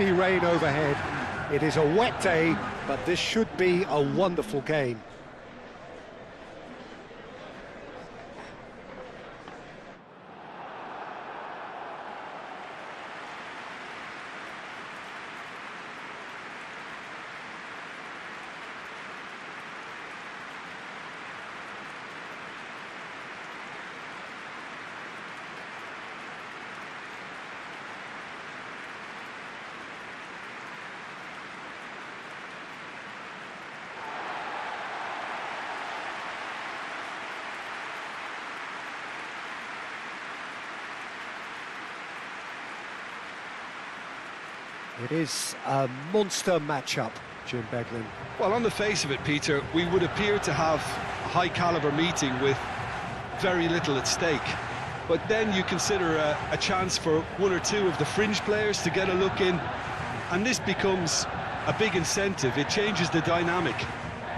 heavy rain overhead. It is a wet day, but this should be a wonderful game. It is a monster matchup, Jim Beglin. Well, on the face of it, Peter, we would appear to have a high-caliber meeting with very little at stake. But then you consider a chance for one or two of the fringe players to get a look in, and this becomes a big incentive. It changes the dynamic.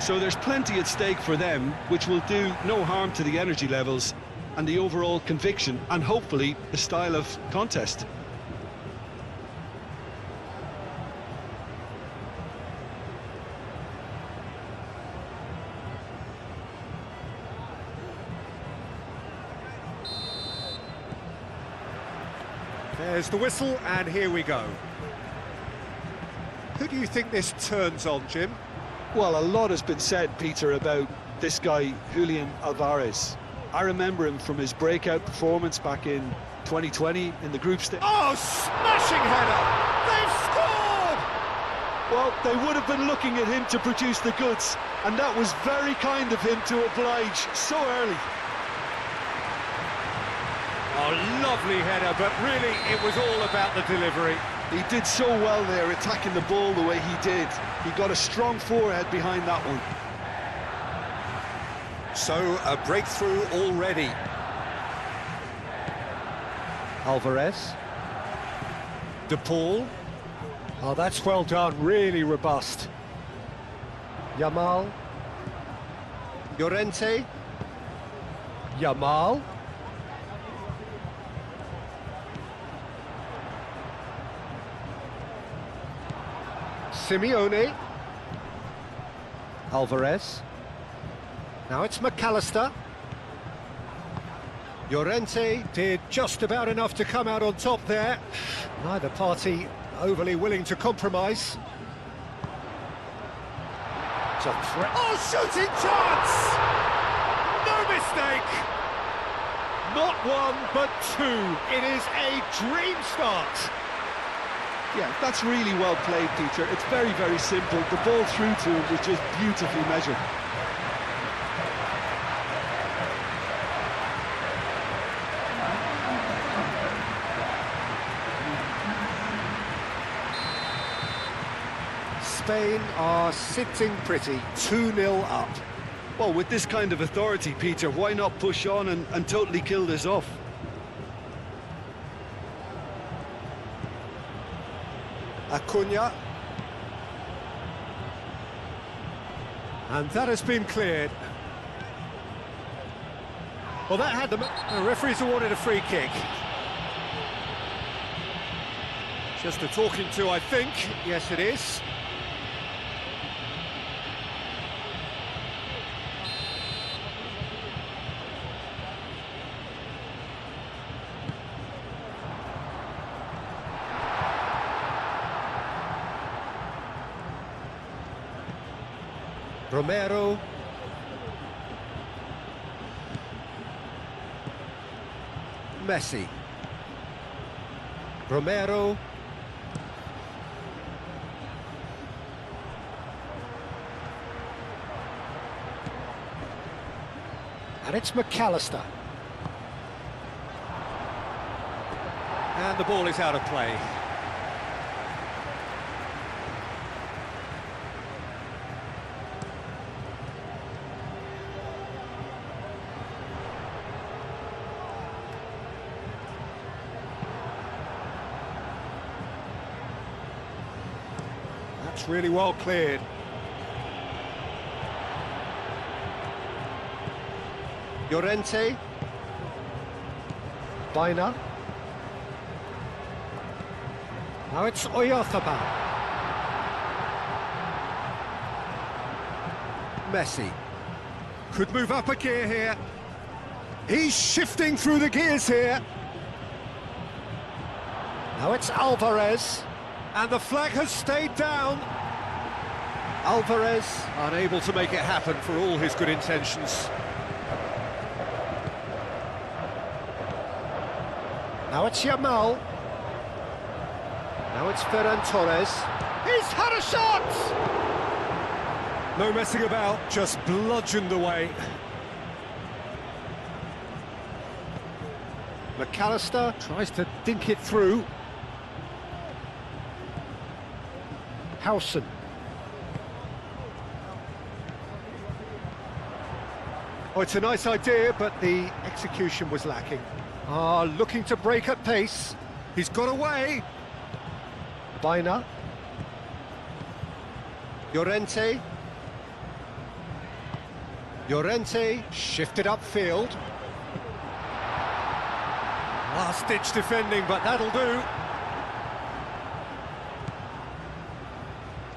So there's plenty at stake for them, which will do no harm to the energy levels and the overall conviction, and hopefully the style of contest. There's the whistle, and here we go. Who do you think this turns on, Jim? Well, a lot has been said, Peter, about this guy, Julian Alvarez. I remember him from his breakout performance back in 2020 in the group stage. Oh, smashing header! They've scored! Well, they would have been looking at him to produce the goods, and that was very kind of him to oblige so early. Oh, lovely header, but really it was all about the delivery. He did so well there, attacking the ball the way he did. He got a strong forehead behind that one. So, a breakthrough already. Alvarez. De Paul. Oh, that's well done, really robust. Yamal. Llorente. Yamal. Simeone. Alvarez. Now it's McAllister. Llorente did just about enough to come out on top there. Neither party overly willing to compromise. It's a threat. Oh, shooting chance! No mistake! Not one, but two. It is a dream start. Yeah, that's really well played, Peter. It's very, very simple. The ball through to him was just beautifully measured. Spain are sitting pretty, 2-0 up. Well, with this kind of authority, Peter, why not push on and totally kill this off? Acuna. And that has been cleared. Well, that had the referee's awarded a free kick. Just a talking to, I think. Yes, it is. Romero. Messi. Romero. And it's McAllister. And the ball is out of play. That's really well cleared. Llorente. Baina. Now it's Oyarzabal. Messi. Could move up a gear here. He's shifting through the gears here. Now it's Alvarez. And the flag has stayed down. Alvarez unable to make it happen for all his good intentions. Now it's Yamal. Now it's Ferran Torres. He's had a shot! No messing about, just bludgeoned away. McAllister tries to dink it through. Howson. Oh, it's a nice idea, but the execution was lacking. Looking to break at pace. He's got away. Baina. Llorente. Llorente shifted upfield. Last-ditch defending, but that'll do.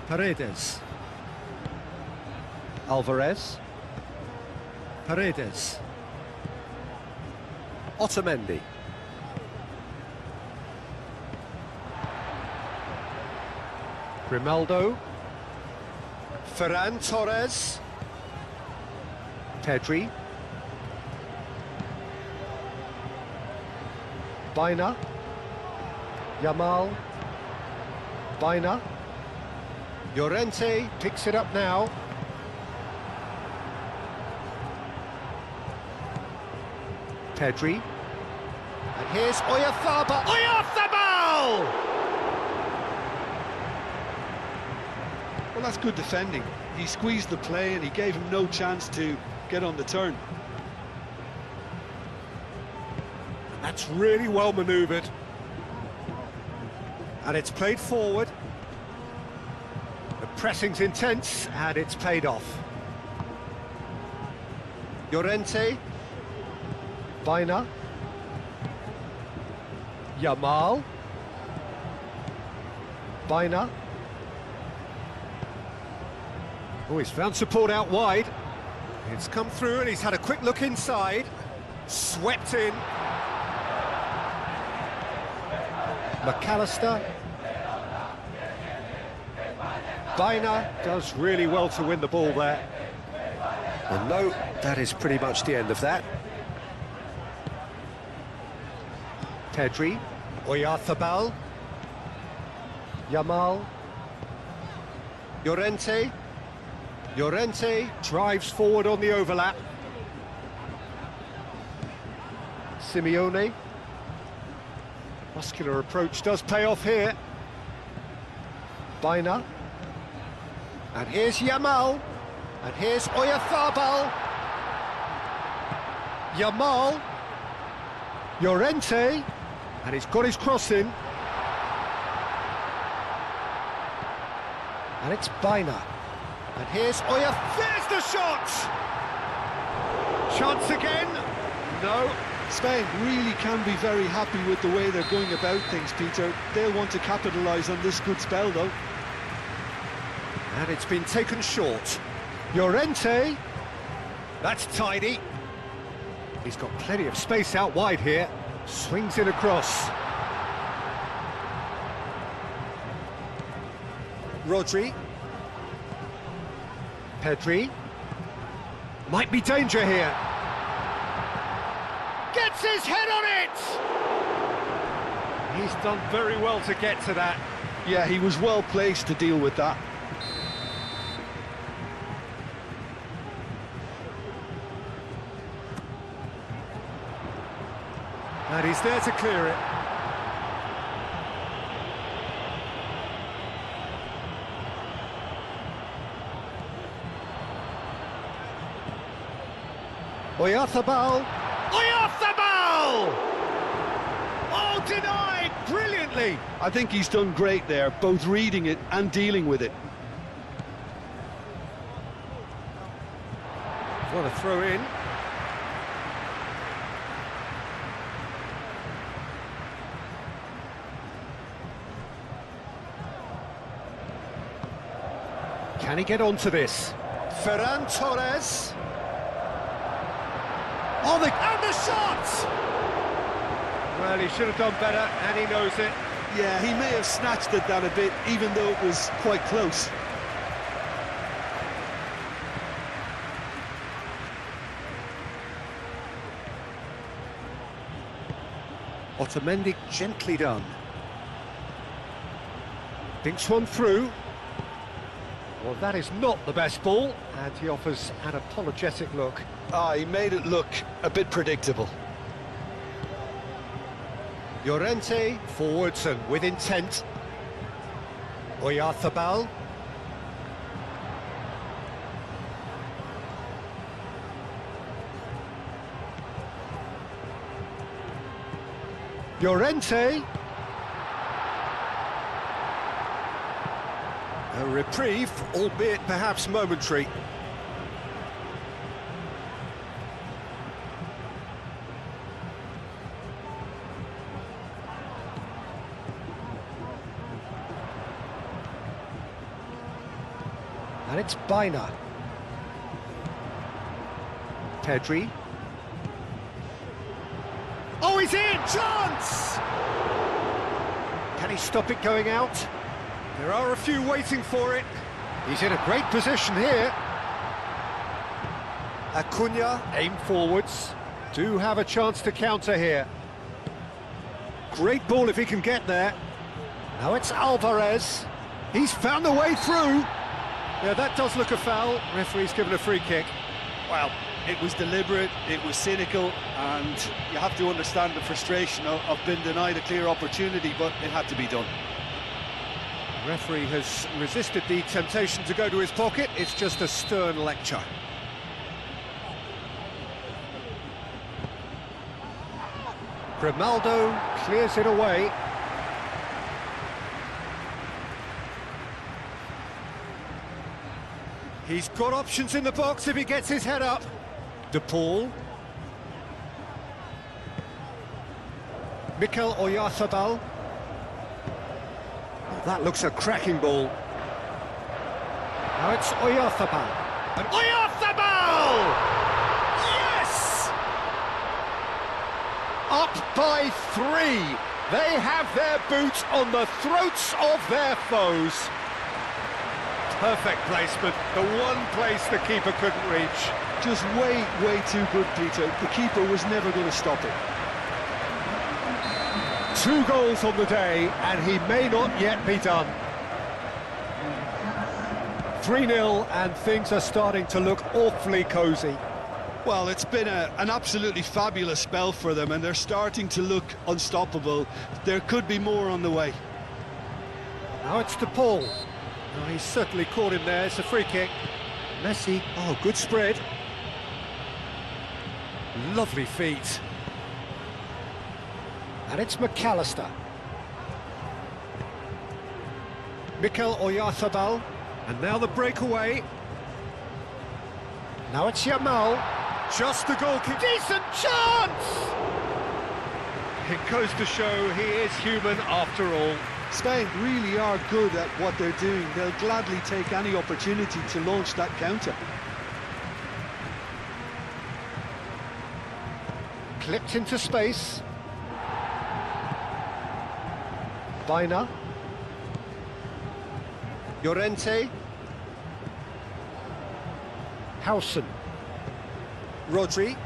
Paredes. Alvarez. Paredes. Otamendi. Grimaldo. Ferran Torres. Pedri. Baina. Yamal. Baina. Llorente picks it up now. Pedri. And here's Oyarzabal. Oyarzabal! Well, that's good defending. He squeezed the play and he gave him no chance to get on the turn. That's really well manoeuvred. And it's played forward. The pressing's intense and it's paid off. Llorente. Baina. Yamal. Baina. Oh, he's found support out wide. It's come through and he's had a quick look inside. Swept in. McAllister. Baina does really well to win the ball there. Well, no, that is pretty much the end of that. Pedri. Oyarzabal. Yamal. Llorente. Llorente drives forward on the overlap. Simeone. Muscular approach does pay off here. Baina. And here's Yamal. And here's Oyarzabal. Yamal. Llorente. And he's got his cross in. And it's Baina. And here's There's the shot! Chance again. No. Spain really can be very happy with the way they're going about things, Peter. They'll want to capitalise on this good spell, though. And it's been taken short. Llorente. That's tidy. He's got plenty of space out wide here. Swings it across. Rodri. Pedri. Might be danger here. Gets his head on it! He's done very well to get to that. Yeah, he was well placed to deal with that. And he's there to clear it. Oyarzabal. Oyarzabal! Oh, denied brilliantly. I think he's done great there, both reading it and dealing with it. What a throw in. Can he get onto this? Ferran Torres. Oh, and the shot! Well, he should have done better, and he knows it. Yeah, he may have snatched it down a bit, even though it was quite close. Otamendi gently done. Thinks one through. Well, that is not the best ball, and he offers an apologetic look. He made it look a bit predictable. Llorente forwards and with intent. Oyarzabal. Llorente. A reprieve, albeit perhaps momentary. And it's Bina. Pedri. Oh, he's in! Chance! Can he stop it going out? There are a few waiting for it. He's in a great position here. Acuna, aim forwards. Do have a chance to counter here. Great ball if he can get there. Now it's Alvarez. He's found a way through. Yeah, that does look a foul. Referee's given a free kick. Well, it was deliberate, it was cynical, and you have to understand the frustration of being denied a clear opportunity, but it had to be done. The referee has resisted the temptation to go to his pocket. It's just a stern lecture. Grimaldo clears it away. He's got options in the box if he gets his head up. De Paul. Mikel Oyarzabal. Oh, that looks a cracking ball. Now it's Oyarzabal. And Oyarzabal! Yes! Up by 3. They have their boots on the throats of their foes. Perfect placement, the one place the keeper couldn't reach. Just way too good, Peter. The keeper was never going to stop it. 2 goals on the day, and he may not yet be done. 3-0, and things are starting to look awfully cosy. Well, it's been an absolutely fabulous spell for them, and they're starting to look unstoppable. There could be more on the way. Now it's De Paul. Oh, he's certainly caught him there. It's a free kick. Messi. Oh, good spread. Lovely feet. And it's McAllister. Mikel Oyarzabal. And now the breakaway. Now it's Yamal. Just the goalkeeper. Decent chance! It goes to show he is human after all. Spain really are good at what they're doing. They'll gladly take any opportunity to launch that counter. Clipped into space. Bina. Llorente. Hausen. Rodri.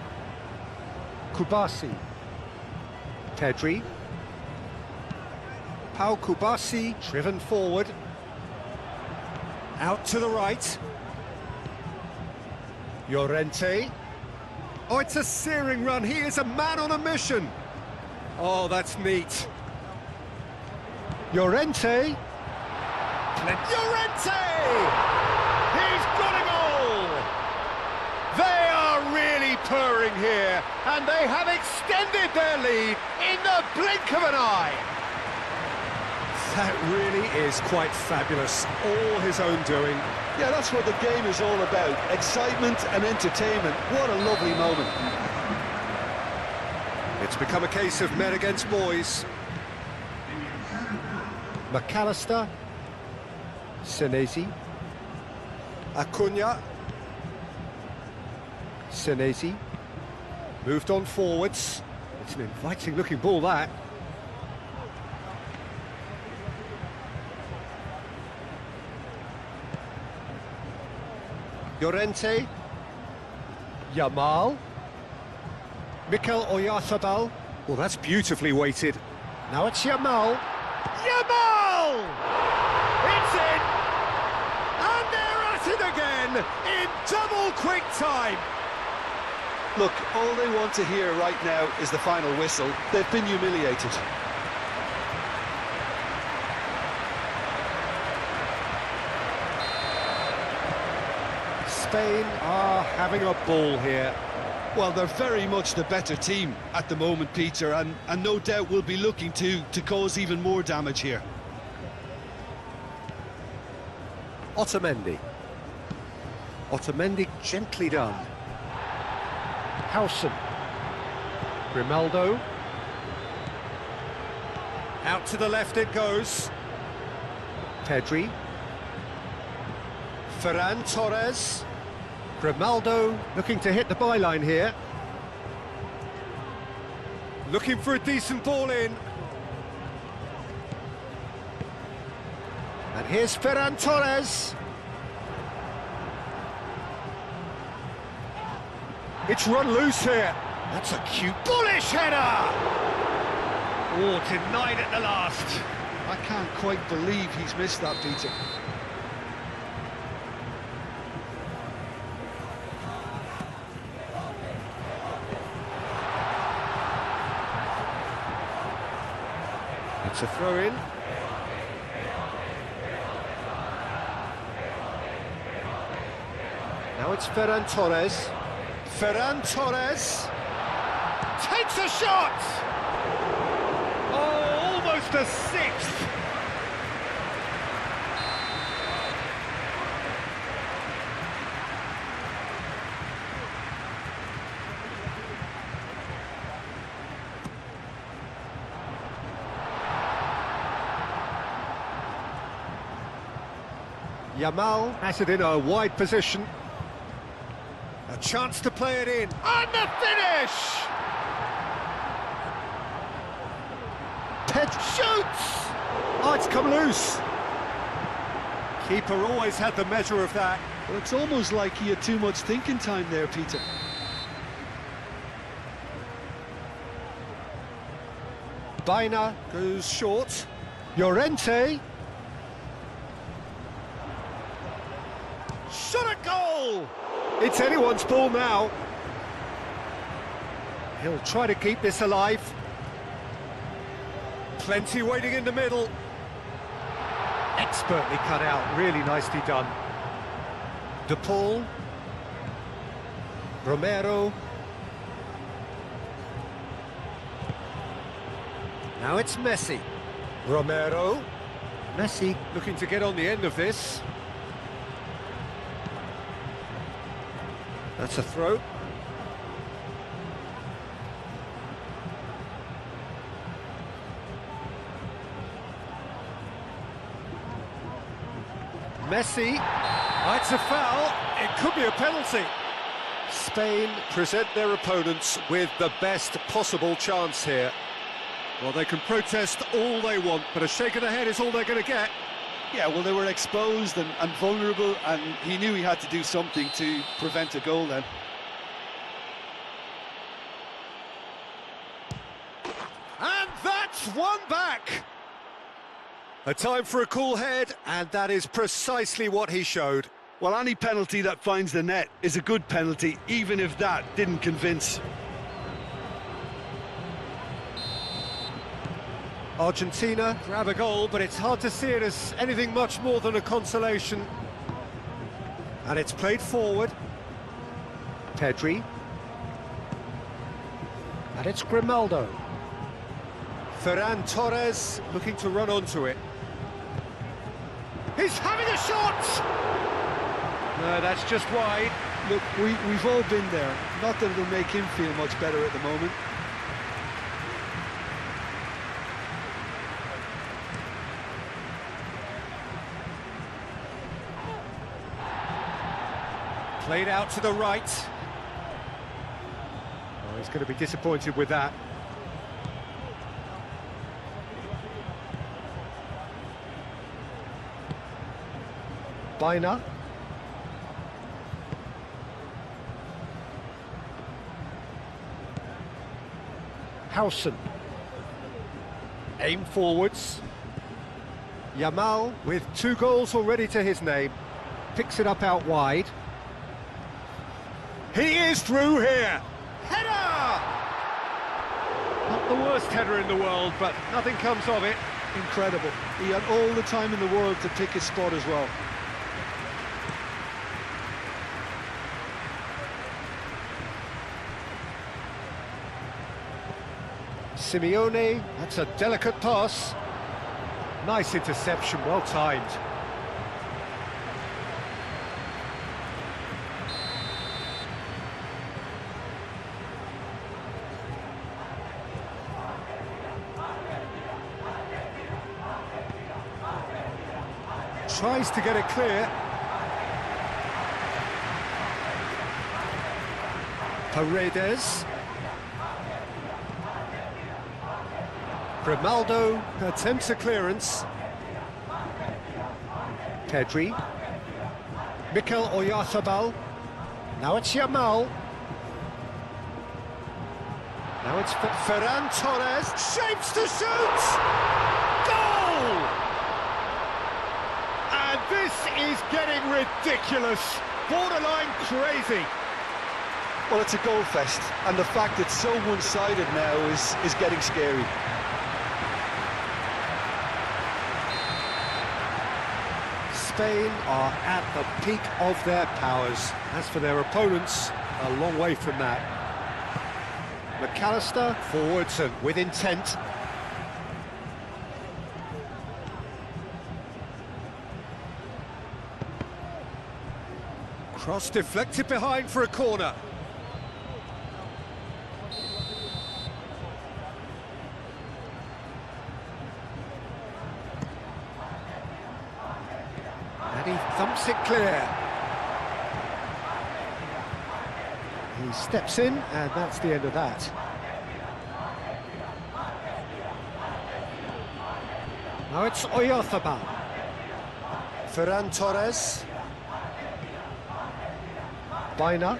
Kubasi. Pedri. Pau Kubasi, driven forward. Out to the right. Llorente. Oh, it's a searing run. He is a man on a mission. Oh, that's neat. Llorente. Llorente! He's got a goal! They are really purring here, and they have extended their lead in the blink of an eye. That really is quite fabulous, all his own doing. Yeah, that's what the game is all about, excitement and entertainment. What a lovely moment. It's become a case of men against boys. McAllister. Senesi. Acuna. Senesi. Moved on forwards. It's an inviting looking ball, that. Llorente. Yamal. Mikel Oyarzabal. Well, that's beautifully weighted. Now it's Yamal. Yamal! It's in! And they're at it again in double quick time. Look, all they want to hear right now is the final whistle. They've been humiliated. Spain are having a ball here. Well, they're very much the better team at the moment, Peter, and no doubt will be looking to cause even more damage here. Otamendi. Otamendi gently done. Howson. Grimaldo. Out to the left it goes. Pedri. Ferran Torres. Grimaldo looking to hit the byline here. Looking for a decent ball in. And here's Ferran Torres. It's run loose here. That's a cute bullish header. Oh, denied at the last. I can't quite believe he's missed that, Peter. It's a throw-in. Now it's Ferran Torres. Ferran Torres takes a shot! Oh, almost a sixth! Yamal has it in a wide position. A chance to play it in. And the finish! Ped shoots! Oh, it's come loose. Keeper always had the measure of that. Well, it's almost like he had too much thinking time there, Peter. Baina goes short. Llorente. Shot a goal! It's anyone's ball now. He'll try to keep this alive. Plenty waiting in the middle. Expertly cut out, really nicely done. De Paul. Romero. Now it's Messi. Romero. Messi looking to get on the end of this. That's a throw. Messi. Oh, it's a foul. It could be a penalty. Spain present their opponents with the best possible chance here. Well, they can protest all they want, but a shake of the head is all they're going to get. Yeah, well, they were exposed and vulnerable, and he knew he had to do something to prevent a goal then. And that's one back! A time for a cool head, and that is precisely what he showed. Well, any penalty that finds the net is a good penalty, even if that didn't convince. Argentina grab a goal, but it's hard to see it as anything much more than a consolation. And it's played forward. Pedri. And it's Grimaldo. Ferran Torres looking to run onto it. He's having a shot! No, that's just wide. Look, we've all been there. Not that it'll make him feel much better at the moment. Played out to the right. Oh, he's going to be disappointed with that. Biner. Howson. Aim forwards. Yamal, with 2 goals already to his name, picks it up out wide. He is through here! Header! Not the worst header in the world, but nothing comes of it. Incredible. He had all the time in the world to pick his spot as well. Simeone, that's a delicate pass. Nice interception, well timed. Tries to get it clear. Paredes. Grimaldo attempts a clearance. Pedri. Mikel Oyarzabal. Now it's Yamal. Now it's Ferran Torres. Shapes to shoot! Goal! And this is getting ridiculous. Borderline crazy. Well, it's a goal fest, and the fact it's so one-sided now is getting scary. Spain are at the peak of their powers. As for their opponents, a long way from that. McAllister forwards and with intent. Cross deflected behind for a corner. And he thumps it clear. He steps in, and that's the end of that. Now it's Oyarzabal. Ferran Torres. Biner.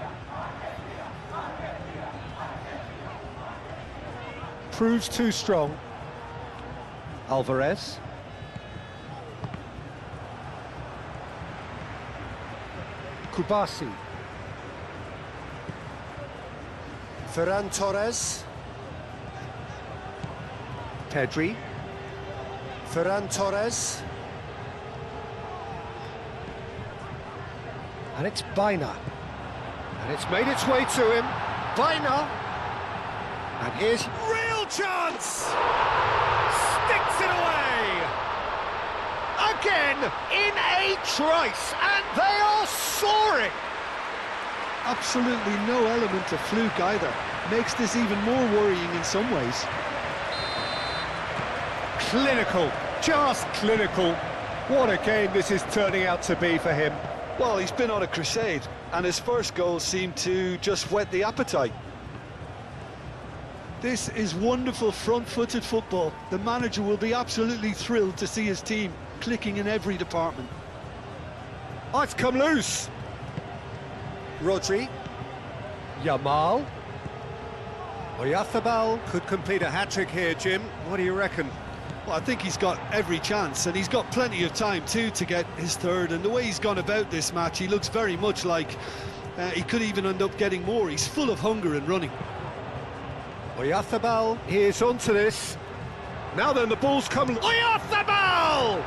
Proves too strong. Alvarez. Kubasi. Ferran Torres. Pedri. Ferran Torres. And it's Biner. And it's made its way to him. Biner. And here's real chance! Sticks it away! Again, in a trice, and they are soaring! Absolutely no element of fluke either. Makes this even more worrying in some ways. Clinical, just clinical. What a game this is turning out to be for him. Well, he's been on a crusade, and his first goal seemed to just whet the appetite. This is wonderful front-footed football. The manager will be absolutely thrilled to see his team clicking in every department. Oh, it's come loose. Rodri. Yamal. Oyarzabal could complete a hat-trick here, Jim. What do you reckon? Well, I think he's got every chance, and he's got plenty of time too to get his third. And the way he's gone about this match, he looks very much like he could even end up getting more. He's full of hunger and running. Oyarzabal is onto this. Now then, the ball's come. Oyarzabal!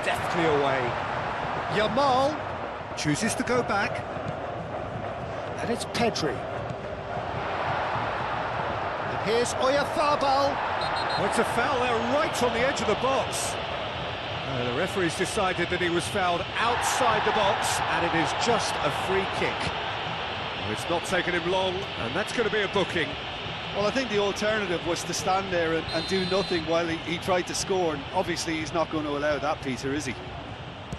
Deftly away. Yamal chooses to go back. And it's Pedri. And here's Oyarzabal. Oh, it's a foul there right on the edge of the box. The referee's decided that he was fouled outside the box, and it is just a free kick. It's not taken him long, and that's going to be a booking. Well, I think the alternative was to stand there and do nothing while he tried to score, and obviously he's not going to allow that, Peter, is he?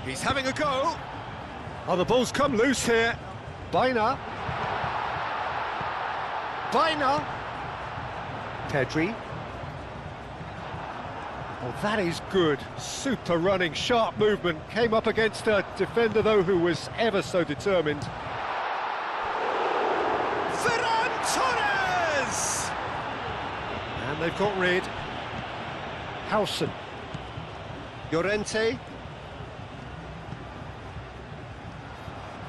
He's having a go. Oh, the ball's come loose here. Bina. Pedri. Oh, that is good. Super running, sharp movement. Came up against a defender, though, who was ever so determined. Ferran Torres! And they've got rid. Howson. Llorente.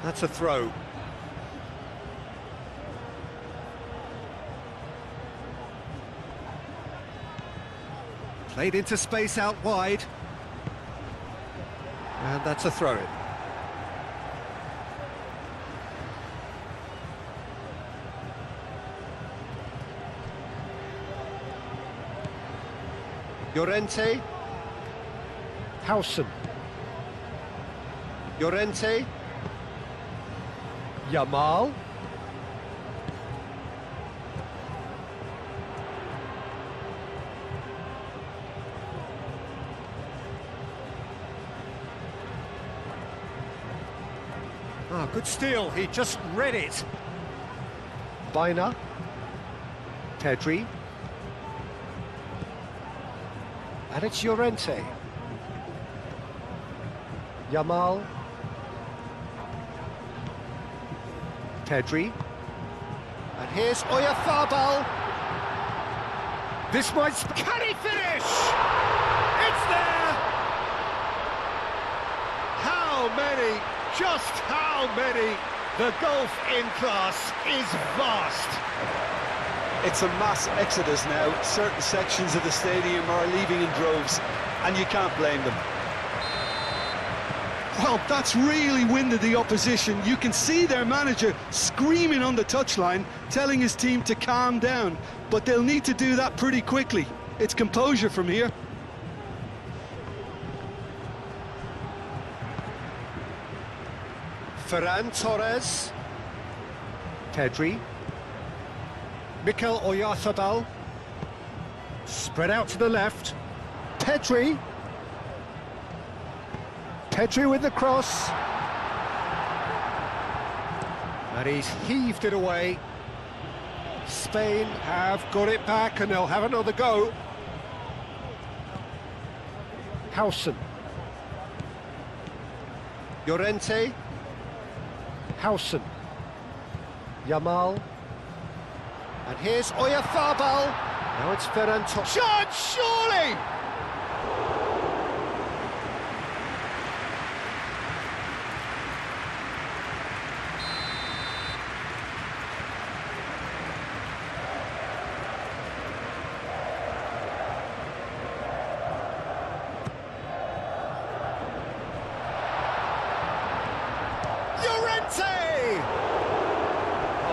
That's a throw. Played into space out wide. And that's a throw-in. Llorente. Howson. Llorente. Yamal. Ah, good steal, he just read it. Bina. Pedri. And it's Llorente. Yamal. Pedri. And here's Oyarzabal. This might... Can he finish? It's there! How many? Just how many? The gulf in class is vast. It's a mass exodus now. Certain sections of the stadium are leaving in droves, and you can't blame them. Well, that's really winded the opposition. You can see their manager screaming on the touchline, telling his team to calm down, but they'll need to do that pretty quickly. It's composure from here. Ferran Torres. Pedri. Mikel Oyarzabal. Spread out to the left. Pedri. Pedri with the cross. And he's heaved it away. Spain have got it back and they'll have another go. Howson. Llorente. Howson. Yamal. And here's Oyarzabal. Now it's Ferran Torres. Chance, surely!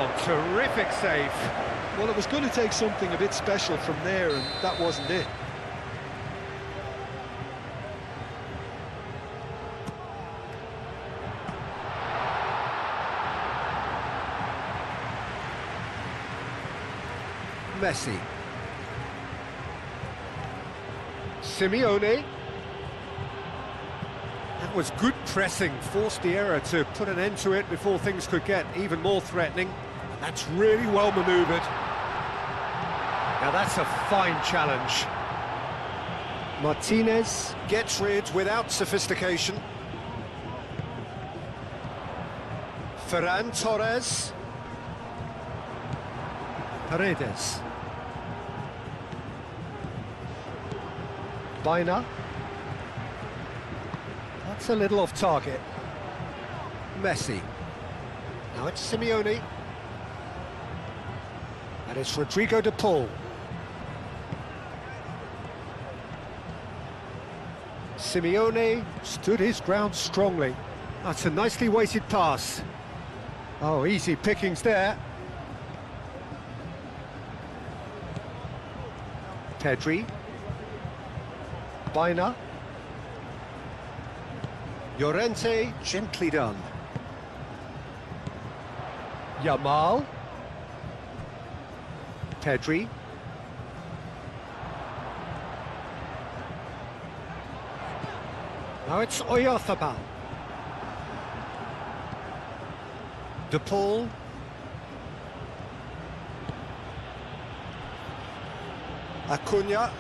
Oh, terrific save. Well, it was going to take something a bit special from there, and that wasn't it. Messi. Simeone. That was good pressing, forced the error to put an end to it before things could get even more threatening. That's really well manoeuvred. Now that's a fine challenge. Martinez gets rid without sophistication. Ferran Torres. Paredes. Bina. That's a little off target. Messi. Now it's Simeone. And it's Rodrigo de Paul. Simeone stood his ground strongly. That's a nicely weighted pass. Oh, easy pickings there. Pedri. Bina. Llorente, gently done. Yamal. Pedri. Now it's Oyarzabal. De Paul. Acuna.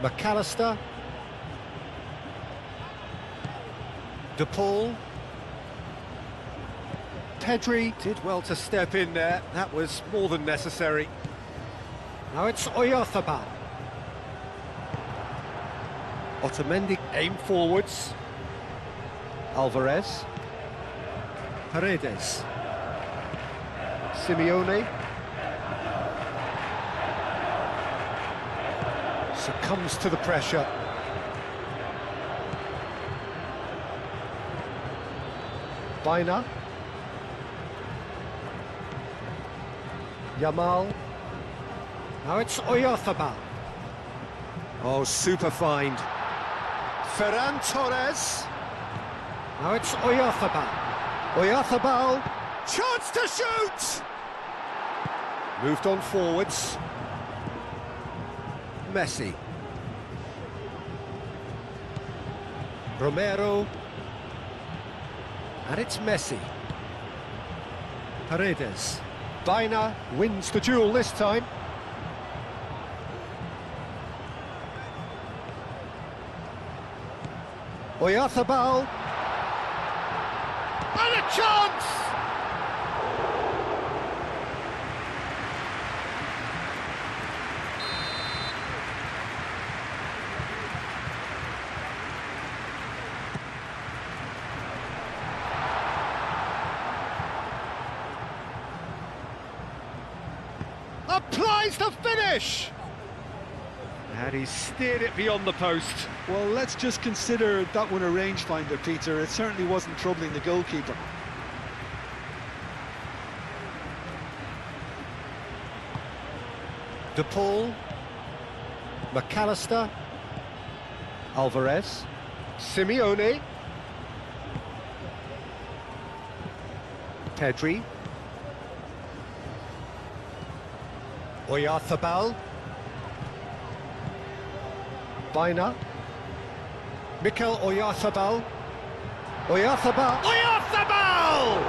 McAllister. De Paul. Pedri did well to step in there. That was more than necessary. Now it's Oyarzabal. Otamendi aim forwards. Alvarez. Paredes. Simeone. Succumbs to the pressure. Baina. Yamal. Now it's Oyarzabal. Oh, super find. Ferran Torres. Now it's Oyarzabal. Oyarzabal. Chance to shoot! Moved on forwards. Messi. Romero. And it's Messi. Paredes. Baina wins the duel this time. Oyarzabal. And a chance! Applies the finish! And he steered it beyond the post. Well, let's just consider that one a rangefinder, Peter. It certainly wasn't troubling the goalkeeper. De Paul. McAllister. Alvarez. Simeone. Pedri. Oyarzabal. Baina. Mikel Oyarzabal. Oyarzabal. Oyarzabal!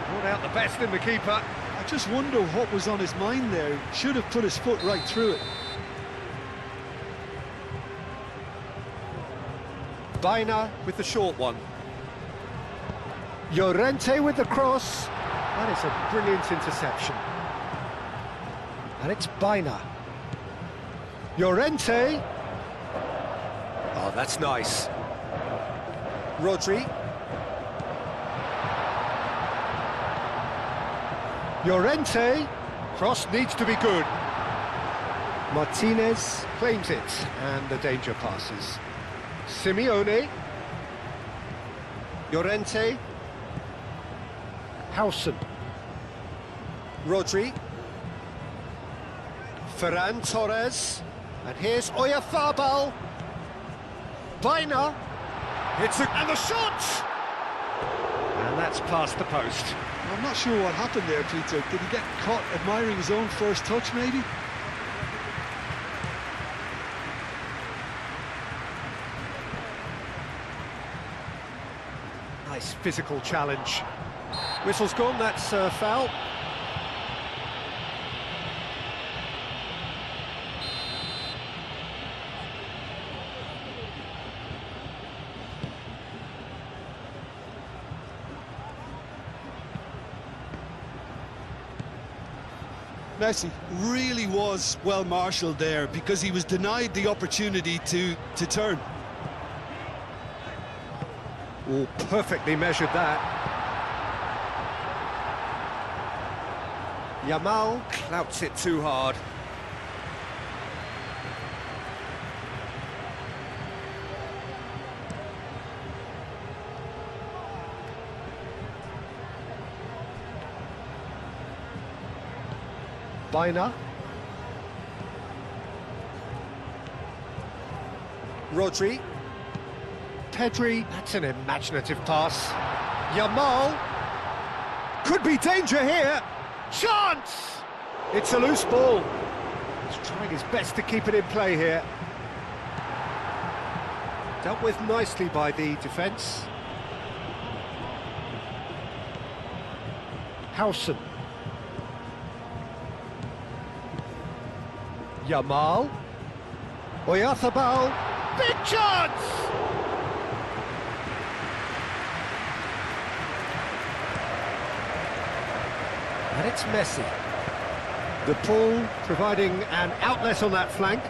Brought out the best in the keeper. I just wonder what was on his mind there. Should have put his foot right through it. Baina with the short one. Llorente with the cross. That is a brilliant interception. And it's Baina. Llorente. Oh, that's nice. Rodri. Llorente. Cross needs to be good. Martinez claims it, and the danger passes. Simeone. Llorente. Howson. Rodri. Ferran Torres. And here's Oyarzabal. Baina. And the shot! And that's past the post. I'm not sure what happened there, Peter. Did he get caught admiring his own first touch, maybe? Nice physical challenge. Whistle's gone, that's foul. Messi really was well marshalled there because he was denied the opportunity to turn. Oh, perfectly measured that. Yamal clouts it too hard. Baina. Rodri. Pedri, that's an imaginative pass. Yamal. Could be danger here. Chance! It's a loose ball. He's trying his best to keep it in play here. Dealt with nicely by the defence. Howson. Yamal. Oyarzabal. Big chance! And it's Messi. The pull providing an outlet on that flank,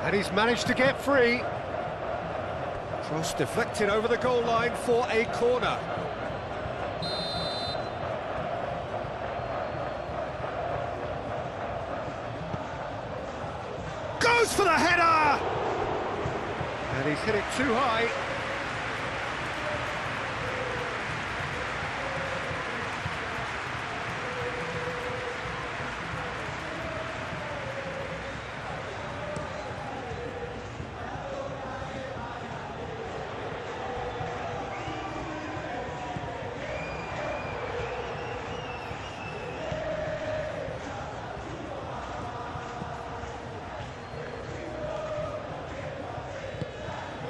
and he's managed to get free. Cross deflected over the goal line for a corner. Goes for the header! And he's hit it too high.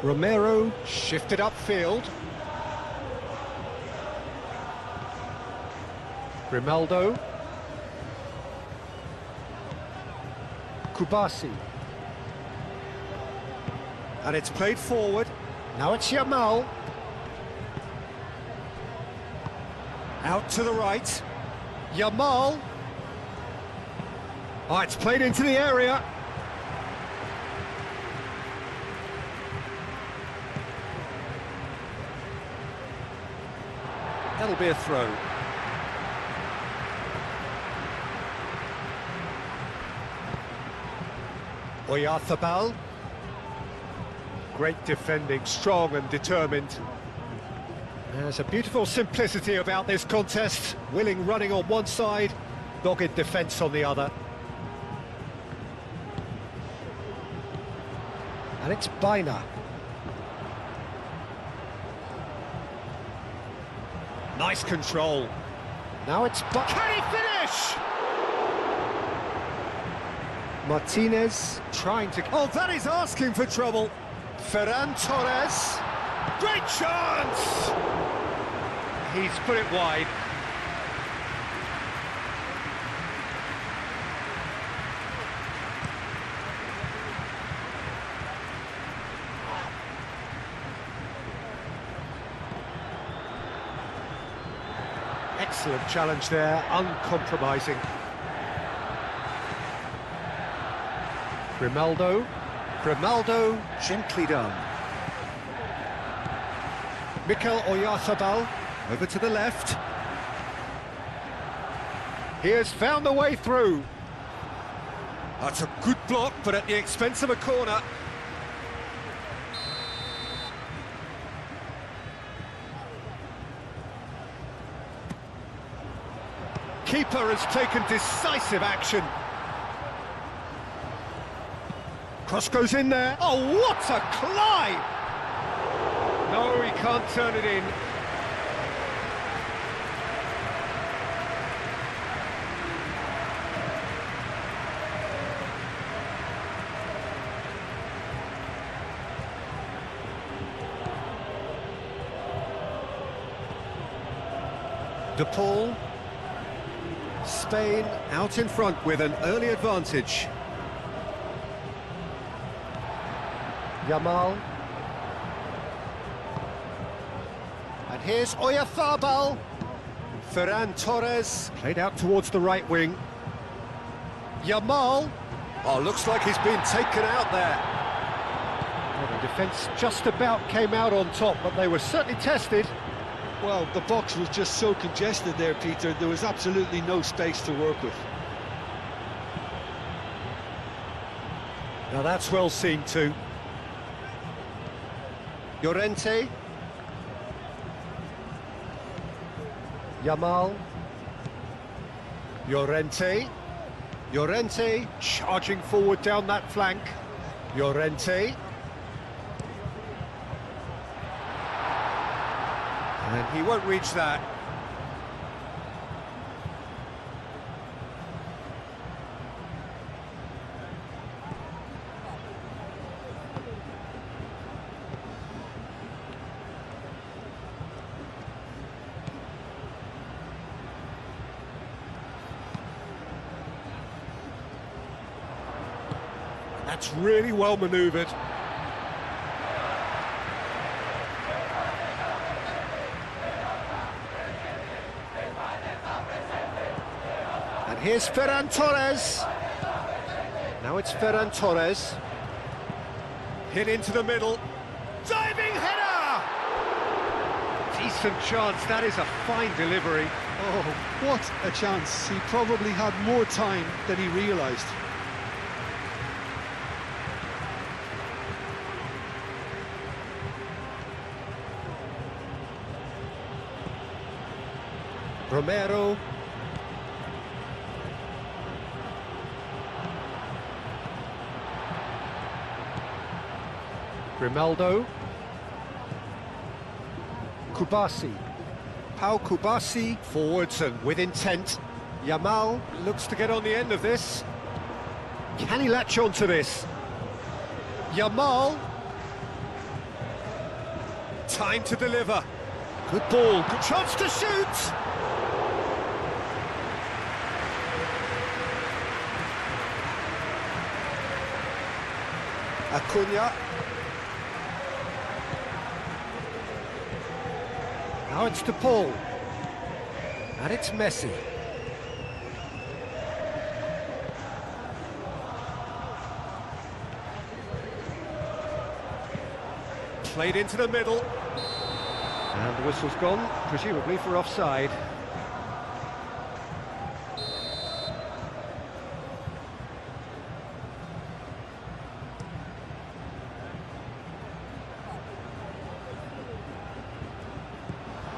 Romero shifted upfield. Grimaldo. Kubasi. And it's played forward. Now it's Yamal. Out to the right. Yamal. Oh, it's played into the area. That'll be a throw. Oyarzabal. Great defending, strong and determined. There's a beautiful simplicity about this contest. Willing running on one side, dogged defence on the other. And it's Baina. Nice control. Now it's... Can he finish? Martinez trying to... Oh, that is asking for trouble. Ferran Torres. Great chance! He's put it wide. Excellent challenge there, uncompromising. Grimaldo. Grimaldo, gently done. Mikel Oyarzabal, over to the left. He has found the way through. That's a good block, but at the expense of a corner. Keeper has taken decisive action. Cross goes in there. Oh, what a climb! No, he can't turn it in. De Paul. Spain out in front with an early advantage. Yamal. And here's Oyarzabal. Ferran Torres played out towards the right wing. Yamal. Oh, looks like he's been taken out there. Well, the defence just about came out on top, but they were certainly tested. Well, the box was just so congested there, Peter. There was absolutely no space to work with. Now that's well seen too. Llorente. Yamal. Llorente. Llorente charging forward down that flank. Llorente. And he won't reach that. That's really well manoeuvred. And here's Ferran Torres. Now it's Ferran Torres. Hit into the middle. Diving header! Decent chance, that is a fine delivery. Oh, what a chance. He probably had more time than he realised. Romero. Grimaldo. Kubasi. Pau Kubasi forwards and with intent. Yamal looks to get on the end of this. Can he latch on to this? Yamal. Time to deliver. Good ball, good chance to shoot! Acuna. Now it's to Paul. And it's Messi. Played into the middle. And the whistle's gone, presumably for offside.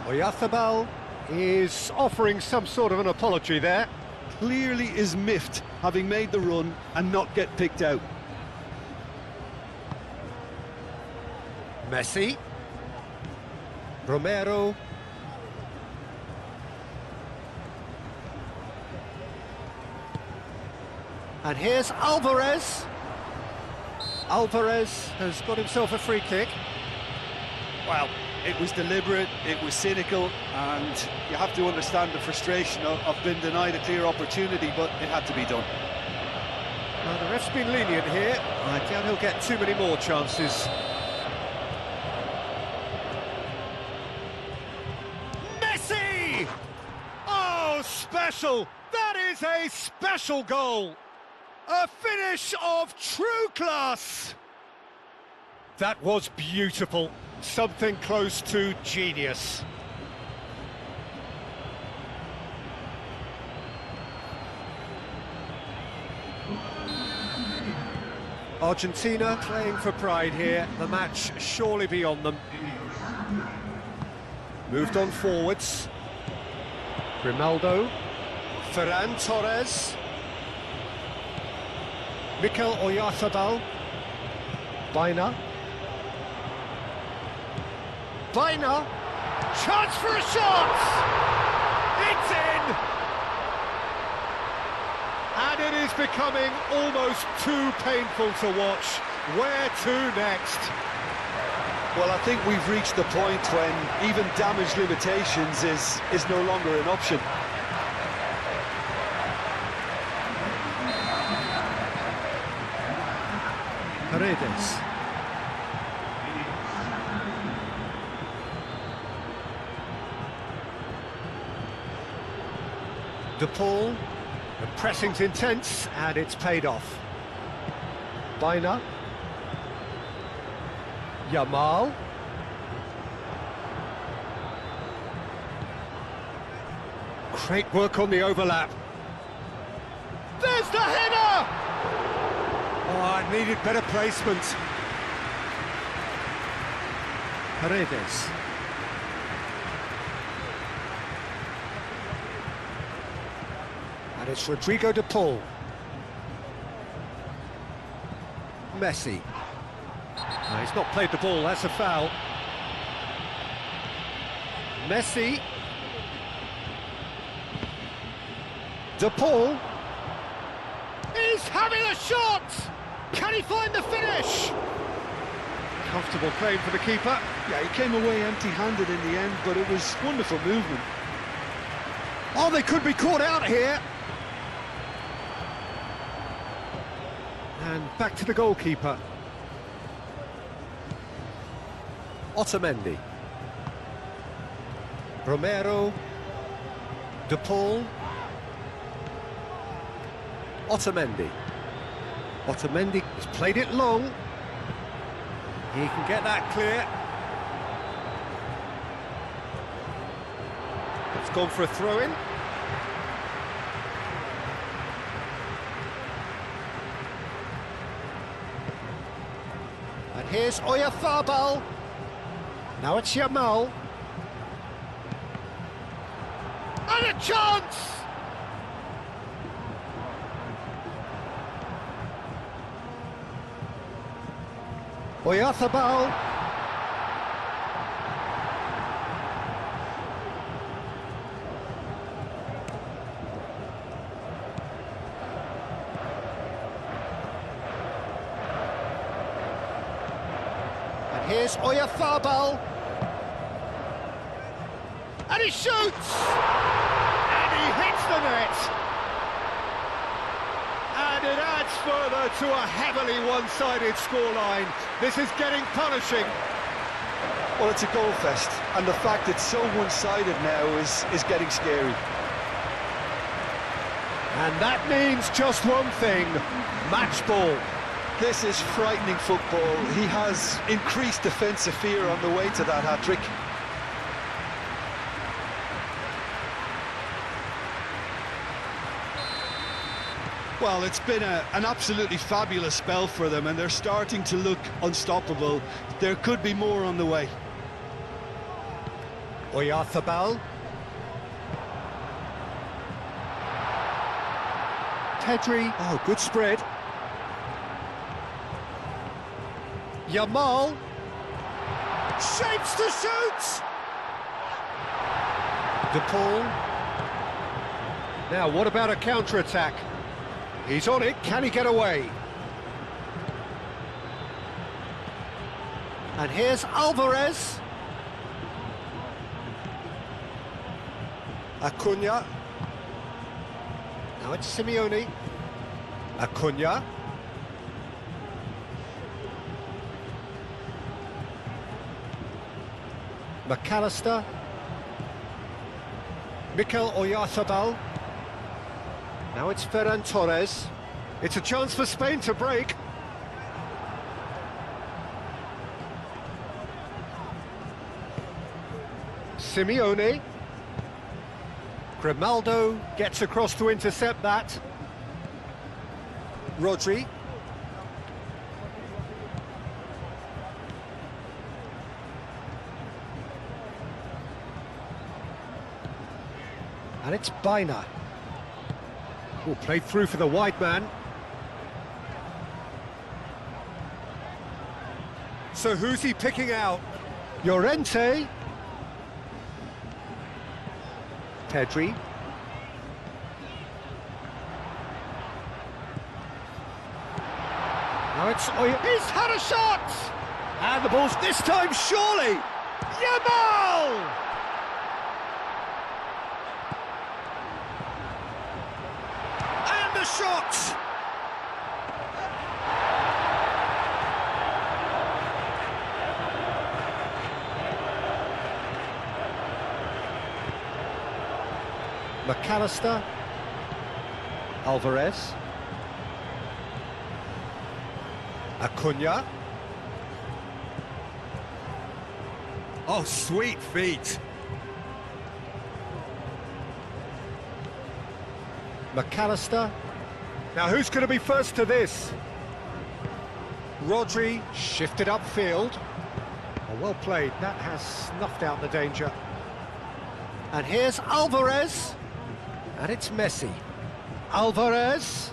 Oyarzabal is offering some sort of an apology there. Clearly is miffed, having made the run and not get picked out. Messi. Romero. And here's Alvarez. Alvarez has got himself a free kick. Well, it was deliberate, it was cynical, and you have to understand the frustration of being denied a clear opportunity, but it had to be done. Well, the ref's been lenient here. I doubt he'll get too many more chances. Messi! Oh, special! That is a special goal! A finish of true class! That was beautiful. Something close to genius. Argentina playing for pride here. The match surely beyond them. Moved on forwards. Grimaldo. Ferran Torres. Mikel Oyarzabal. Baina. Baina, chance for a shot! It's in! And it is becoming almost too painful to watch. Where to next? Well, I think we've reached the point when even damage limitations is no longer an option. Paredes. De Paul, the pressing's intense and it's paid off. Baina. Yamal. Great work on the overlap. There's the header! Oh, I needed better placement. Paredes. And it's Rodrigo de Paul. Messi. No, he's not played the ball, that's a foul. Messi. De Paul. He's having a shot! Can he find the finish? Comfortable claim for the keeper. Yeah, he came away empty-handed in the end, but it was wonderful movement. Oh, they could be caught out here. And back to the goalkeeper. Otamendi. Romero. De Paul. Otamendi. Otamendi has played it long. He can get that clear. It's gone for a throw-in. And here's Oyarzabal. Now it's Yamal. And a chance! Oyarzabal. And here's Oyarzabal. And he shoots! And he hits the net! And it adds further to a heavily one-sided scoreline. This is getting punishing. Well, it's a goal fest, and the fact it's so one-sided now is getting scary. And that means just one thing, match ball. This is frightening football. He has increased defensive fear on the way to that hat-trick. Well, it's been an absolutely fabulous spell for them, and they're starting to look unstoppable. There could be more on the way. Oyarzabal. Pedri. Oh, good spread. Yamal. Shapes to shoot! De Paul. Now, what about a counter-attack? He's on it, can he get away? And here's Alvarez. Acuna. Now it's Simeone. Acuna. McAllister. Mikel Oyarzabal. Now it's Ferran Torres. It's a chance for Spain to break. Simeone. Grimaldo gets across to intercept that. Rodri. And it's Baina. Oh, played through for the wide man. So who's he picking out? Llorente. Pedri. Now it's he's had a shot! And the ball's this time, surely! Yamal! And the shot! McAllister. Alvarez. Acuna. Oh, sweet feet. McAllister. Now who's going to be first to this? Rodri shifted upfield. Oh, well played. That has snuffed out the danger. And here's Alvarez. And it's Messi. Alvarez.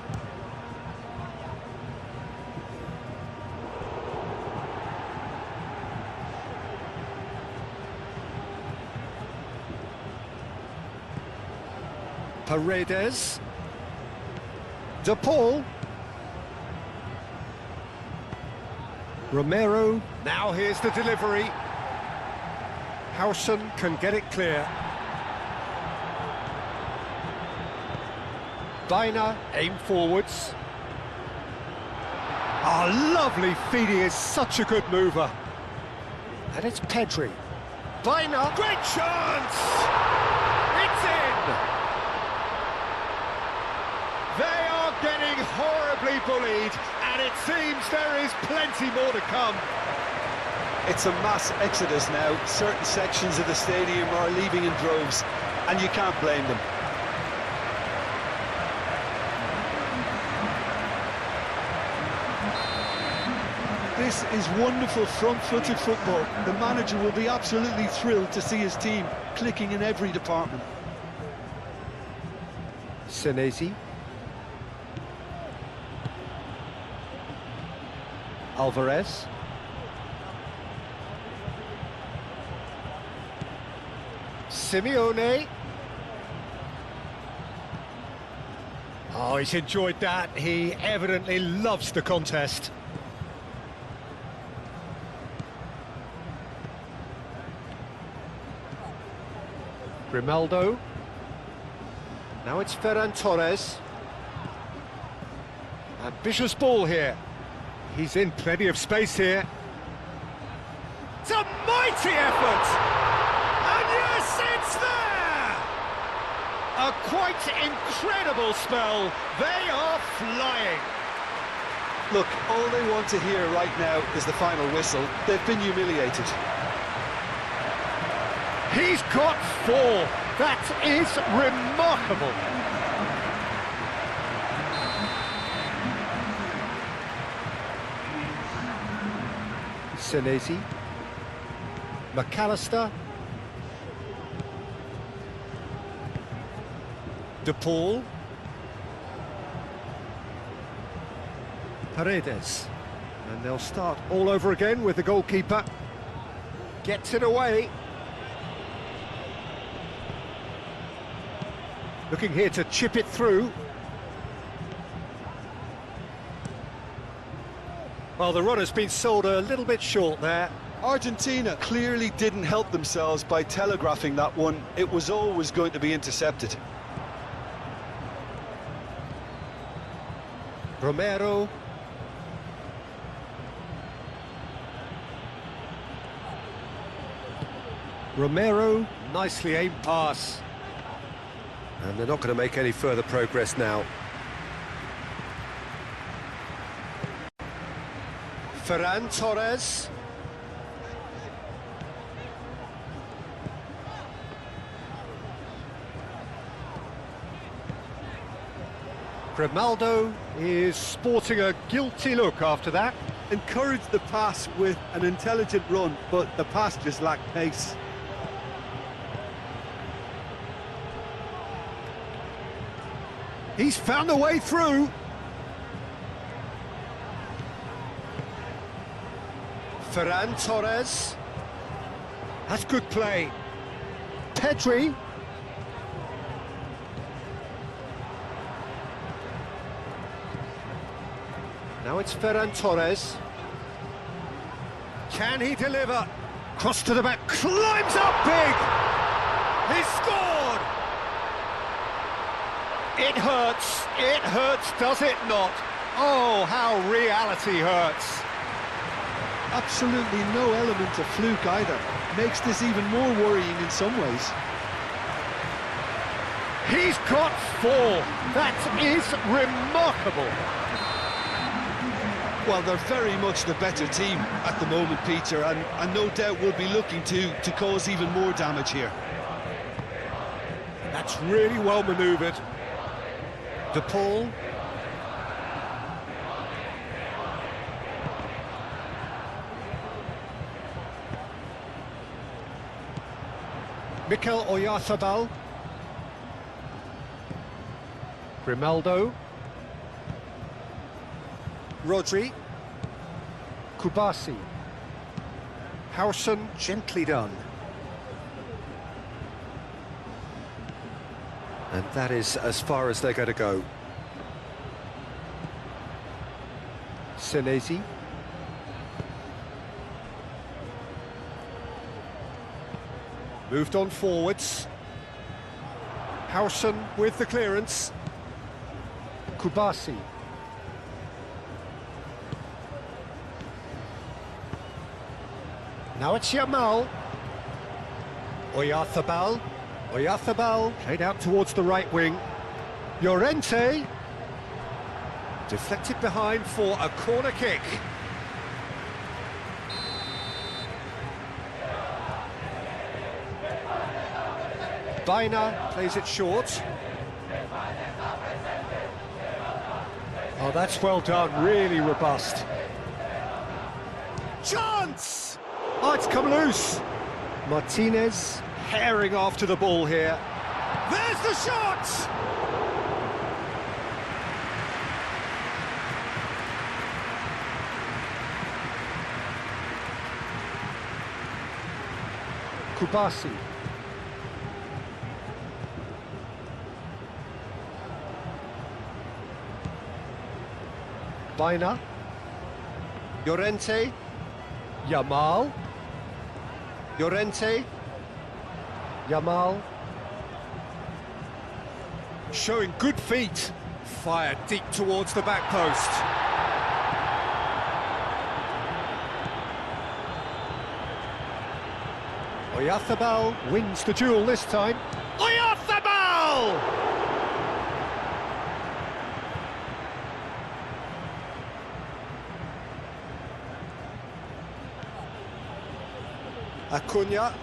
Paredes. De Paul. Romero. Now here's the delivery. Howson can get it clear. Biner, aim forwards. Oh, lovely feed, he is such a good mover. And it's Pedri. Biner, great chance! It's in! They are getting horribly bullied, and it seems there is plenty more to come. It's a mass exodus now. Certain sections of the stadium are leaving in droves, and you can't blame them. This is wonderful front-footed football. The manager will be absolutely thrilled to see his team clicking in every department. Senesi. Alvarez. Simeone. Oh, he's enjoyed that. He evidently loves the contest. Grimaldo. Now it's Ferran Torres. Ambitious ball here. He's in plenty of space here. It's a mighty effort! And yes, it's there! A quite incredible spell. They are flying. Look, all they want to hear right now is the final whistle. They've been humiliated. He's got 4. That is remarkable. Senesi. McAllister. De Paul. Paredes. And they'll start all over again with the goalkeeper. Gets it away. Looking here to chip it through. Well, the runner's been sold a little bit short there. Argentina clearly didn't help themselves by telegraphing that one. It was always going to be intercepted. Romero. Romero, nicely aimed pass. And they're not going to make any further progress now. Ferran Torres. Grimaldo is sporting a guilty look after that. Encouraged the pass with an intelligent run, but the pass just lacked pace. He's found a way through. Ferran Torres. That's good play. Pedri. Now it's Ferran Torres. Can he deliver? Cross to the back, climbs up big! He scored! It hurts, does it not? Oh, how reality hurts. Absolutely no element of fluke either. Makes this even more worrying in some ways. He's got 4. That is remarkable. Well, they're very much the better team at the moment, Peter, and no doubt will be looking to cause even more damage here. That's really well manoeuvred. De Paul. Mikel Oyarzabal. Grimaldo. Rodri. Kubasi. Howson, gently done. And that is as far as they're going to go. Senesi. Moved on forwards. Howson with the clearance. Kubasi. Now it's Yamal. Oyarthabal. Oyarthabal played out towards the right wing. Llorente. Deflected behind for a corner kick. Baina plays it short. Oh, that's well done, really robust. Chance! Oh, it's come loose. Martinez herring after the ball here. There's the shot! Kubasi. Baina. Llorente. Yamal. Llorente. Yamal. Showing good feet. Fired deep towards the back post. Oyarthabal wins the duel this time. Oyarthabal! Acuna.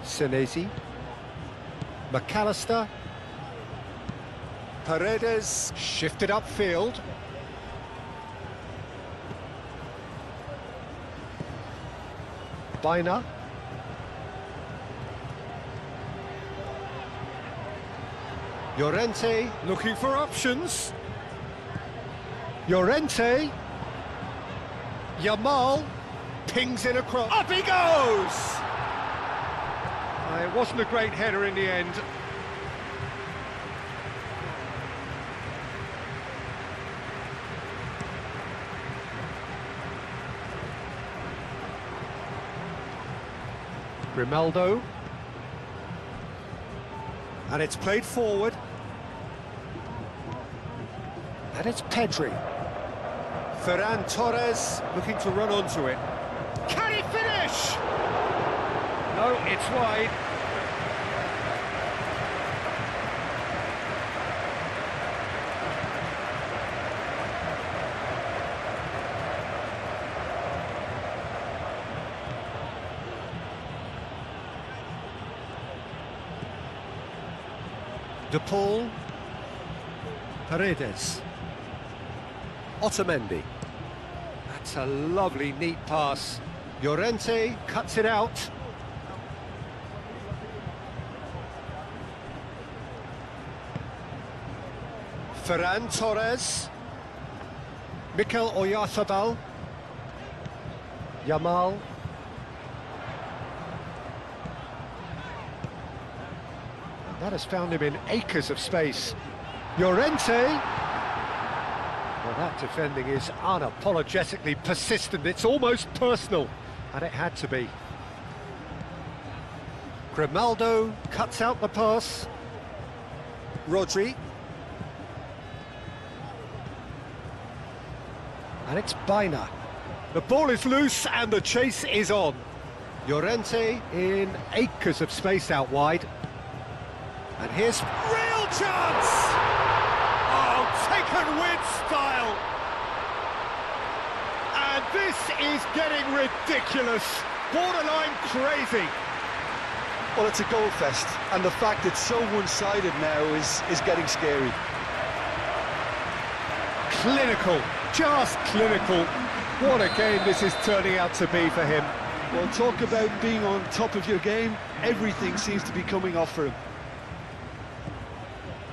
Senesi. McAllister. Paredes shifted upfield. Baina. Llorente looking for options. Llorente. Yamal pings it across. Up he goes! It wasn't a great header in the end. Grimaldo. And it's played forward. And it's Pedri. Ferran Torres looking to run onto it. Can he finish? No, it's wide. De Paul. Paredes. Otamendi. That's a lovely, neat pass. Llorente cuts it out. Ferran Torres. Mikel Oyarthabal. Yamal. That has found him in acres of space. Llorente. Well, that defending is unapologetically persistent. It's almost personal, and it had to be. Grimaldo cuts out the pass. Rodri. And it's Baina. The ball is loose and the chase is on. Llorente in acres of space out wide. And here's real chance! Oh, taken with style! And this is getting ridiculous, borderline crazy. Well, it's a goal fest, and the fact it's so one-sided now is getting scary. Clinical, just clinical. What a game this is turning out to be for him. Well, talk about being on top of your game. Everything seems to be coming off for him.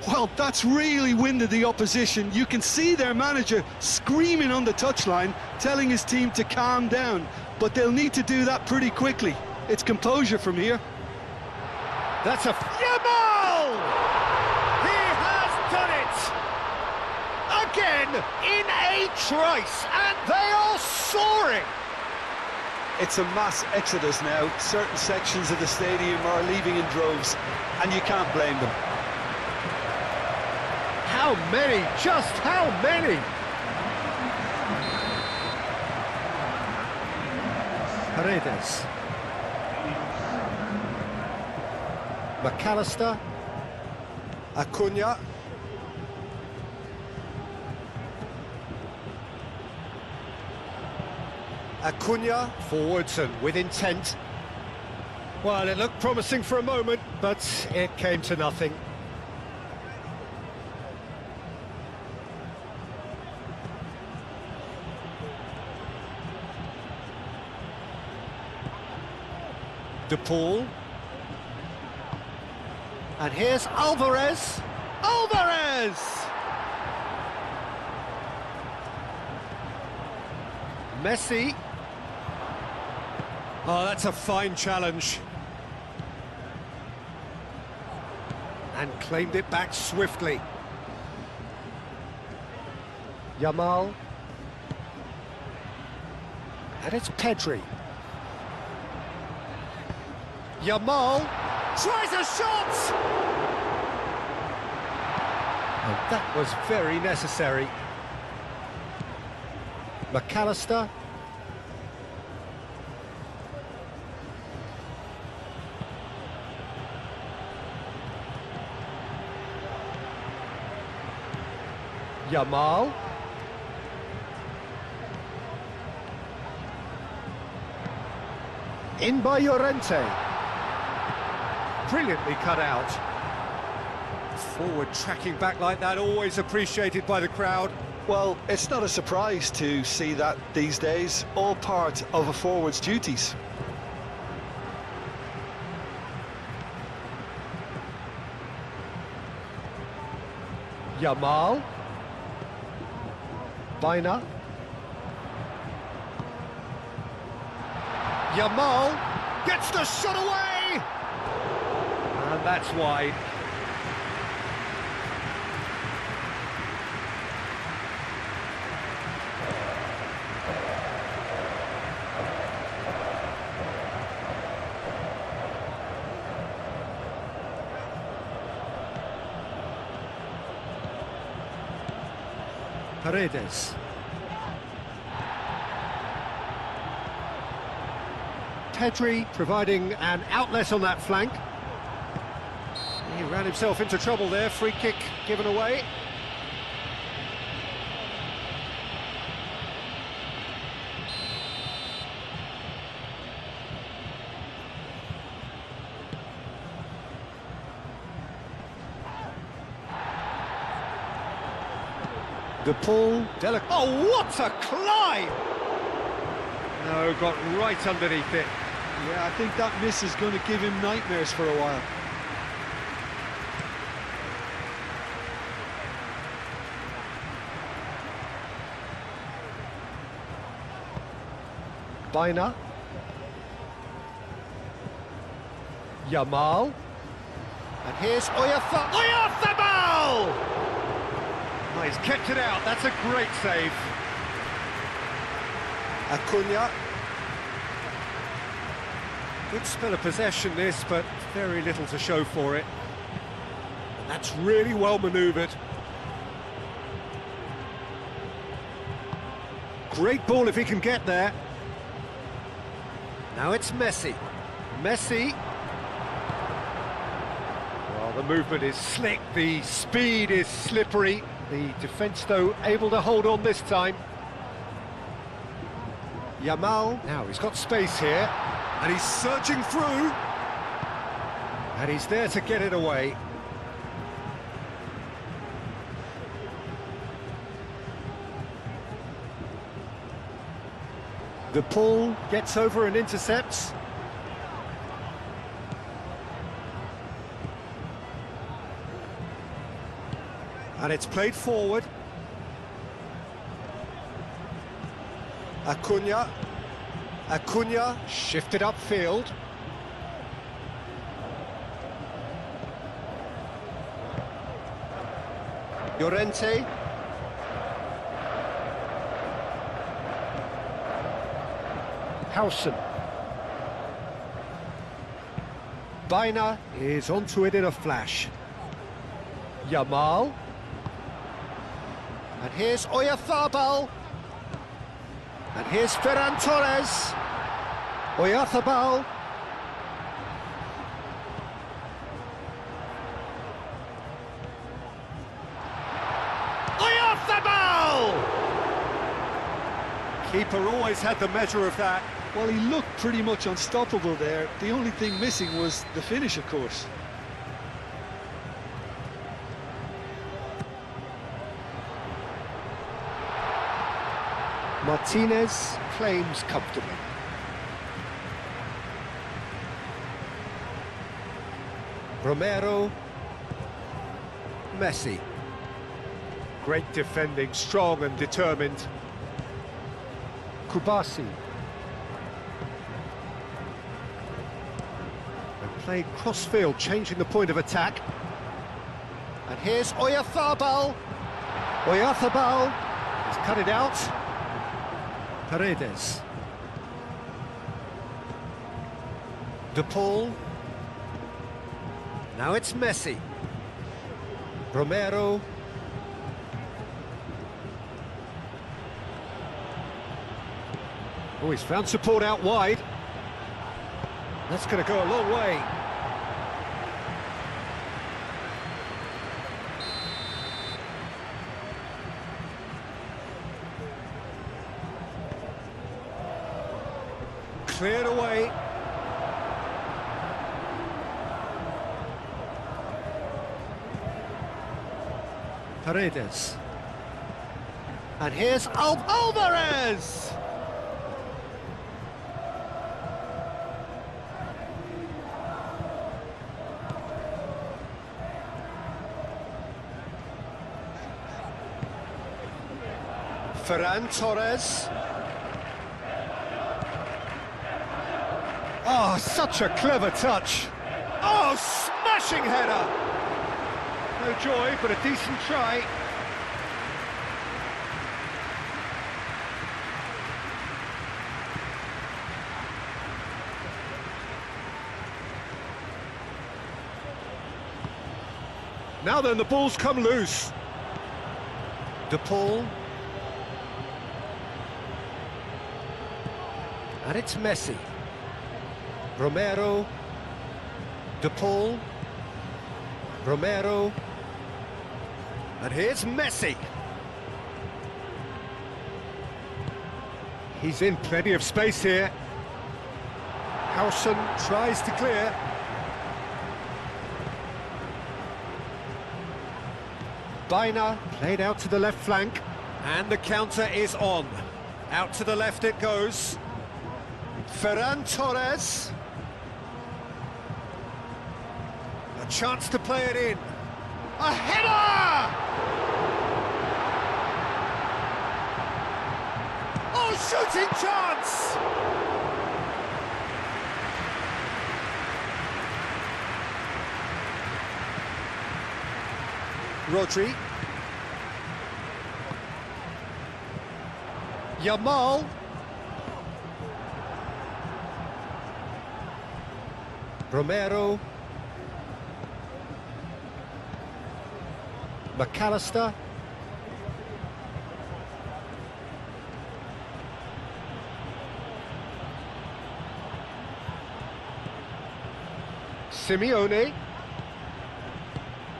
Well, that's really winded the opposition. You can see their manager screaming on the touchline, telling his team to calm down. But they'll need to do that pretty quickly. It's composure from here. That's a... Yamal! He has done it! Again, in a trice, and they are soaring! It's a mass exodus now. Certain sections of the stadium are leaving in droves, and you can't blame them. How many? Just how many? Paredes. McAllister. Acuna. Acuna forwards and with intent. Well, it looked promising for a moment, but it came to nothing. De Paul. And here's Alvarez. Alvarez! Messi. Oh, that's a fine challenge. And claimed it back swiftly. Yamal. And it's Pedri. Yamal tries a shot! And that was very necessary. McAllister. Yamal. In by Llorente. Brilliantly cut out. Forward tracking back like that, always appreciated by the crowd. Well, it's not a surprise to see that these days, all part of a forward's duties. Yamal. Baina. Yamal gets the shot away! And that's wide. Paredes. Pedri providing an outlet on that flank. He ran himself into trouble there, free kick given away. De Paul. Oh, what a climb! No, got right underneath it. Yeah, I think that miss is going to give him nightmares for a while. Baina. Yamal. And here's Oyarzabal! Oh, he's kept it out, that's a great save. Acuna. Good spell of possession this, but very little to show for it. And that's really well manoeuvred. Great ball if he can get there. Now it's Messi. Messi. Well, the movement is slick, the speed is slippery. The defence, though, able to hold on this time. Yamal. Now he's got space here. And he's searching through. And he's there to get it away. De Paul gets over and intercepts. And it's played forward. Acuna. Acuna shifted upfield. Llorente. Howson. Baina is onto it in a flash. Yamal. And here's Oyarzabal. And here's Ferran Torres. Oyarzabal. Oyarzabal! Keeper always had the measure of that. Well, he looked pretty much unstoppable there. The only thing missing was the finish, of course. Martinez claims comfortably. Romero. Messi. Great defending, strong and determined. Kubasi. And played cross-field, changing the point of attack. And here's Oyarzabal. Oyarzabal has cut it out. Paredes. De Paul. Now it's Messi. Romero. Oh, he's found support out wide. That's going to go a long way. Cleared away. Paredes. And here's Alvarez! Ferran Torres. Oh, such a clever touch. Oh, smashing header. No joy, but a decent try. Now then, the ball's come loose. De Paul. And it's Messi. Romero. De Paul. Romero. And here's Messi. He's in plenty of space here. Howson tries to clear. Baina played out to the left flank. And the counter is on. Out to the left it goes. Ferran Torres. A chance to play it in. A header! Oh, shooting chance! Rodri. Yamal. Romero. McAllister. Simeone.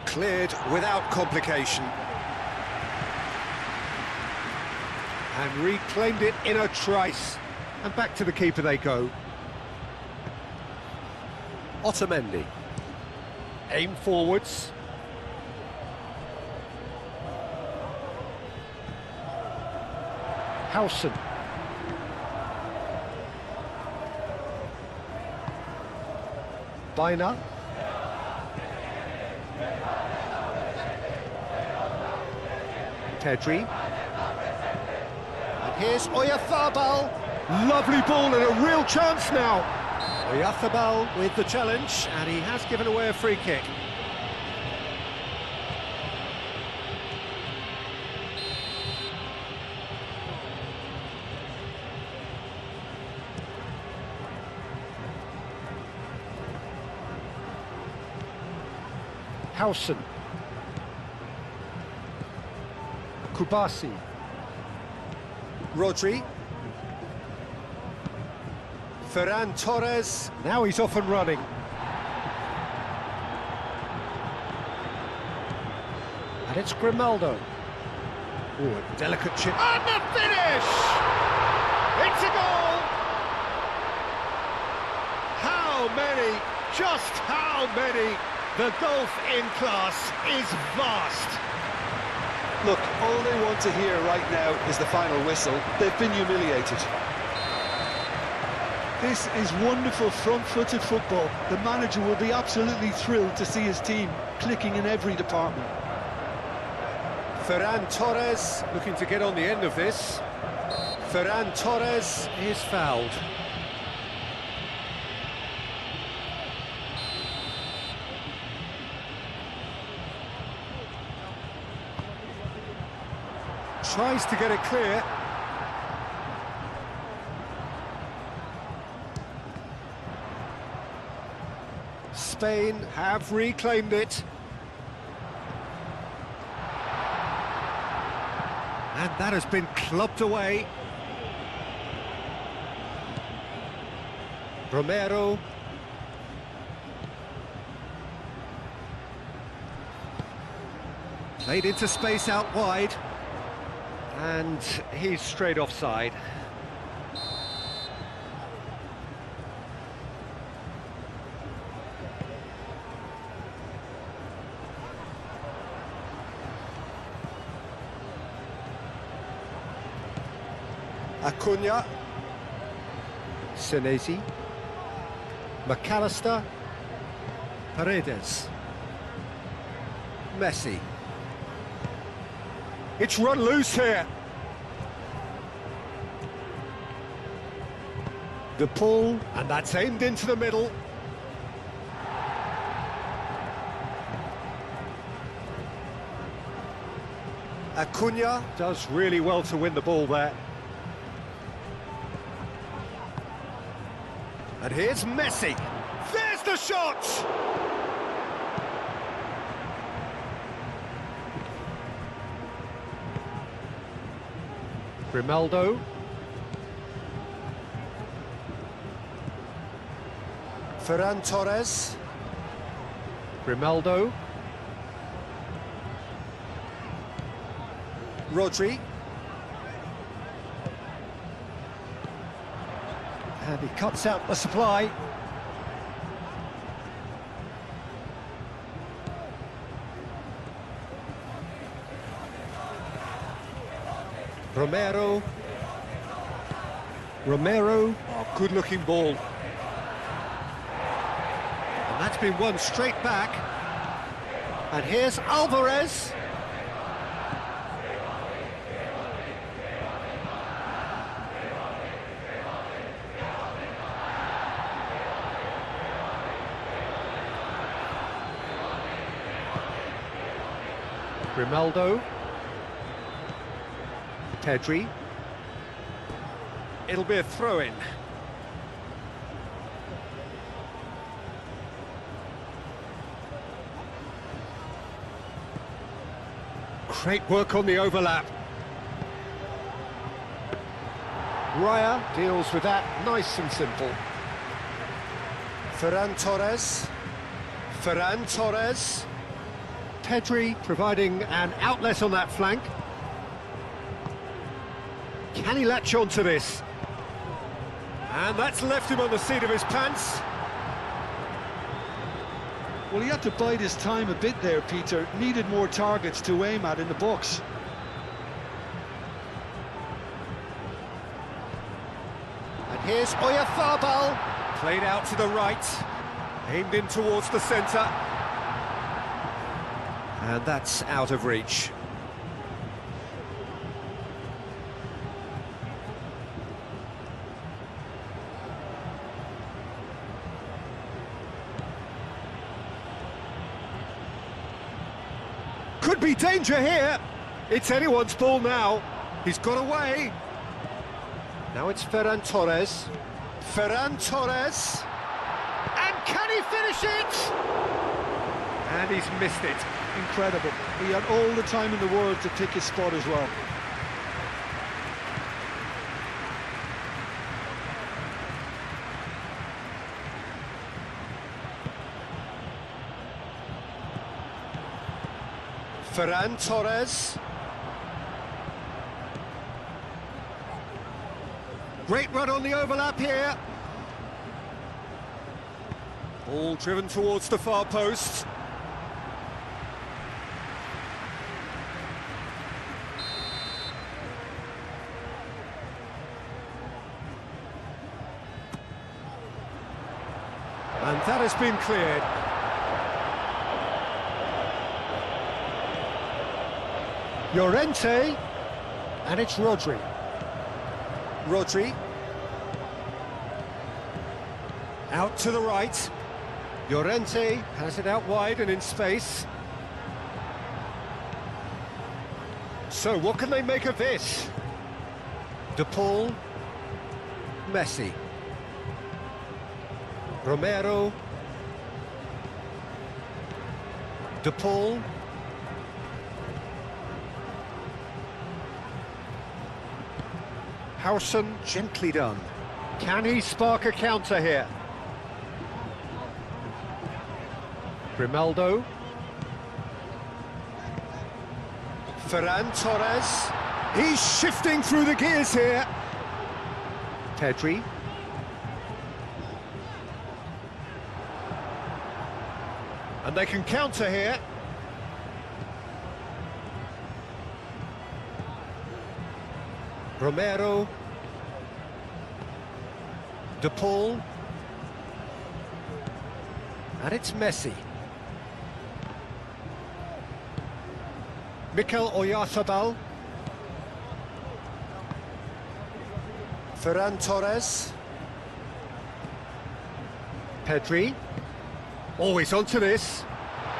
Cleared without complication. And reclaimed it in a trice. And back to the keeper they go. Otamendi. Aim forwards. Howson. Baina. Pedri. And here's Oyarzabal. Lovely ball and a real chance now. Oyarzabal with the challenge, and he has given away a free kick. Howson. Kubasi. Rodri. Ferran Torres. Now he's off and running. And it's Grimaldo. Oh, a delicate chip. And the finish! It's a goal! How many? Just how many? The gulf in class is vast. Look, all they want to hear right now is the final whistle. They've been humiliated. This is wonderful front-footed football. The manager will be absolutely thrilled to see his team clicking in every department. Ferran Torres looking to get on the end of this. Ferran Torres is fouled. Tries to get it clear. Spain have reclaimed it. And that has been clubbed away. Romero. Played into space out wide. And he's straight offside. Acuna. Senesi. McAllister. Paredes. Messi. It's run loose here. The pull, and that's aimed into the middle. Acuna does really well to win the ball there. And here's Messi. There's the shot! Grimaldo. Ferran Torres. Grimaldo. Rodri. And he cuts out the supply. Romero. Oh, good-looking ball. And that's been won straight back. And here's Alvarez. Grimaldo. Pedri. It'll be a throw-in. Great work on the overlap. Raya deals with that nice and simple. Ferran Torres. Pedri providing an outlet on that flank. Can he latch on to this? And that's left him on the seat of his pants. Well, he had to bide his time a bit there, Peter. Needed more targets to aim at in the box. And here's Oyarzabal. Played out to the right. Aimed in towards the centre. And that's out of reach. could be danger here. It's anyone's ball now. He's got away. Now it's Ferran Torres. Ferran Torres. And can he finish it? And he's missed it. Incredible. He had all the time in the world to pick his spot as well. Ferran Torres. Great run on the overlap here. Ball driven towards the far post. And that has been cleared. Llorente, and it's Rodri. Rodri. Out to the right. Llorente has it out wide and in space. So what can they make of this? De Paul. Messi. Romero. De Paul. Howson, gently done. Can he spark a counter here? Grimaldo. Ferran Torres. He's shifting through the gears here. Pedri. And they can counter here. Romero. De Paul. And it's Messi. Mikel Oyarzabal. Ferran Torres. Pedri. Always onto this.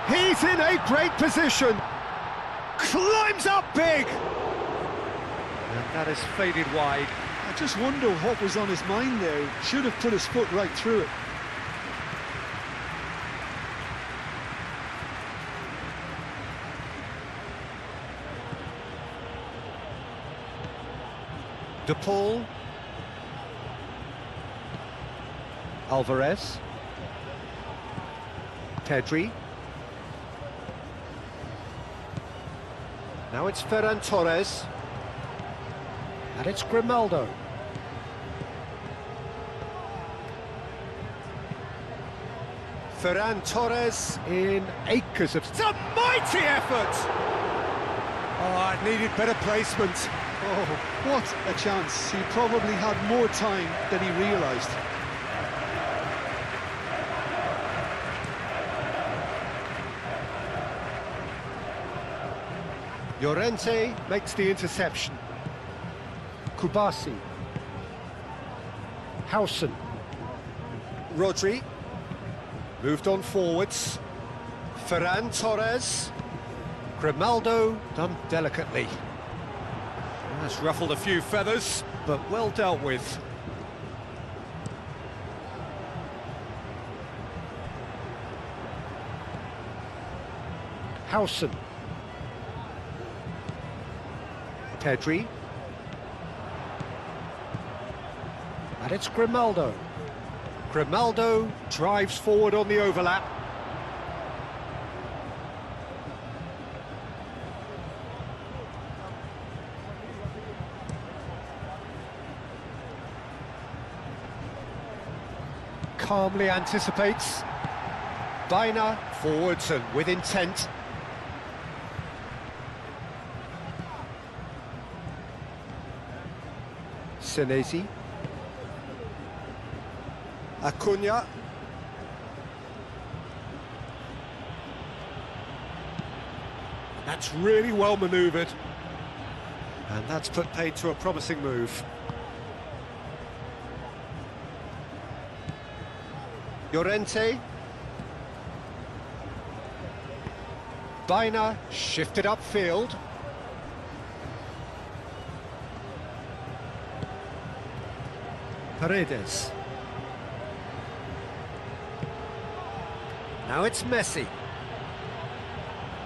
He's in a great position. Climbs up big. And that has faded wide. I just wonder what was on his mind there. He should have put his foot right through it. De Paul. Alvarez. Pedri. Now it's Ferran Torres. And it's Grimaldo. Ferran Torres in acres of... It's a mighty effort! Oh, it needed better placement. Oh, what a chance. He probably had more time than he realised. Llorente makes the interception. Kubasi. Howson. Rodri. Moved on forwards. Ferran Torres. Grimaldo done delicately. That's ruffled a few feathers, but well dealt with. Howson. Pedri. And it's Grimaldo. Grimaldo drives forward on the overlap. Calmly anticipates. Baina forwards and with intent. Senesi. Acuna. That's really well manoeuvred. And that's put paid to a promising move. Llorente. Biner shifted upfield. Paredes. Now it's Messi.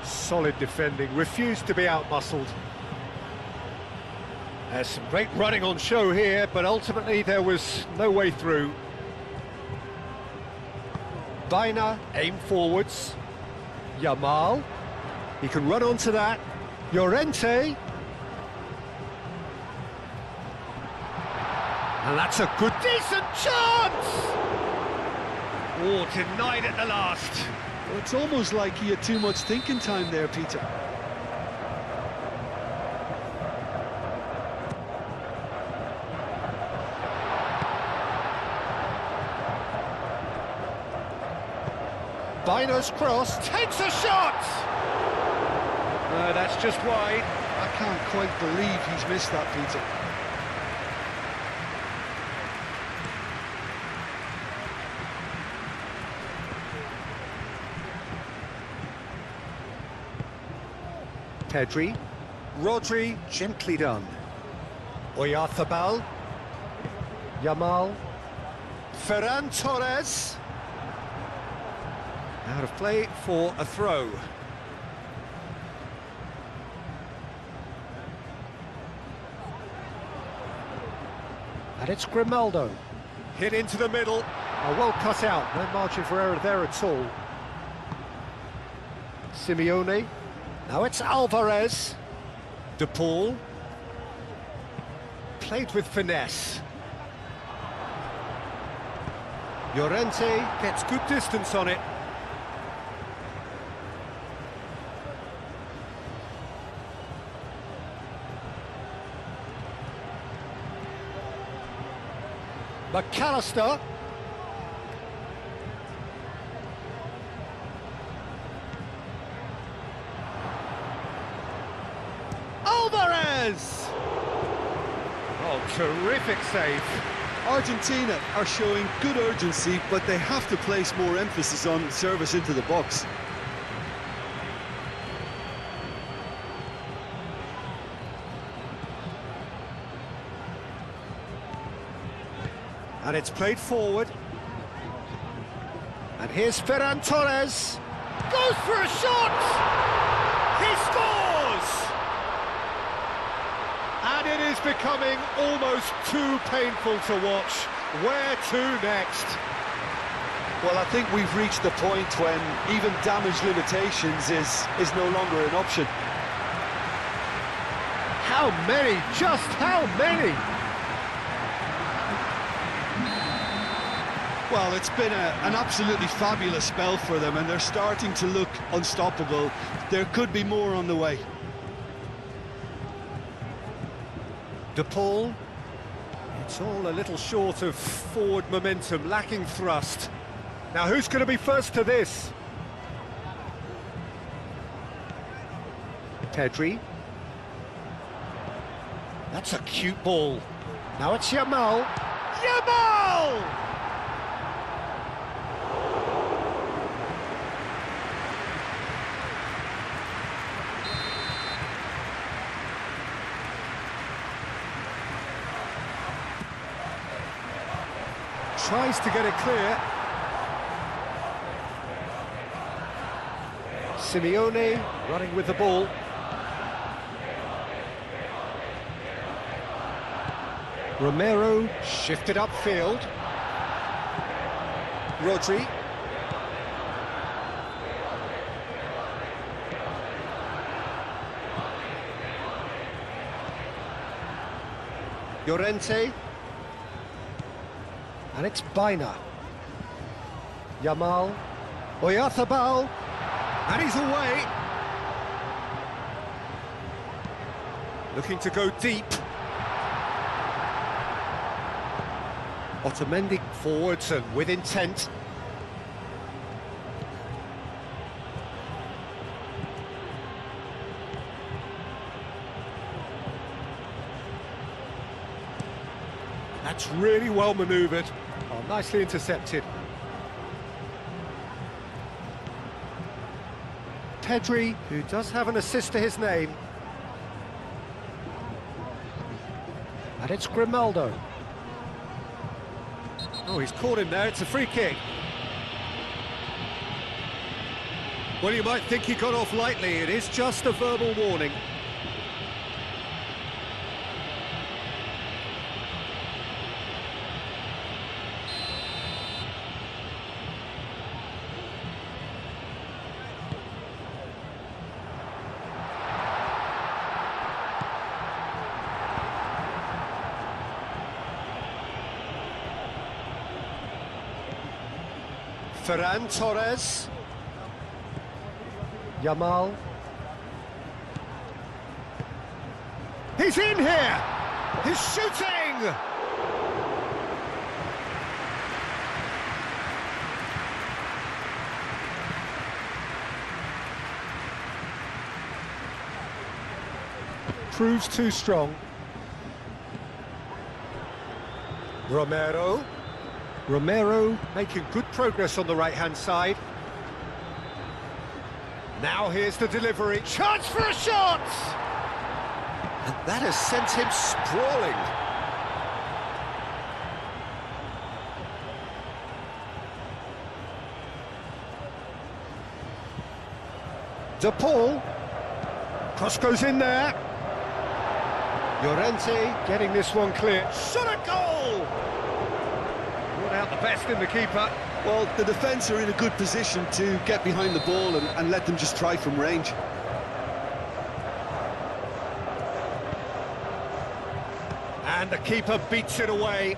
Solid defending, refused to be outmuscled. There's some great running on show here, but ultimately there was no way through. Biner, aim forwards. Yamal, he can run onto that. Llorente. And that's a good, decent chance! Oh, denied at the last. Well, it's almost like he had too much thinking time there, Peter. Biner's cross, takes a shot! No, that's just wide. I can't quite believe he's missed that, Peter. Pedri, Rodri, gently done. Oyarzabal, Yamal, Ferran Torres. Out of play for a throw. And it's Grimaldo. Hit into the middle. Oh, well cut out, no margin for error there at all. Simeone. Now it's Alvarez. De Paul. Played with finesse. Llorente gets good distance on it. McAllister. Alvarez! Oh, terrific save. Argentina are showing good urgency, but they have to place more emphasis on service into the box. And it's played forward. And here's Ferran Torres. Goes for a shot! He scores! And it is becoming almost too painful to watch. Where to next? Well, I think we've reached the point when even damage limitations is no longer an option. How many? Just how many? Well, it's been an absolutely fabulous spell for them, and they're starting to look unstoppable. There could be more on the way. De Paul. It's all a little short of forward momentum, lacking thrust. Now, who's going to be first to this? Pedri. That's a cute ball. Now it's Yamal. Yamal! Tries to get it clear. Simeone running with the ball. Romero shifted upfield. Rodri. Llorente. And it's Biner. Yamal. Oyarzabal. And he's away. Looking to go deep. Otamendi forwards and with intent. That's really well manoeuvred. Oh, nicely intercepted. Pedri, who does have an assist to his name. And it's Grimaldo. Oh, he's caught him there, it's a free kick. Well, you might think he got off lightly, it is just a verbal warning. Ferran Torres. Yamal. He's in here! He's shooting! Proves too strong. Romero. Romero making good progress on the right-hand side. Now here's the delivery. Chance for a shot! And that has sent him sprawling. De Paul. Cross goes in there. Llorente getting this one clear. Shot a goal! Brought out the best in the keeper. Well, the defence are in a good position to get behind the ball and let them just try from range. And the keeper beats it away.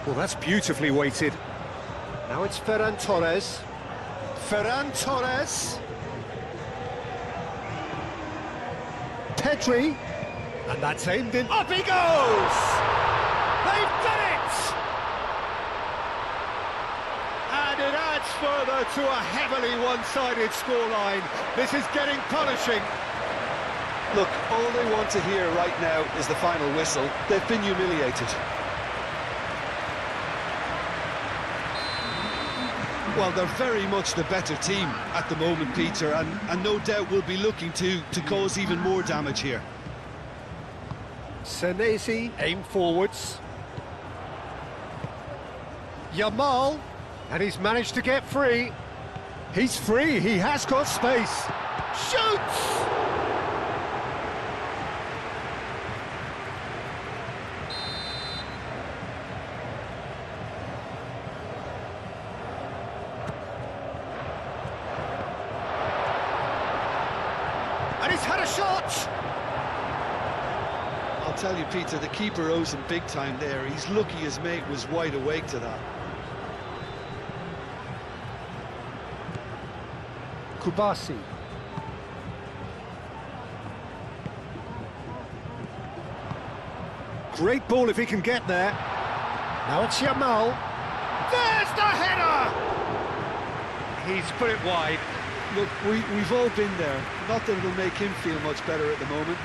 Well, that's beautifully weighted. Now it's Ferran Torres. Ferran Torres. Pedri. And that's aimed in. Up he goes! They've done it! And it adds further to a heavily one-sided scoreline. This is getting punishing. Look, all they want to hear right now is the final whistle. They've been humiliated. Well, they're very much the better team at the moment, Peter, and no doubt will be looking to cause even more damage here. Senesi aim forwards. Yamal, and he's managed to get free. He's free, he has got space. Shoots! And he's had a shot! I'll tell you, Peter, the keeper owes him big time there. He's lucky his mate was wide awake to that. Kubasi. Great ball if he can get there. Now it's Yamal. There's the header! He's put it wide. Look, we've all been there. Not that it'll make him feel much better at the moment.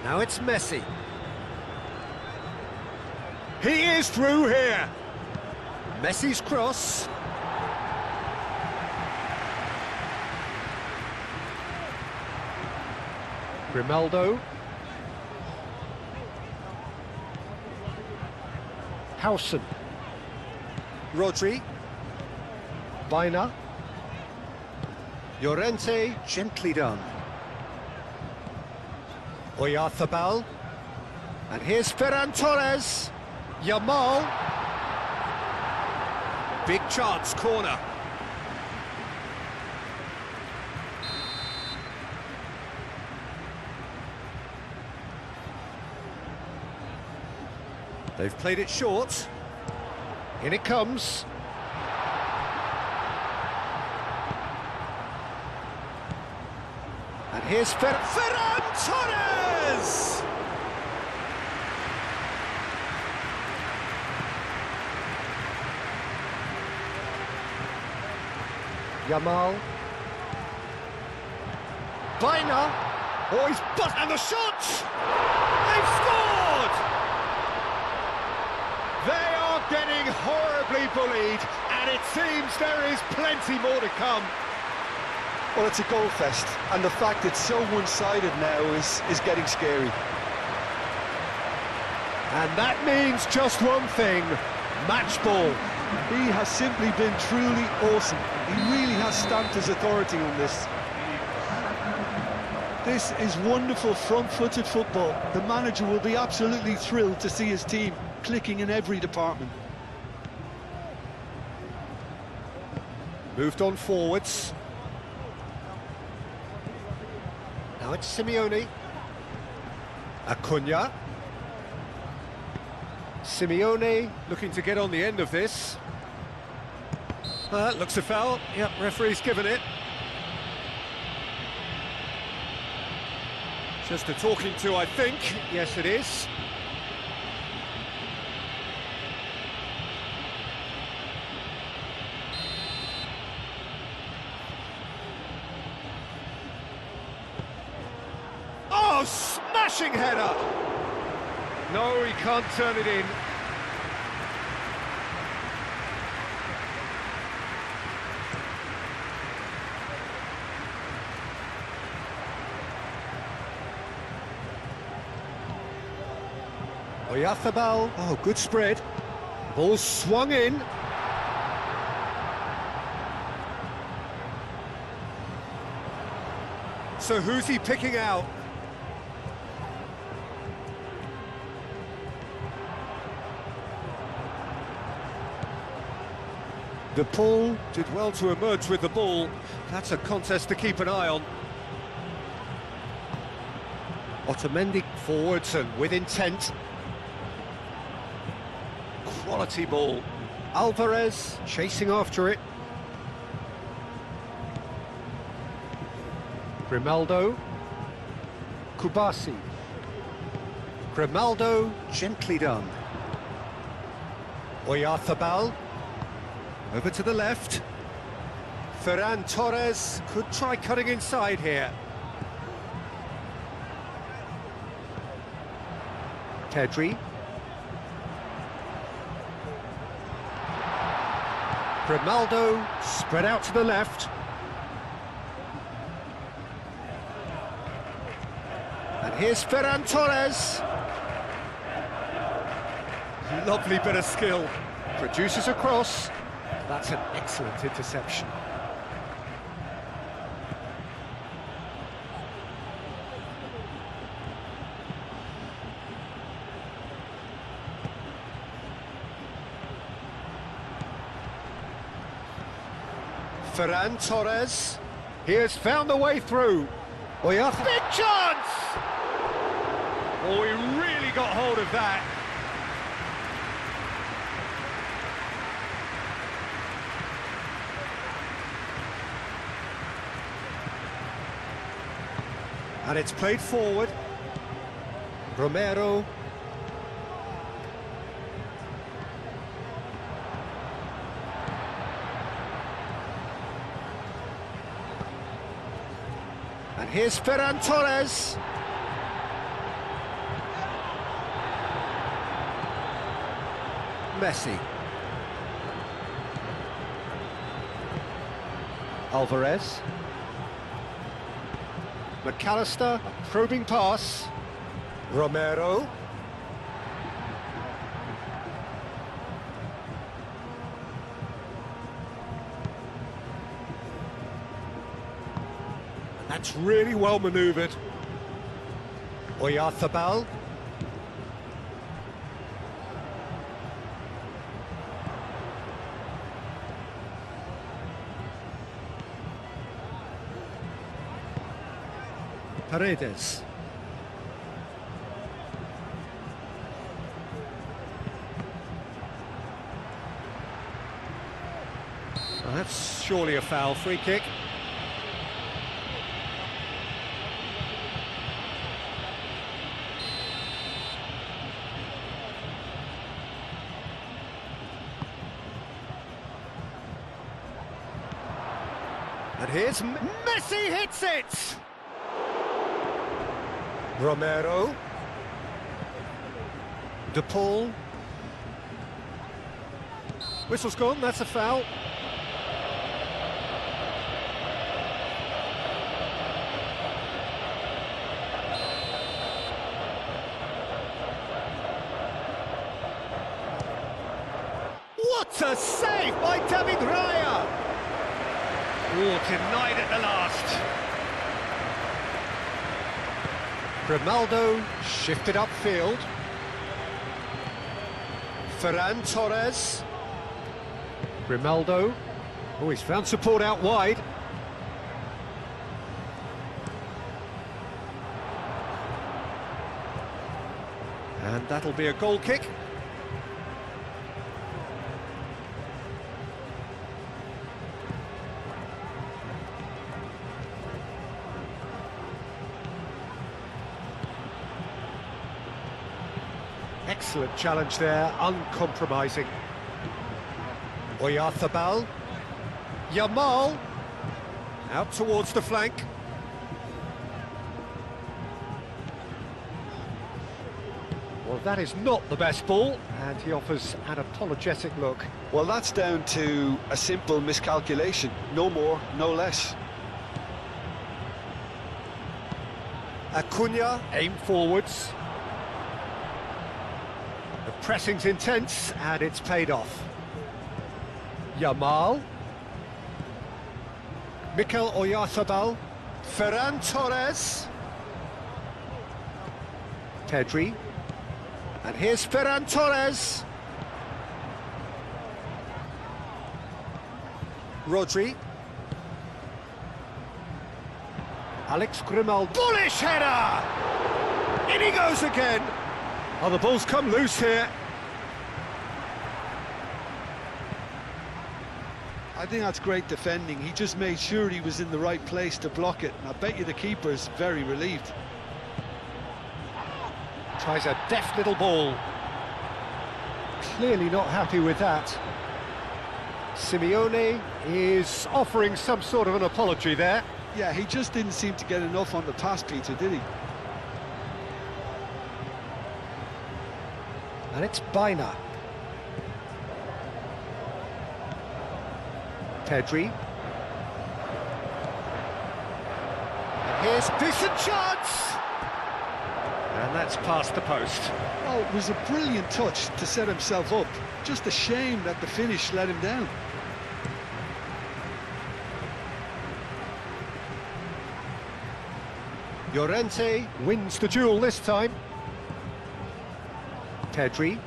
Now it's Messi. He is through here. Messi's cross. Grimaldo. Howson. Rodri. Baina. Llorente, gently done. Oyarzabal. And here's Ferran Torres. Yamal. Big chance, corner. They've played it short. In it comes. And here's Ferran Torres! Yamal. Baina. Oh, he's but and the shot! They've scored! They are getting horribly bullied, and it seems there is plenty more to come. Well, it's a goal fest, and the fact it's so one-sided now is getting scary. And that means just one thing, match ball. He has simply been truly awesome. He really has stamped his authority on this. This is wonderful front-footed football. The manager will be absolutely thrilled to see his team clicking in every department. Moved on forwards. Now it's Simeone. Acuna. Simeone looking to get on the end of this. Looks a foul. Yep, referee's given it. Just a talking to, I think. Yes, it is. Oh, smashing header! No, he can't turn it in. Oyarzábal, oh, good spread. Ball swung in. So who's he picking out? The Paul did well to emerge with the ball. That's a contest to keep an eye on. Otamendi forwards and with intent. Quality ball. Alvarez chasing after it. Grimaldo. Kubasi. Grimaldo, gently done. Oyarzábal. Over to the left. Ferran Torres could try cutting inside here. Pedri. Grimaldo spread out to the left. And here's Ferran Torres. Lovely bit of skill. Produces a cross. That's an excellent interception. Ferran Torres. He has found the way through. Oyarzábal. Big chance! Oh, he really got hold of that. And it's played forward. Romero. And here's Ferran Torres. Messi. Alvarez. McAllister, a probing pass. Romero. And that's really well manoeuvred. Oyarzábal. Paredes. Well, that's surely a foul. Free kick. And here's Messi hits it! Romero. De Paul. Whistle's gone, that's a foul. What a save by David Raya! Oh, denied at the last. Grimaldo shifted upfield. Ferran Torres. Grimaldo. Oh, he's found support out wide. And that'll be a goal kick. Excellent challenge there, uncompromising. Oyarzabal. Yamal. Out towards the flank. Well, that is not the best ball, and he offers an apologetic look. Well, that's down to a simple miscalculation. No more, no less. Acuna, aim forwards. The pressing's intense, and it's paid off. Yamal. Mikel Oyarzabal. Ferran Torres. Pedri. And here's Ferran Torres. Rodri. Alex Grimaldo. Bullish header! In he goes again. Oh, the ball's come loose here. I think that's great defending. He just made sure he was in the right place to block it. And I bet you the keeper's very relieved. Tries a deft little ball. Clearly not happy with that. Simeone is offering some sort of an apology there. Yeah, he just didn't seem to get enough on the pass, Peter, did he? And it's Baina. Pedri. And here's decent chance! And that's past the post. Oh, it was a brilliant touch to set himself up. Just a shame that the finish let him down. Llorente wins the duel this time. Pedri.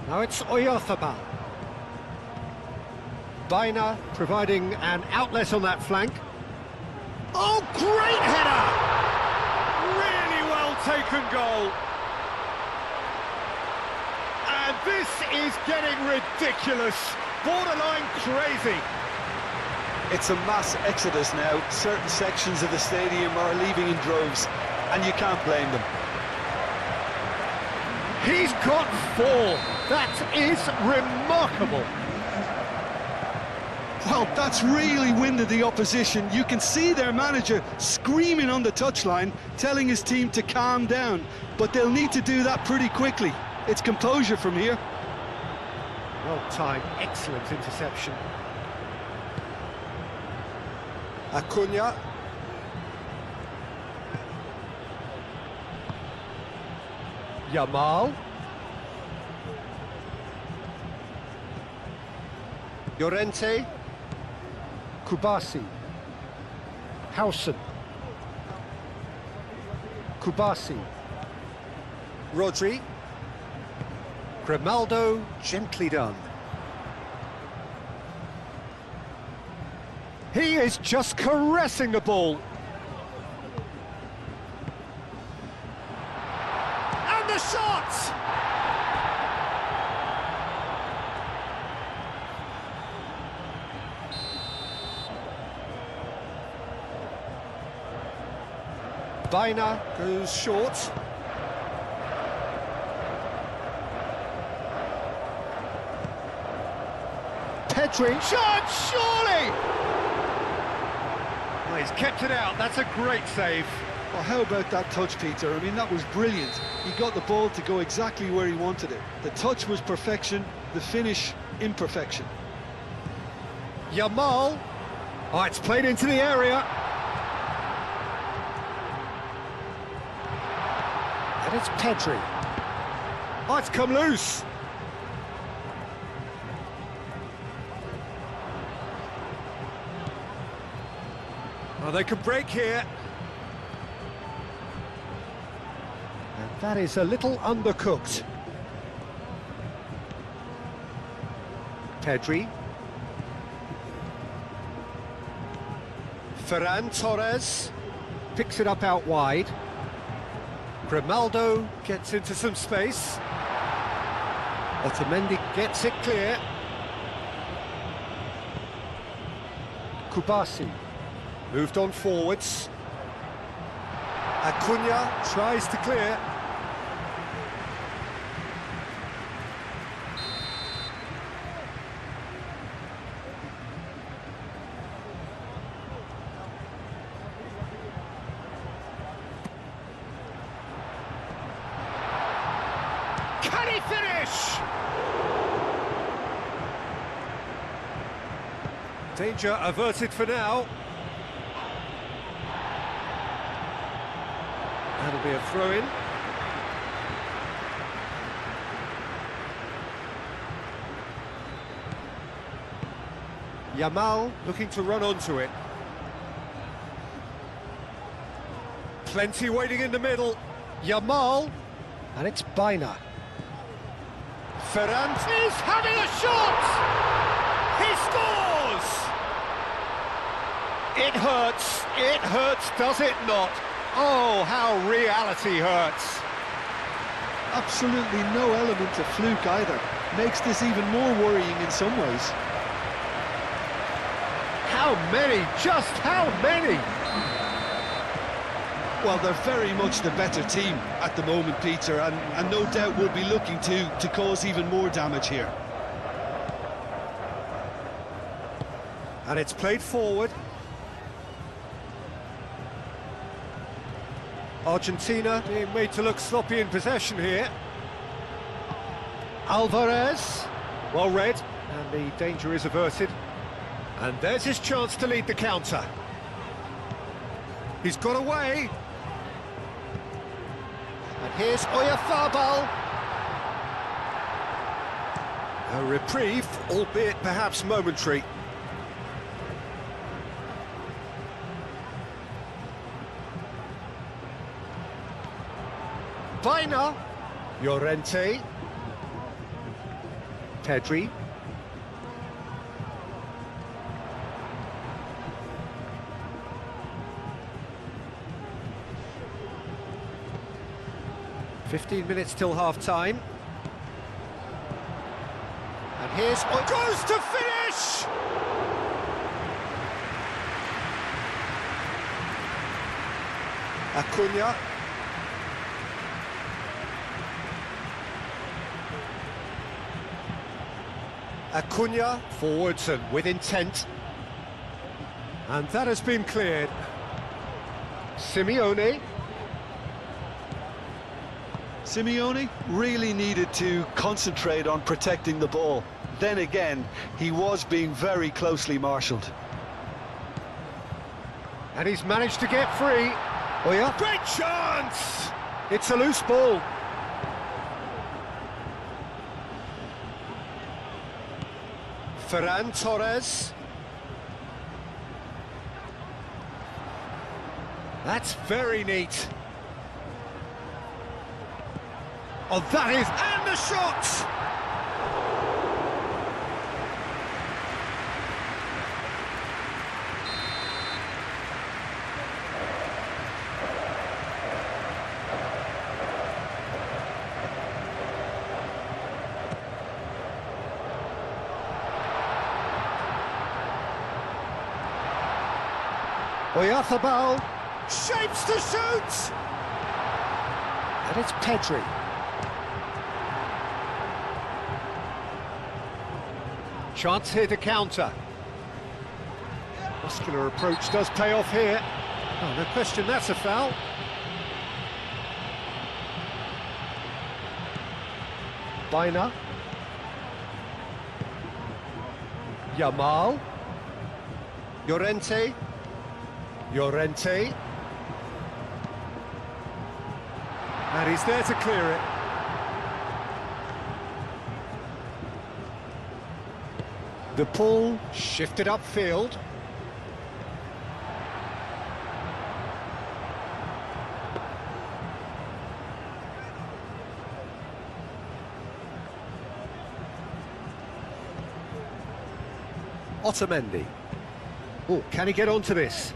Now it's Oyarzabal. Baina providing an outlet on that flank. Oh, great header! Really well taken goal. And this is getting ridiculous. Borderline crazy. It's a mass exodus now. Certain sections of the stadium are leaving in droves, and you can't blame them. He's got 4. That is remarkable. Well, that's really winded the opposition. You can see their manager screaming on the touchline, telling his team to calm down. But they'll need to do that pretty quickly. It's composure from here. Well timed, excellent interception. Acuna. Yamal. Llorente. Kubasi. Hausen. Kubasi. Rodri. Grimaldo, gently done. He is just caressing the ball. And the shot! Baina goes short. Pedri, shot, surely! Oh, he's kept it out, that's a great save. Well, how about that touch, Peter? I mean, that was brilliant. He got the ball to go exactly where he wanted it. The touch was perfection, the finish, imperfection. Yamal. Oh, it's played into the area. And it's Pedri. Oh, it's come loose. Oh, they can break here. And that is a little undercooked. Pedri. Ferran Torres picks it up out wide. Grimaldo gets into some space. Otamendi gets it clear. Kubasi moved on forwards. Acuna tries to clear. Can he finish? Danger averted for now. That'll be a throw-in. Yamal looking to run onto it. Plenty waiting in the middle. Yamal, and it's Baina. Ferran is having a shot! He scores! It hurts, does it not? Oh, how reality hurts. Absolutely no element of fluke either. Makes this even more worrying in some ways. How many? Just how many? Well, they're very much the better team at the moment, Peter, and no doubt will be looking to cause even more damage here. And it's played forward. Argentina being made to look sloppy in possession here. Alvarez, well read, and the danger is averted. And there's his chance to lead the counter. He's got away. And here's Oyarzabal. A reprieve, albeit perhaps momentary. Baina, Llorente, Pedri, "15 minutes till half-time. And here's... Oh, goes to finish! Acuna. Acuna forwards and with intent. And that has been cleared. Simeone really needed to concentrate on protecting the ball. Then again, he was being very closely marshalled. And he's managed to get free. Oh yeah, great chance! It's a loose ball. Ferran Torres. That's very neat. Oh, that is... And the shot! Oyarzabal shapes to shoot! And it's Pedri. Chance here to counter. Muscular approach does pay off here. Oh, no question, that's a foul. Baina. Yamal. Llorente. Llorente. And he's there to clear it. The ball shifted upfield. Otamendi. Oh, can he get onto this?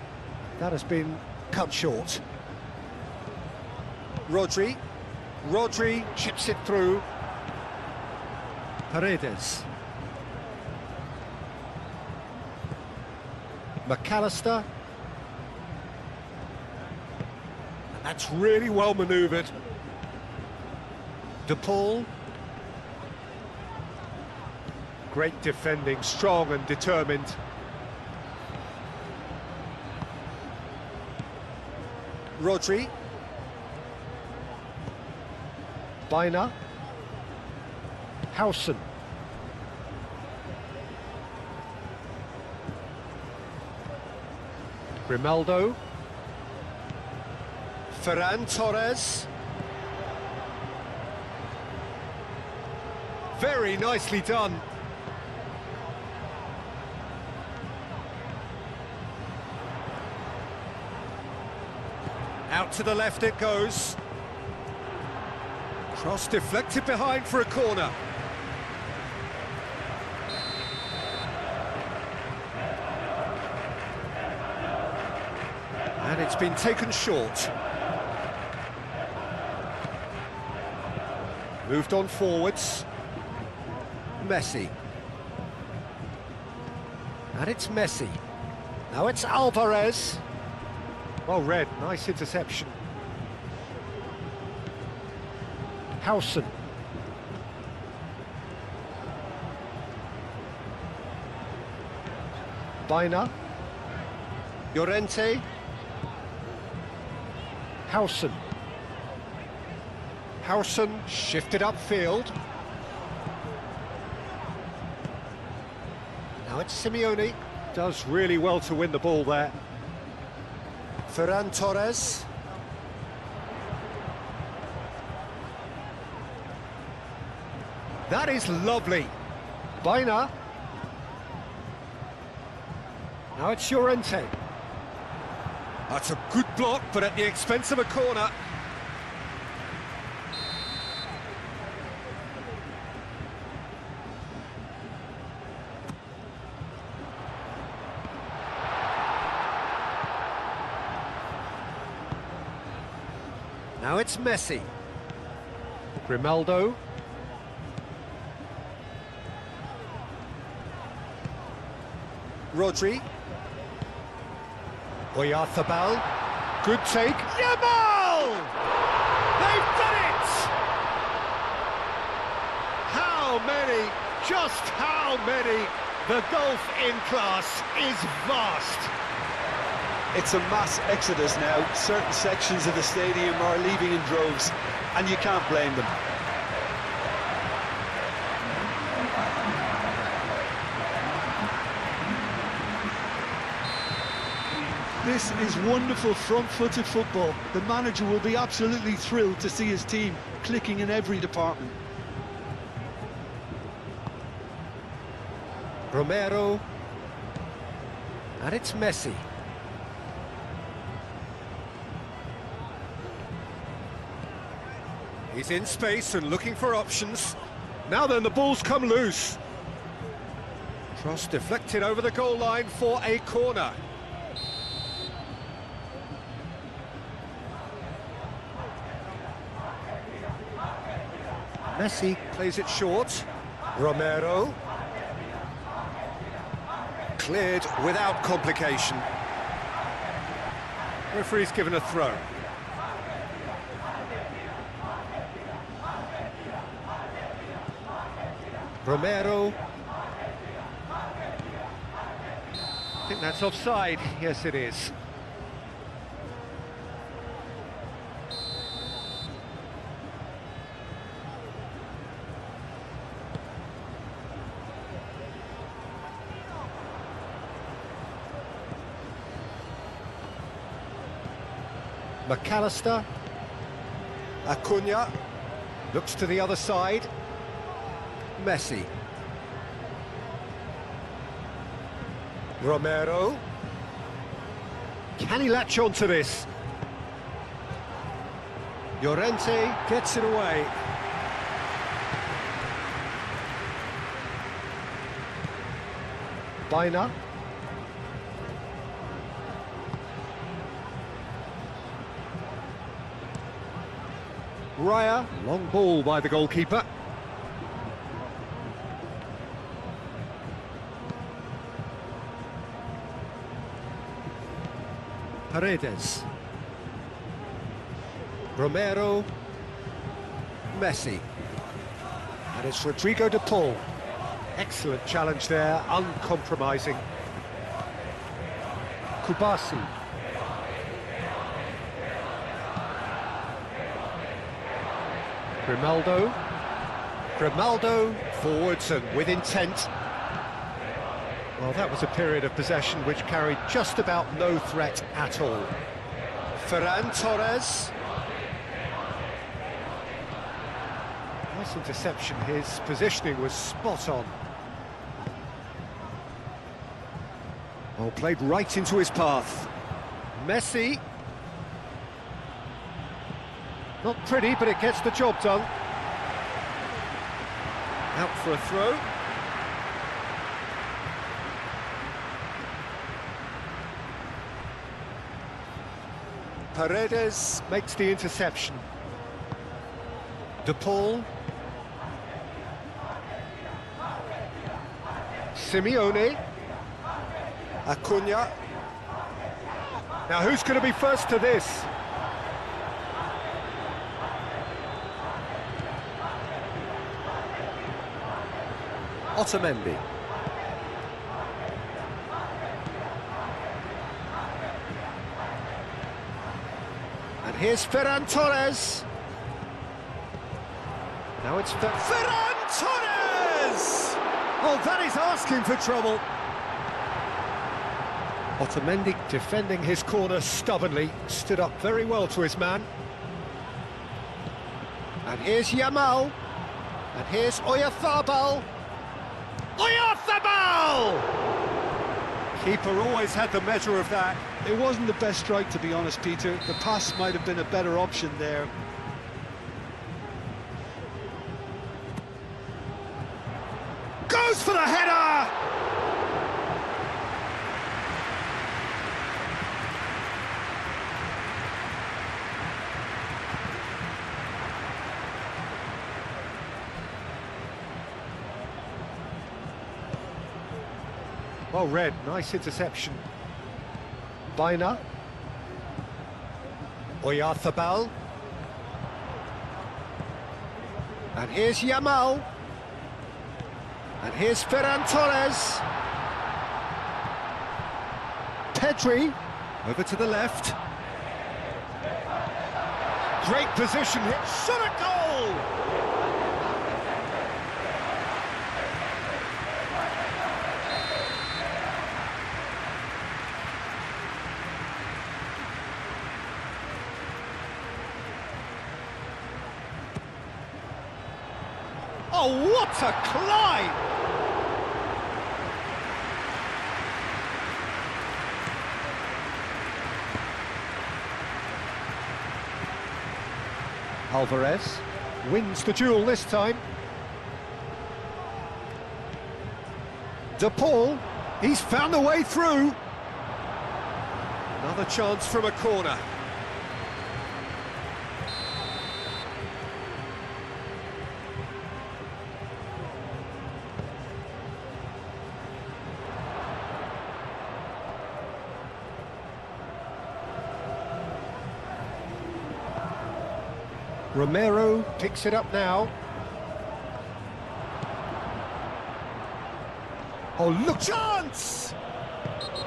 That has been cut short. Rodri. Rodri chips it through. Paredes. McAllister. And that's really well manoeuvred. De Paul. Great defending, strong and determined. Rodri. Baina. Howson. Grimaldo. Ferran Torres. Very nicely done. Out to the left it goes. Cross deflected behind for a corner. And it's been taken short. Moved on forwards. Messi. And it's Messi. Now it's Alvarez. Well read, nice interception. Howson. Baina. Llorente. Howson. Howson shifted upfield. Now it's Simeone. Does really well to win the ball there. Ferran Torres. That is lovely. Baina. Now it's Llorente. That's a good block, but at the expense of a corner. Now it's Messi. Grimaldo. Rodri. Oyarzabal. Good take. Yamal! They've done it! How many? Just how many? The gulf in class is vast. It's a mass exodus now. Certain sections of the stadium are leaving in droves, and you can't blame them. This is wonderful front-footed football. The manager will be absolutely thrilled to see his team clicking in every department. Romero. And it's Messi. He's in space and looking for options. Now then, the ball's come loose. Cross deflected over the goal line for a corner. Messi plays it short. Romero. Cleared without complication. Referee's given a throw. Romero. I think that's offside. Yes, it is. McAllister. Acuna. Looks to the other side. Messi. Romero. Can he latch on to this? Llorente gets it away. Baina. Raya, long ball by the goalkeeper. Paredes. Romero. Messi. And it's Rodrigo de Paul. Excellent challenge there, uncompromising. Kubasi. Grimaldo forwards and with intent. Well, that was a period of possession which carried just about no threat at all. Ferran Torres. Nice interception, his positioning was spot on. Oh, played right into his path. Messi. Not pretty, but it gets the job done. Out for a throw. Paredes makes the interception. De Paul. Simeone. Acuna. Now who's going to be first to this? Otamendi. And here's Ferran Torres. Now it's Ferran Torres! Oh, that is asking for trouble. Otamendi defending his corner stubbornly, stood up very well to his man. And here's Yamal. And here's Oyarzabal. Oyarzabal! Keeper always had the measure of that. It wasn't the best strike, to be honest, Peter. The pass might have been a better option there. Goes for the header! Well read, nice interception. Baina. Oyarzabal. And here's Yamal. And here's Ferran Torres. Pedri, over to the left. Great position here, shot a goal! Oh, what a climb! Alvarez wins the duel this time. De Paul, he's found a way through. Another chance from a corner. Romero picks it up now. Oh, look! Chance!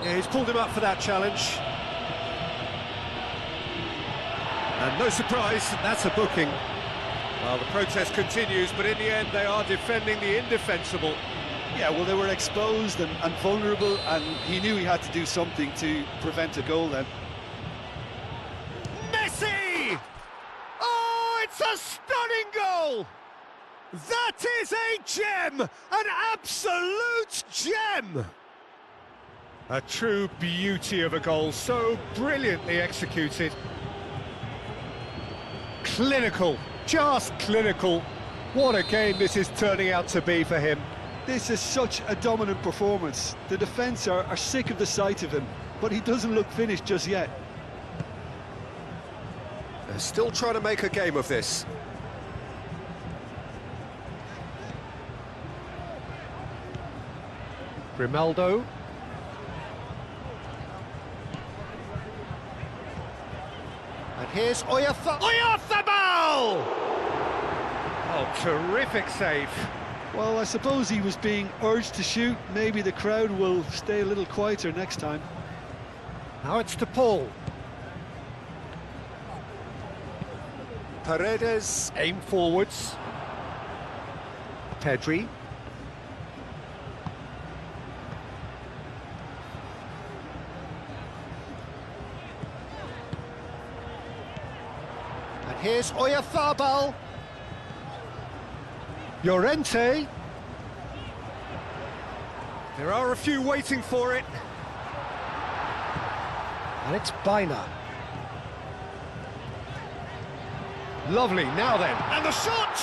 Yeah, he's pulled him up for that challenge. And no surprise, that's a booking. Well, the protest continues, but in the end they are defending the indefensible. Yeah, well, they were exposed and vulnerable, and he knew he had to do something to prevent a goal then. Messi! Oh, it's a stunning goal! That is a gem! An absolute gem! A true beauty of a goal, so brilliantly executed. Clinical, just clinical. What a game this is turning out to be for him. This is such a dominant performance. The defence are sick of the sight of him, but he doesn't look finished just yet. They're still trying to make a game of this. Grimaldo. And here's Oyarzabal! Oh, terrific save. Well, I suppose he was being urged to shoot. Maybe the crowd will stay a little quieter next time. Now it's to Paul. Paredes, aim forwards. Pedri. And here's Oyarzabal. Llorente. There are a few waiting for it. And it's Baina. Lovely, now then. And the shot!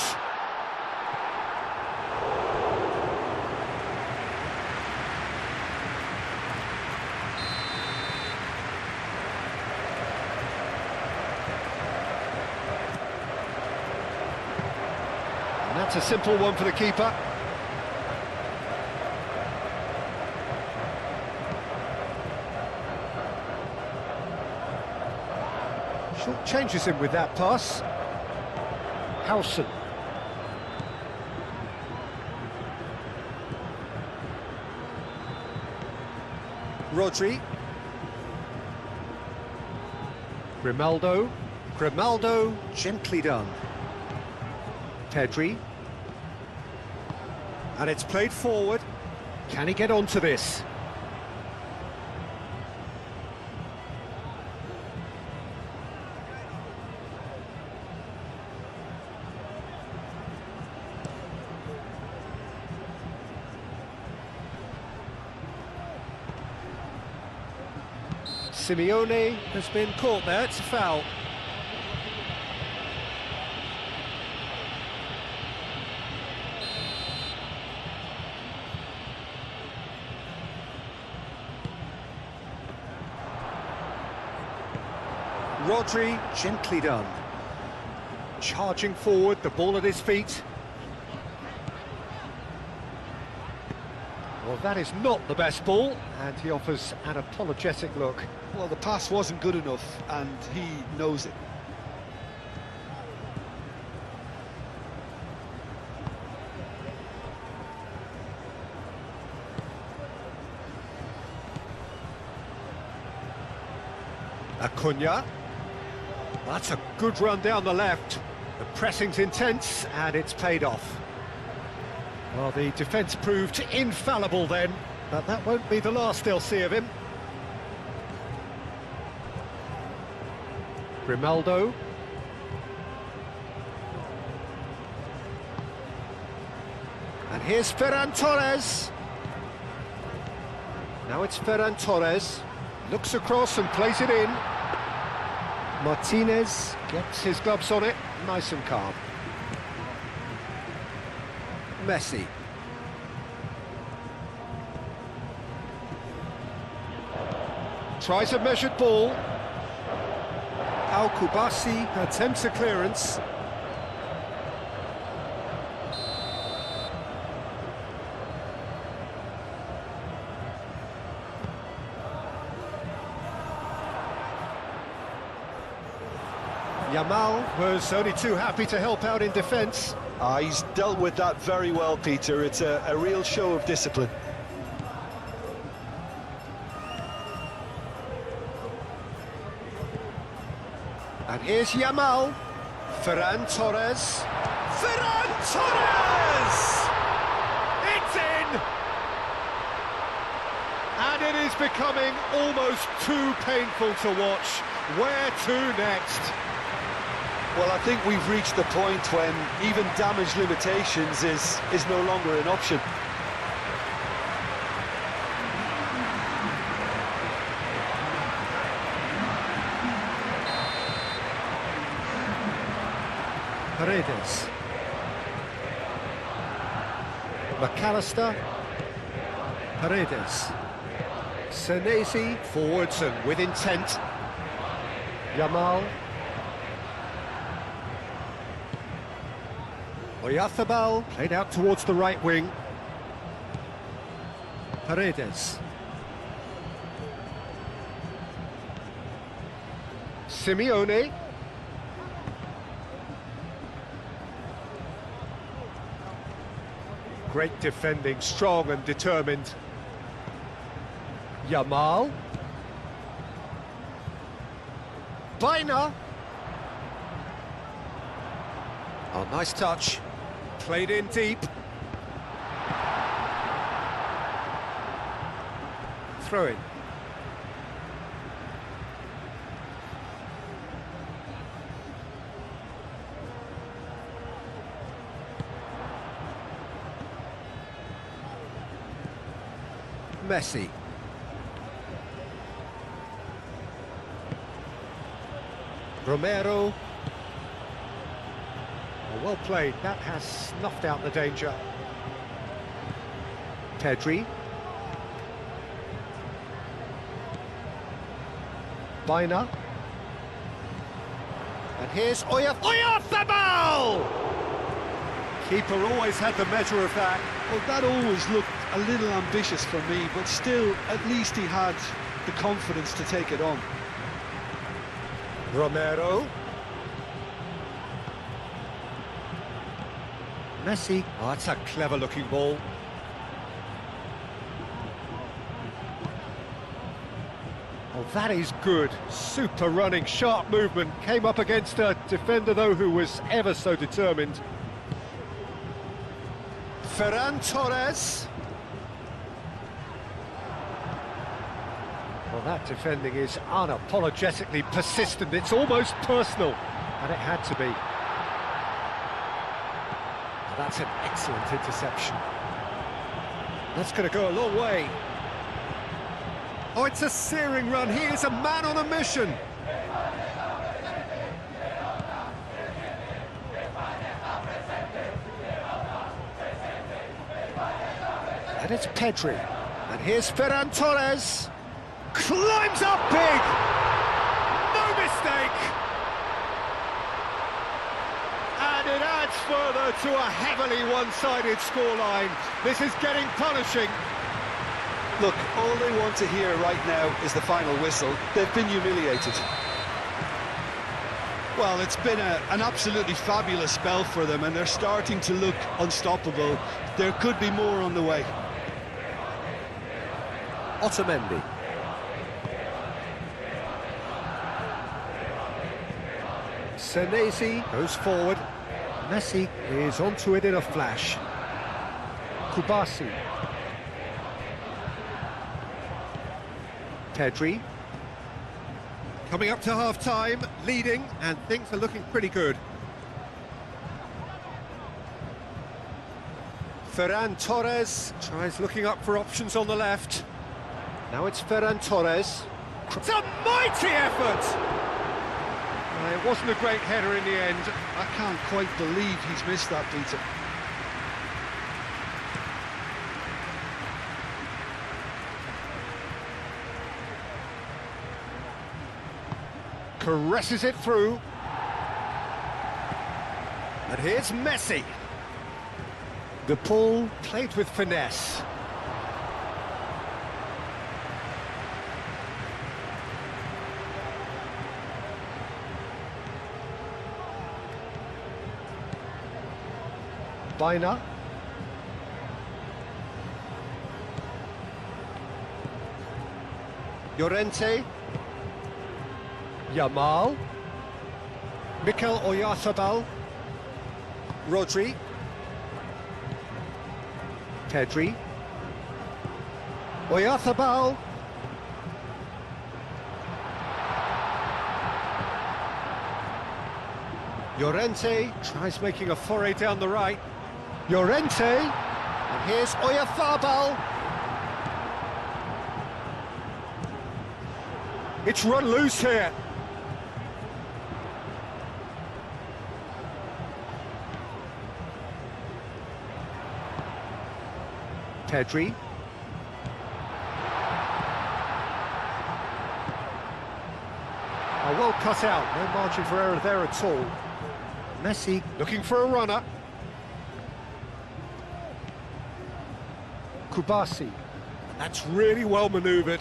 And that's a simple one for the keeper. Short changes him with that pass. Howson. Rodri. Grimaldo. Grimaldo, gently done. Pedri. And it's played forward. Can he get onto this? Simeone has been caught there, it's a foul. Rodri, gently done. Charging forward, the ball at his feet. Well, that is not the best ball, and he offers an apologetic look. Well, the pass wasn't good enough, and he knows it. Acuna. That's a good run down the left. The pressing's intense, and it's paid off. Well, the defence proved infallible then, but that won't be the last they'll see of him. Grimaldo. And here's Ferran Torres. Now it's Ferran Torres. Looks across and plays it in. Martinez gets his gloves on it, nice and calm. Messi. Tries a measured ball. Al-Kubasi attempts a clearance. Yamal was only too happy to help out in defence. He's dealt with that very well, Peter. It's a real show of discipline. And here's Yamal. Ferran Torres. Ferran Torres! It's in! And it is becoming almost too painful to watch. Where to next? Well, I think we've reached the point when even damage limitations is no longer an option. Paredes. McAllister. Paredes. Senesi forwards and with intent. Yamal. Oyarzabal played out towards the right wing. Paredes. Simeone. Great defending, strong and determined. Yamal. Baina. Oh, nice touch. Played in deep. Throw in. Messi. Romero. Oh, well played, that has snuffed out the danger. Pedri. Baina. And here's Oyarzabal! Keeper always had the measure of that. Well, that always looked a little ambitious for me, but still, at least he had the confidence to take it on. Romero. Messi. Oh, that's a clever-looking ball. Oh, that is good. Super running, sharp movement. Came up against a defender, though, who was ever so determined. Ferran Torres. Well, that defending is unapologetically persistent. It's almost personal, and it had to be. Well, that's an excellent interception. That's going to go a long way. Oh, it's a searing run. He is a man on a mission. And it's Pedri. And here's Ferran Torres. Climbs up big! No mistake! And it adds further to a heavily one-sided scoreline. This is getting punishing. Look, all they want to hear right now is the final whistle. They've been humiliated. Well, it's been an absolutely fabulous spell for them, and they're starting to look unstoppable. There could be more on the way. Otamendi. Senesi goes forward. Messi is onto it in a flash. Kubasi. Pedri. Coming up to half-time, leading, and things are looking pretty good. Ferran Torres tries looking up for options on the left. Now it's Ferran Torres. It's a mighty effort! It wasn't a great header in the end. I can't quite believe he's missed that, Peter. Caresses it through. And here's Messi. The ball played with finesse. Baina. Llorente. Yamal. Mikel Oyarzabal. Rodri. Pedri. Oyarzabal. Llorente tries making a foray down the right. Llorente, and here's Oyarzabal. It's run loose here. Pedri. Well cut out, no margin for error there at all. Messi looking for a runner. Kubasi. That's really well manoeuvred.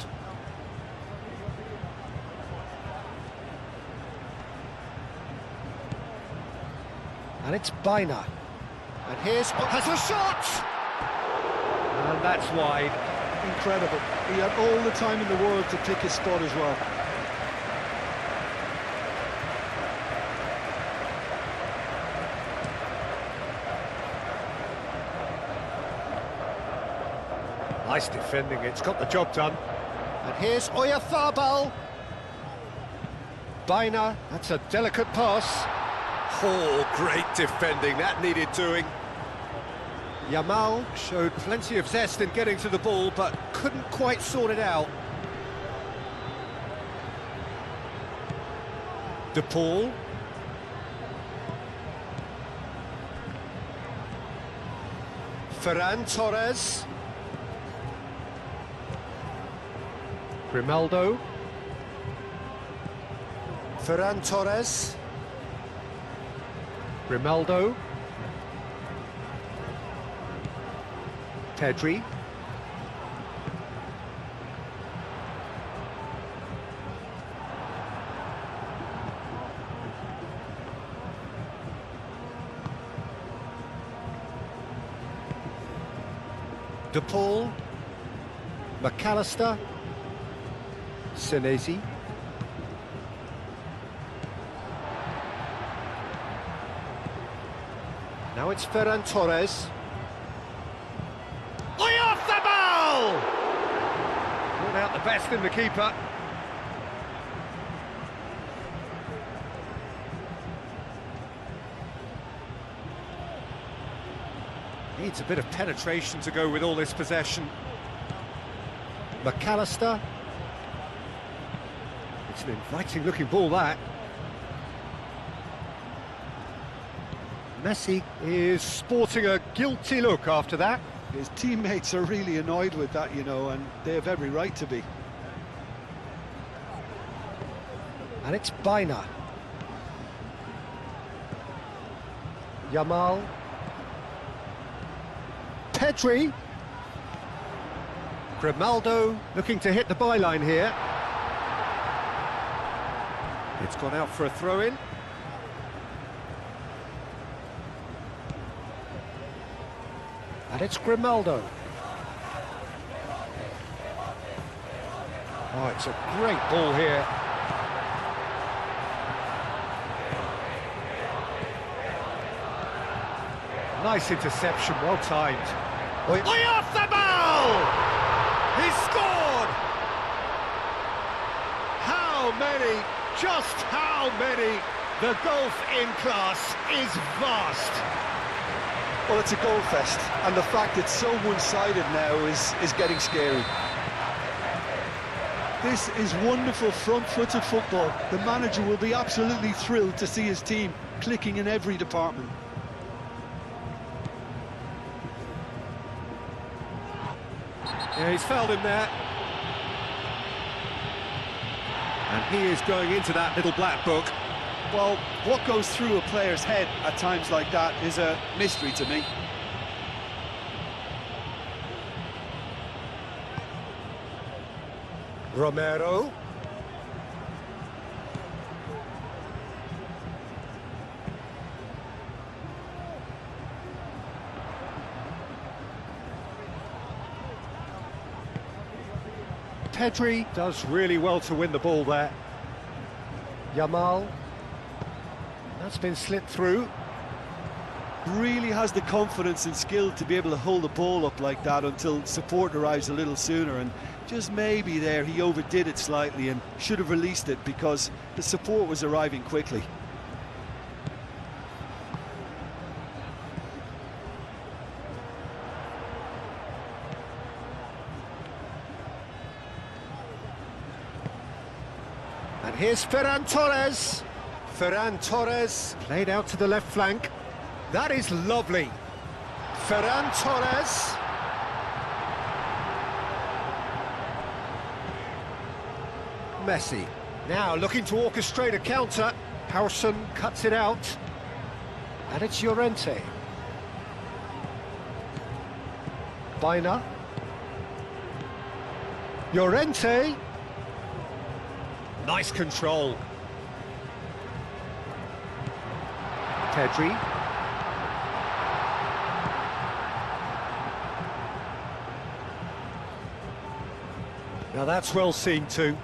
And it's Baina. And here's... has a shot! And that's wide. Incredible. He had all the time in the world to pick his spot as well. Nice defending, it's got the job done. And here's Oyarzabal. Baina, that's a delicate pass. Oh, great defending, that needed doing. Yamal showed plenty of zest in getting to the ball, but couldn't quite sort it out. De Paul. Ferran Torres. Grimaldo. Ferran Torres. Grimaldo. Pedri. De Paul. McAllister. Senesi. Now it's Ferran Torres. Oyarzabal! Brought out the best in the keeper. Needs a bit of penetration to go with all this possession. McAllister. It's an inviting-looking ball, that. Messi is sporting a guilty look after that. His teammates are really annoyed with that, you know, and they have every right to be. And it's Baina. Yamal. Pedri. Grimaldo looking to hit the byline here. It's gone out for a throw-in. And it's Grimaldo. Oh, it's a great ball here. Nice interception, well timed. Oyarzabal! He scored! How many? Just how many? The gulf in class is vast. Well, it's a goal fest, and the fact it's so one-sided now is getting scary. This is wonderful front-footed football. The manager will be absolutely thrilled to see his team clicking in every department. Yeah, he's fouled him there. And he is going into that little black book. Well, what goes through a player's head at times like that is a mystery to me. Romero. Pedri does really well to win the ball there. Yamal. That's been slipped through. Really has the confidence and skill to be able to hold the ball up like that until support arrives a little sooner, and just maybe there he overdid it slightly and should have released it because the support was arriving quickly. And here's Ferran Torres. Ferran Torres played out to the left flank. That is lovely. Ferran Torres. Messi. Now looking to orchestrate a counter. Harrison cuts it out. And it's Llorente. Baina. Llorente. Nice control. Pedri. Now that's well seen too.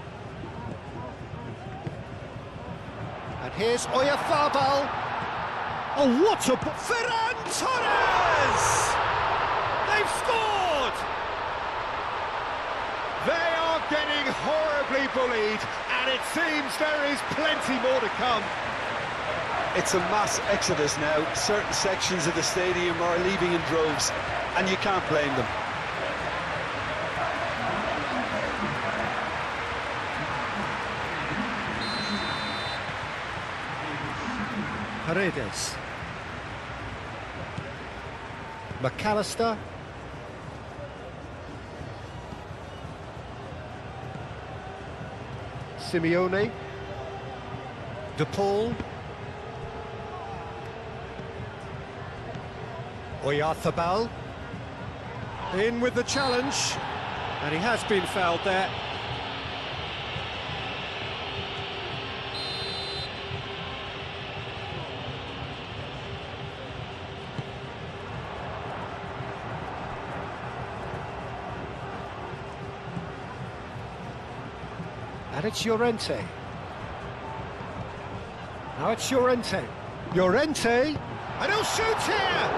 And here's Oyarzabal. Oh, what a... Ferran Torres! They've scored! They are getting horribly bullied, and it seems there is plenty more to come. It's a mass exodus now. Certain sections of the stadium are leaving in droves, and you can't blame them. Paredes. McAllister. Simeone. De Paul. Oyarzabal. In with the challenge. And he has been fouled there. And it's Llorente. Now it's Llorente. Llorente, and he'll shoot here!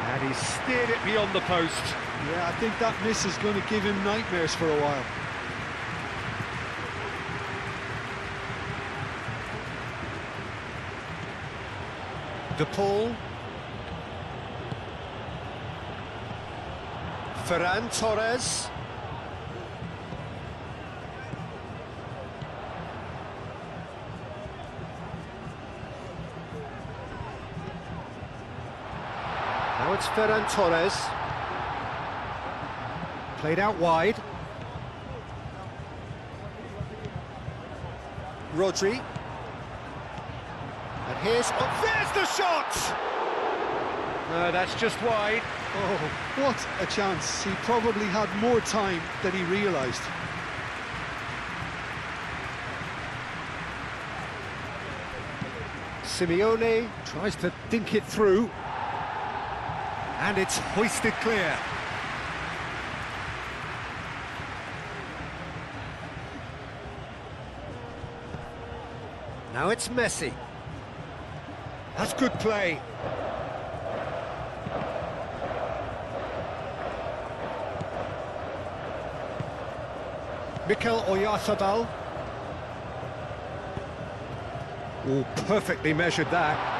And he steered it beyond the post. Yeah, I think that miss is going to give him nightmares for a while. De Paul. Ferran Torres. Now it's Ferran Torres. Played out wide. Rodri. And here's... Oh, there's the shot! No, that's just wide. Oh, what a chance. He probably had more time than he realised. Simeone tries to dink it through. And it's hoisted clear. Now it's Messi. That's good play. Mikel Oyarzabal. Oh, perfectly measured that.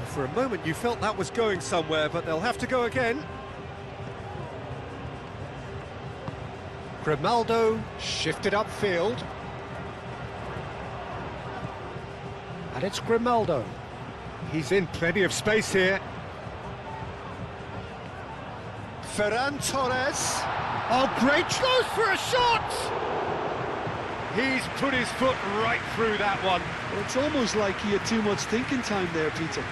For a moment you felt that was going somewhere, but they'll have to go again. Grimaldo shifted upfield. And it's Grimaldo. He's in plenty of space here. Ferran Torres. Oh, great close for a shot! He's put his foot right through that one. Well, it's almost like he had too much thinking time there, Peter.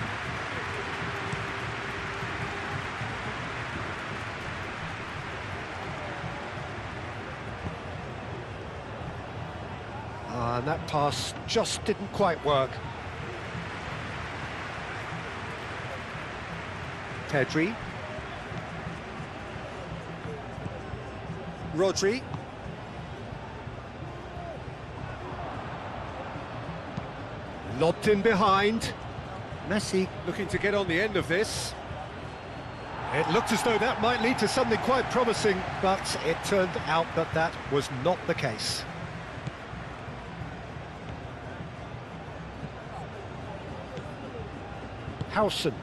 And that pass just didn't quite work. Pedri. Rodri. Lobbed in behind. Messi looking to get on the end of this. It looked as though that might lead to something quite promising, but it turned out that that was not the case. Howson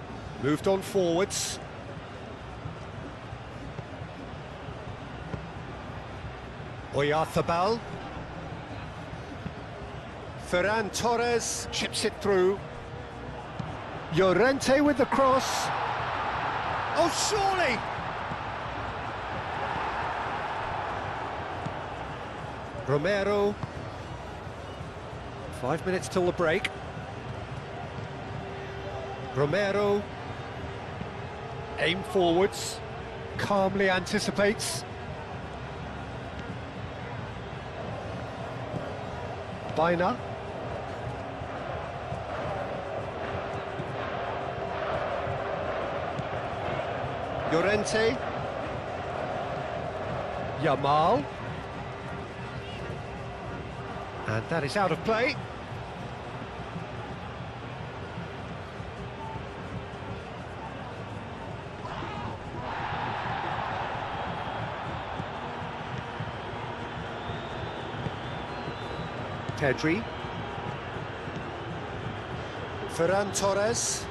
moved on forwards. Oyarzabal. Ferran Torres chips it through. Llorente with the cross. Oh, surely! Romero. 5 minutes till the break. Romero. Aim forwards. Calmly anticipates. Baina. Llorente. Yamal. And that is out of play. Pedri. Ferran Torres.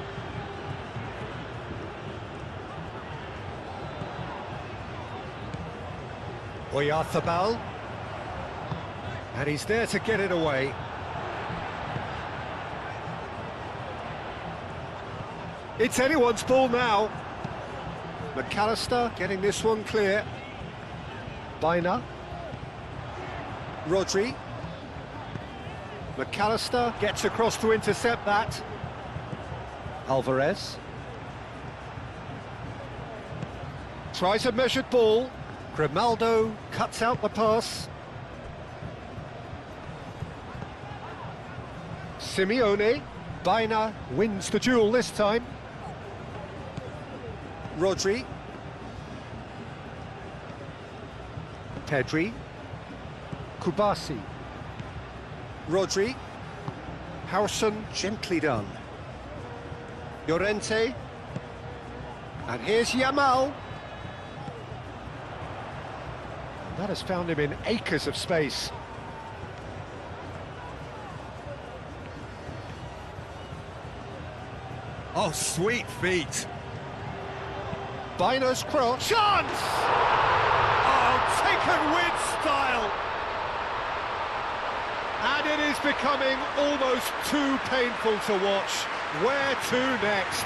Oyarzabal. And he's there to get it away. It's anyone's ball now. McAllister getting this one clear. Baina. Rodri. McAllister gets across to intercept that. Alvarez. Tries a measured ball. Grimaldo cuts out the pass. Simeone. Baina wins the duel this time. Rodri. Pedri. Kubasi. Rodri. Howson, gently done. Llorente. And here's Yamal. That has found him in acres of space. Oh, sweet feet. Baina's cross. Chance! Oh, taken with style. And it is becoming almost too painful to watch. Where to next?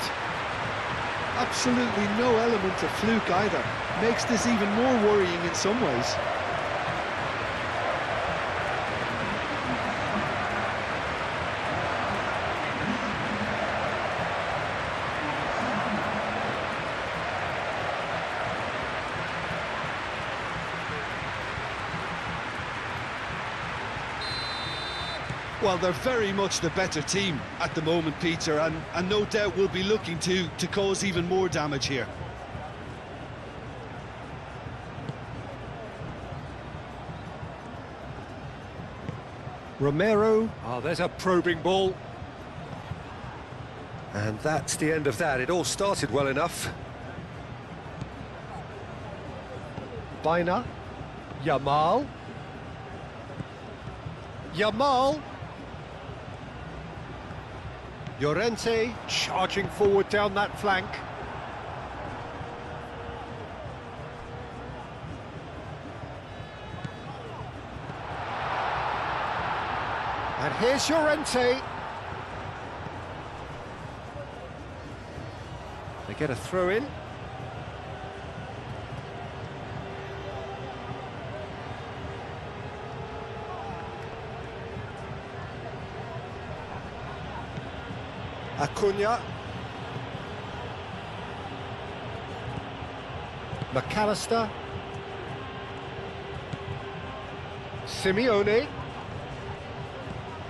Absolutely no element of fluke either. Makes this even more worrying in some ways. Well, they're very much the better team at the moment, Peter, and no doubt will be looking to cause even more damage here. Romero. Oh, there's a probing ball. And that's the end of that. It all started well enough. Baina. Yamal. Yamal. Llorente charging forward down that flank. And here's Llorente. They get a throw in. Acuna. McAllister. Simeone.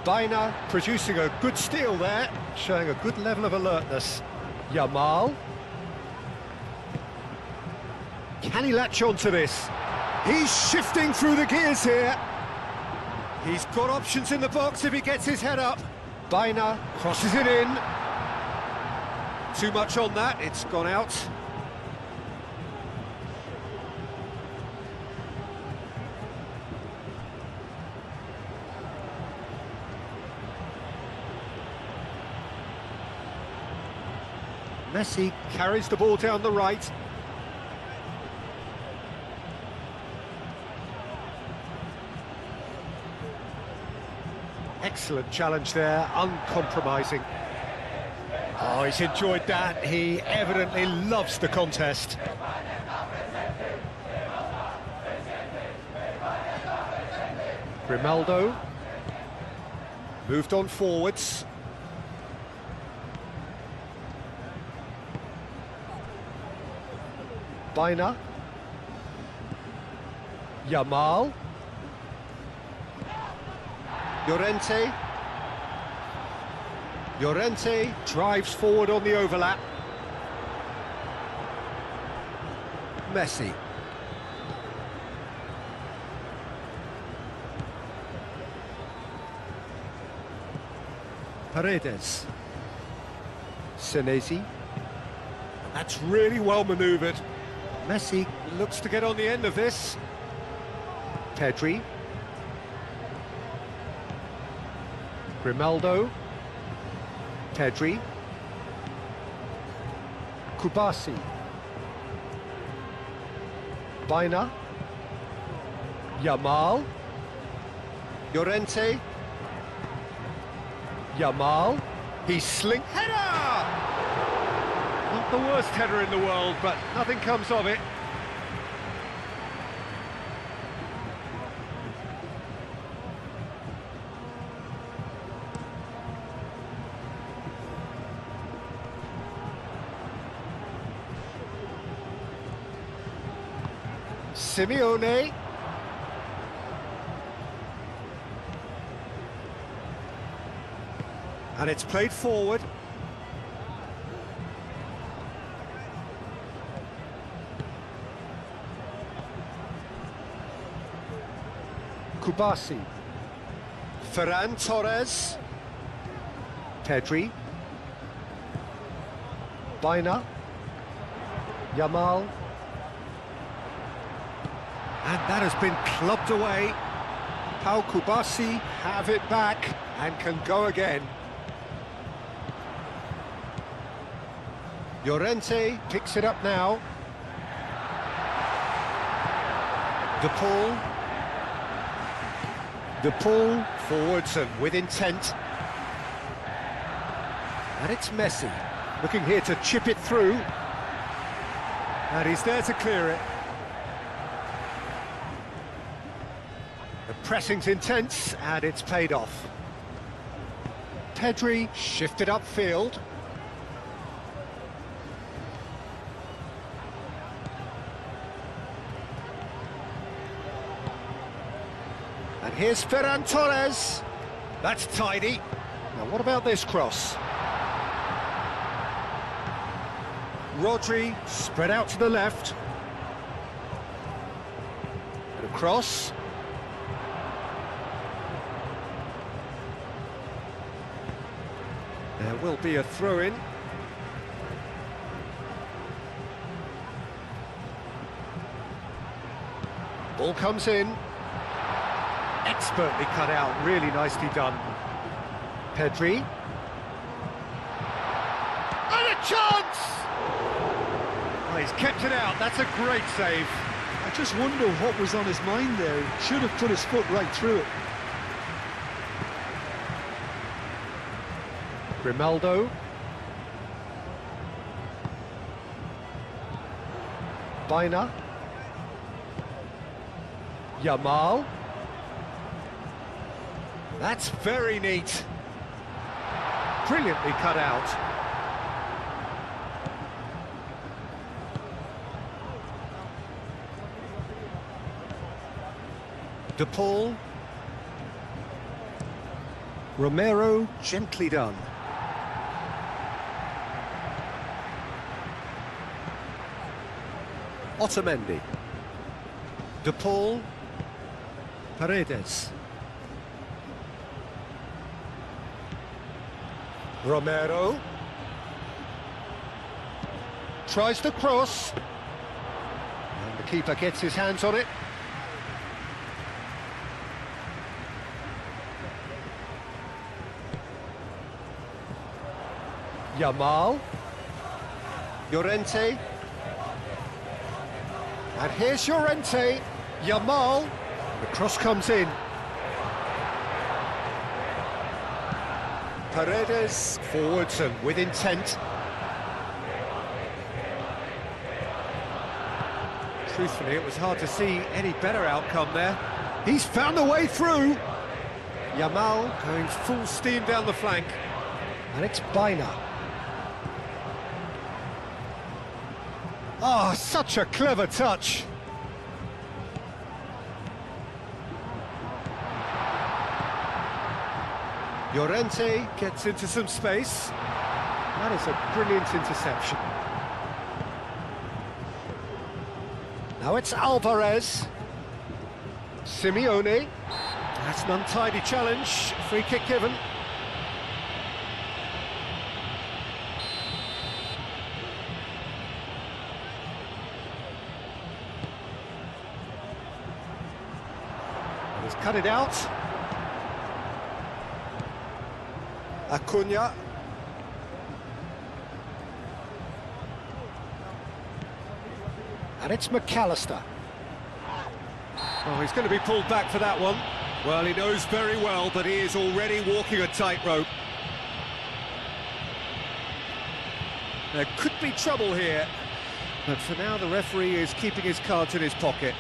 Baina producing a good steal there, showing a good level of alertness. Yamal. Can he latch on to this? He's shifting through the gears here. He's got options in the box if he gets his head up. Baina crosses it in. Too much on that, it's gone out. Messi carries the ball down the right. Excellent challenge there, uncompromising. Oh, he's enjoyed that. He evidently loves the contest. Grimaldo moved on forwards. Baina. Yamal. Llorente. Llorente drives forward on the overlap. Messi. Paredes. Senesi. That's really well manoeuvred. Messi looks to get on the end of this. Pedri. Grimaldo. Pedri. Kubasi. Baina. Yamal. Llorente. Yamal. He's header! Not the worst header in the world, but nothing comes of it. Simeone. And it's played forward. Kubasi. Ferran Torres. Pedri. Baina. Yamal. And that has been clubbed away. Pau Kubasi have it back and can go again. Llorente picks it up now. De Paul forwards and with intent. And it's Messi looking here to chip it through. And he's there to clear it. The pressing's intense and it's paid off. Pedri shifted upfield. And here's Ferran Torres. That's tidy. Now what about this cross? Rodri spread out to the left. And a cross. There will be a throw-in. Ball comes in. Expertly cut out, really nicely done. Pedri. And a chance! Oh, he's kept it out, that's a great save. I just wonder what was on his mind there. He should have put his foot right through it. Grimaldo. Baina. Yamal. That's very neat. Brilliantly cut out. De Paul. Romero, gently done. Otamendi. De Paul. Paredes. Romero. Tries the cross. And the keeper gets his hands on it. Yamal. Llorente. And here's Llorente. Yamal. The cross comes in. Paredes forwards and with intent. Truthfully, it was hard to see any better outcome there. He's found a way through. Yamal going full steam down the flank. And it's Baina. Oh, such a clever touch. Llorente gets into some space. That is a brilliant interception. Now it's Alvarez. Simeone. That's an untidy challenge. Free kick given. He's cut it out. Acuna. And it's McAllister. Oh, he's going to be pulled back for that one. Well, he knows very well that he is already walking a tightrope. There could be trouble here, but for now the referee is keeping his cards in his pocket.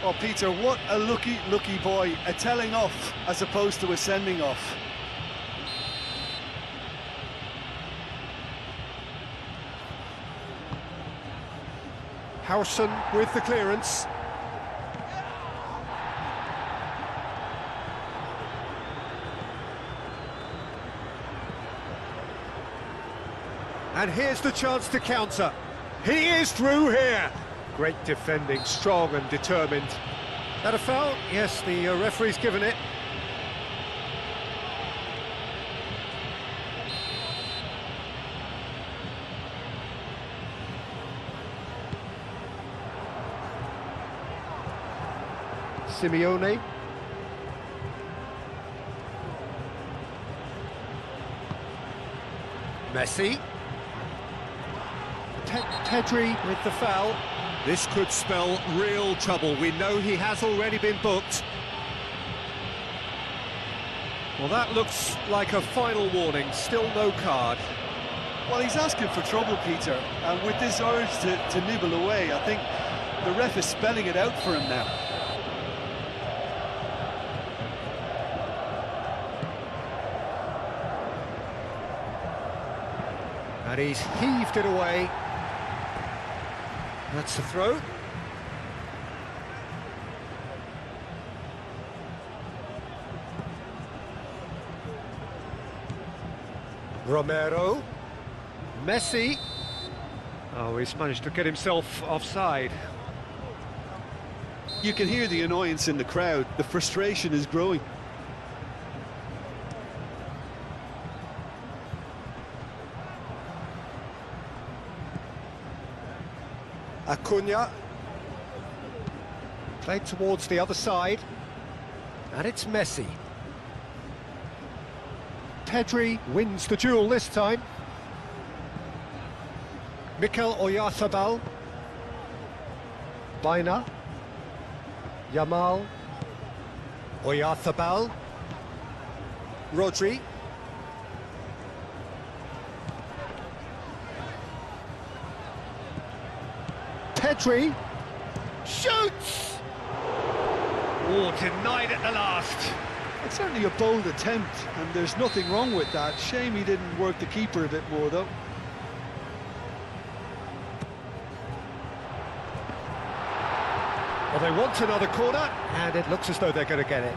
Oh, Peter, what a lucky boy. A telling off as opposed to a sending off. Howson with the clearance. And here's the chance to counter. He is through here. Great defending, strong and determined. That a foul? Yes, the referee's given it. Simeone. Messi. Pedri with the foul. This could spell real trouble. We know he has already been booked. Well, that looks like a final warning. Still no card. Well, he's asking for trouble, Peter, and with this urge to nibble away, I think the ref is spelling it out for him now. And he's heaved it away. That's the throw. Romero. Messi. Oh, he's managed to get himself offside. You can hear the annoyance in the crowd. The frustration is growing. Acuna. Played towards the other side. And it's Messi. Pedri wins the duel this time. Mikel Oyarzabal. Baina. Yamal. Oyarzabal. Rodri. Pedri shoots! Oh, denied at the last. It's certainly a bold attempt, and there's nothing wrong with that. Shame he didn't work the keeper a bit more, though. Well, they want another corner, and it looks as though they're going to get it.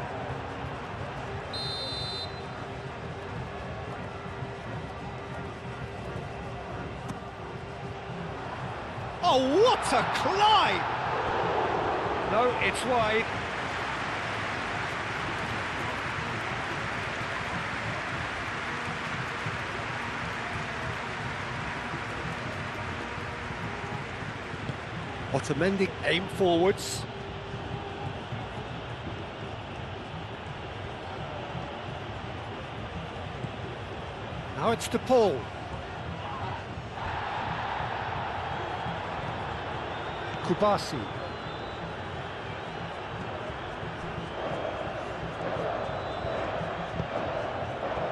Oh, what a climb! No, it's wide. Otamendi aim forwards. Now it's to Paul. Kubasi.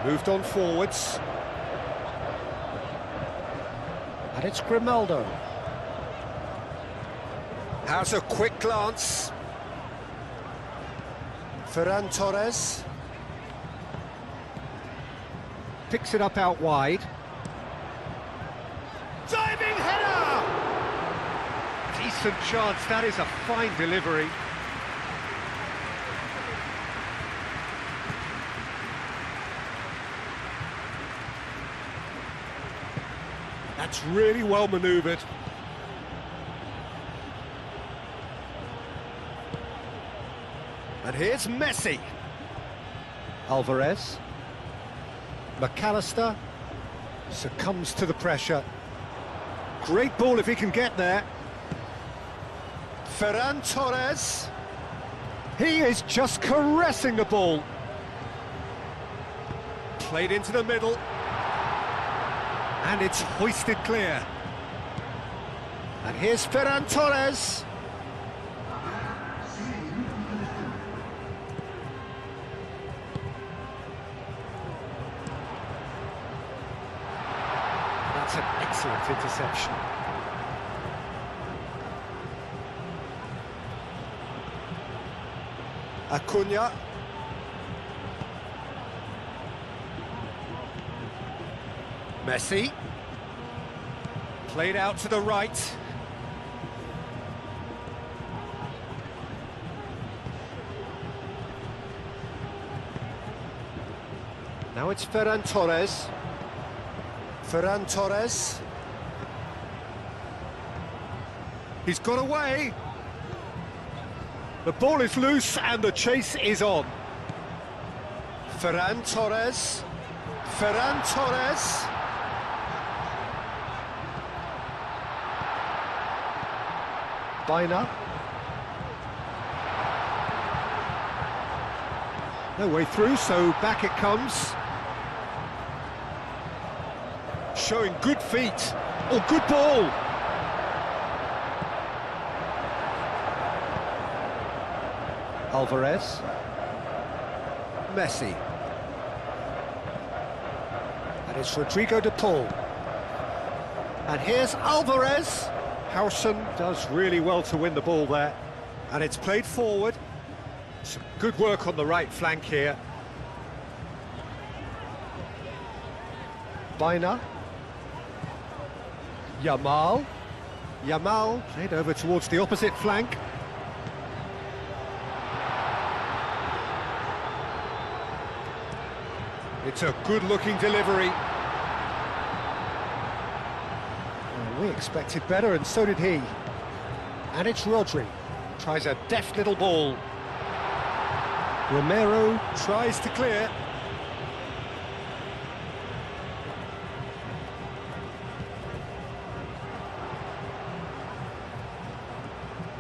Moved on forwards. And it's Grimaldo. Has a quick glance. Ferran Torres. Picks it up out wide. Diving header! Decent chance, that is a fine delivery. That's really well manoeuvred. And here's Messi. Alvarez. McAllister succumbs to the pressure. Great ball if he can get there. Ferran Torres. He is just caressing the ball. Played into the middle. And it's hoisted clear. And here's Ferran Torres. That's an excellent interception. Acuna. Messi. Played out to the right. Now it's Ferran Torres. Ferran Torres. He's got away. The ball is loose and the chase is on. Ferran Torres. Ferran Torres. Baina. No way through, so back it comes. Showing good feet. Oh, good ball. Alvarez. Messi. And it's Rodrigo de Paul. And here's Alvarez. Howson does really well to win the ball there. And it's played forward. Some good work on the right flank here. Baina. Yamal. Yamal played over towards the opposite flank. It's a good-looking delivery. Well, we expected better, and so did he. And it's Rodri. Tries a deft little ball. Romero tries to clear.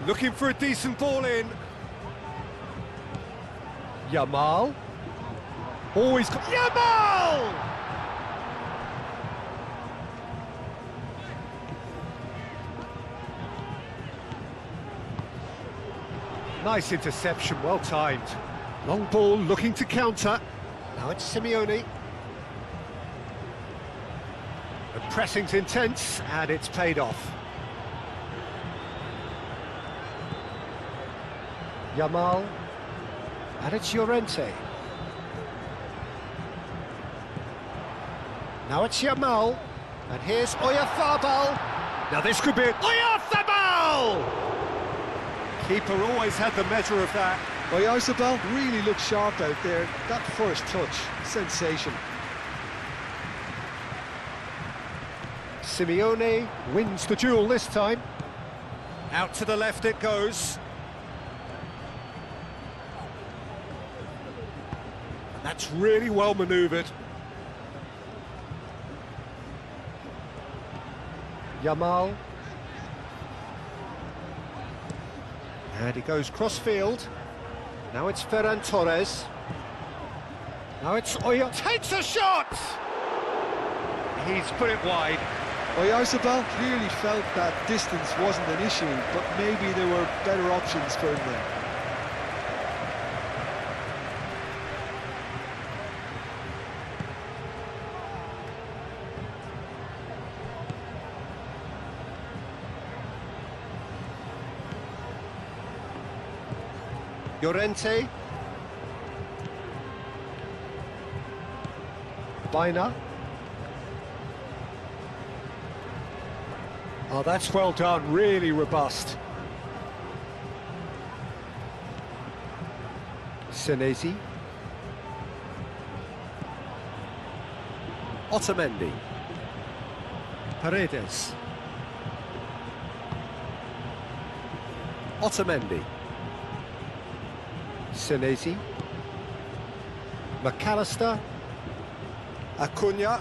Looking for a decent ball in. Yamal. Always got Yamal! Nice interception, well timed. Long ball looking to counter. Now it's Simeone. The pressing's intense and it's paid off. Yamal. And it's Llorente. Now it's Yamal, and here's Oyarzabal. Now this could be it. Oyarzabal! Keeper always had the measure of that. Oyarzabal really looked sharp out there. That first touch, sensation. Simeone wins the duel this time. Out to the left it goes. And that's really well manoeuvred. Yamal. And he goes cross-field. Now it's Ferran Torres. Now it's Oya. Takes a shot! He's put it wide. Oyarzabal clearly felt that distance wasn't an issue, but maybe there were better options for him there. Llorente. Baina. Oh, that's well done, really robust. Senesi. Otamendi. Paredes. Otamendi. Senesi. McAllister. Acuna.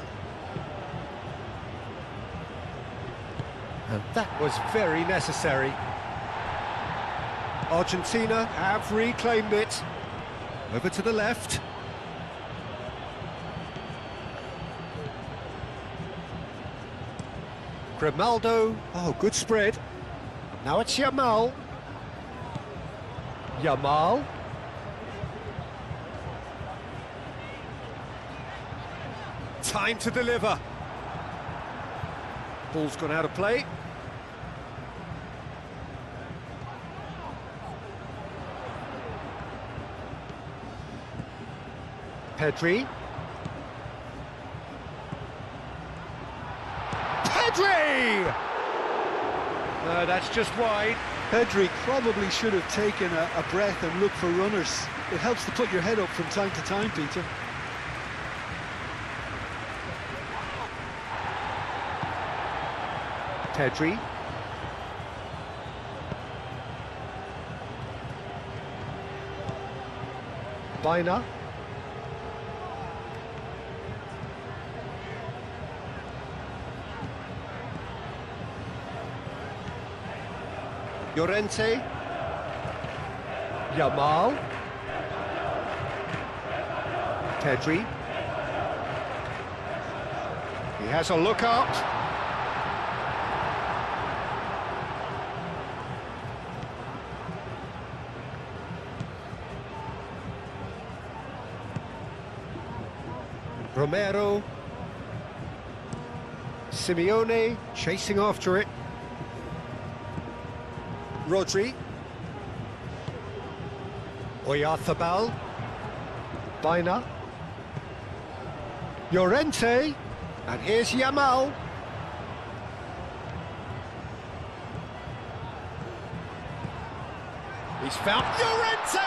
And that was very necessary. Argentina have reclaimed it. Over to the left. Grimaldo. Oh, good spread. Now it's Yamal. Yamal. Time to deliver. Ball's gone out of play. Pedri. Pedri! No, that's just wide. Pedri probably should have taken a breath and looked for runners. It helps to put your head up from time to time, Peter. Pedri. Baina. Llorente. Yamal. Pedri. He has a look up. Romero. Simeone chasing after it. Rodri. Oyarzabal. Baina. Llorente. And here's Yamal. He's found Llorente!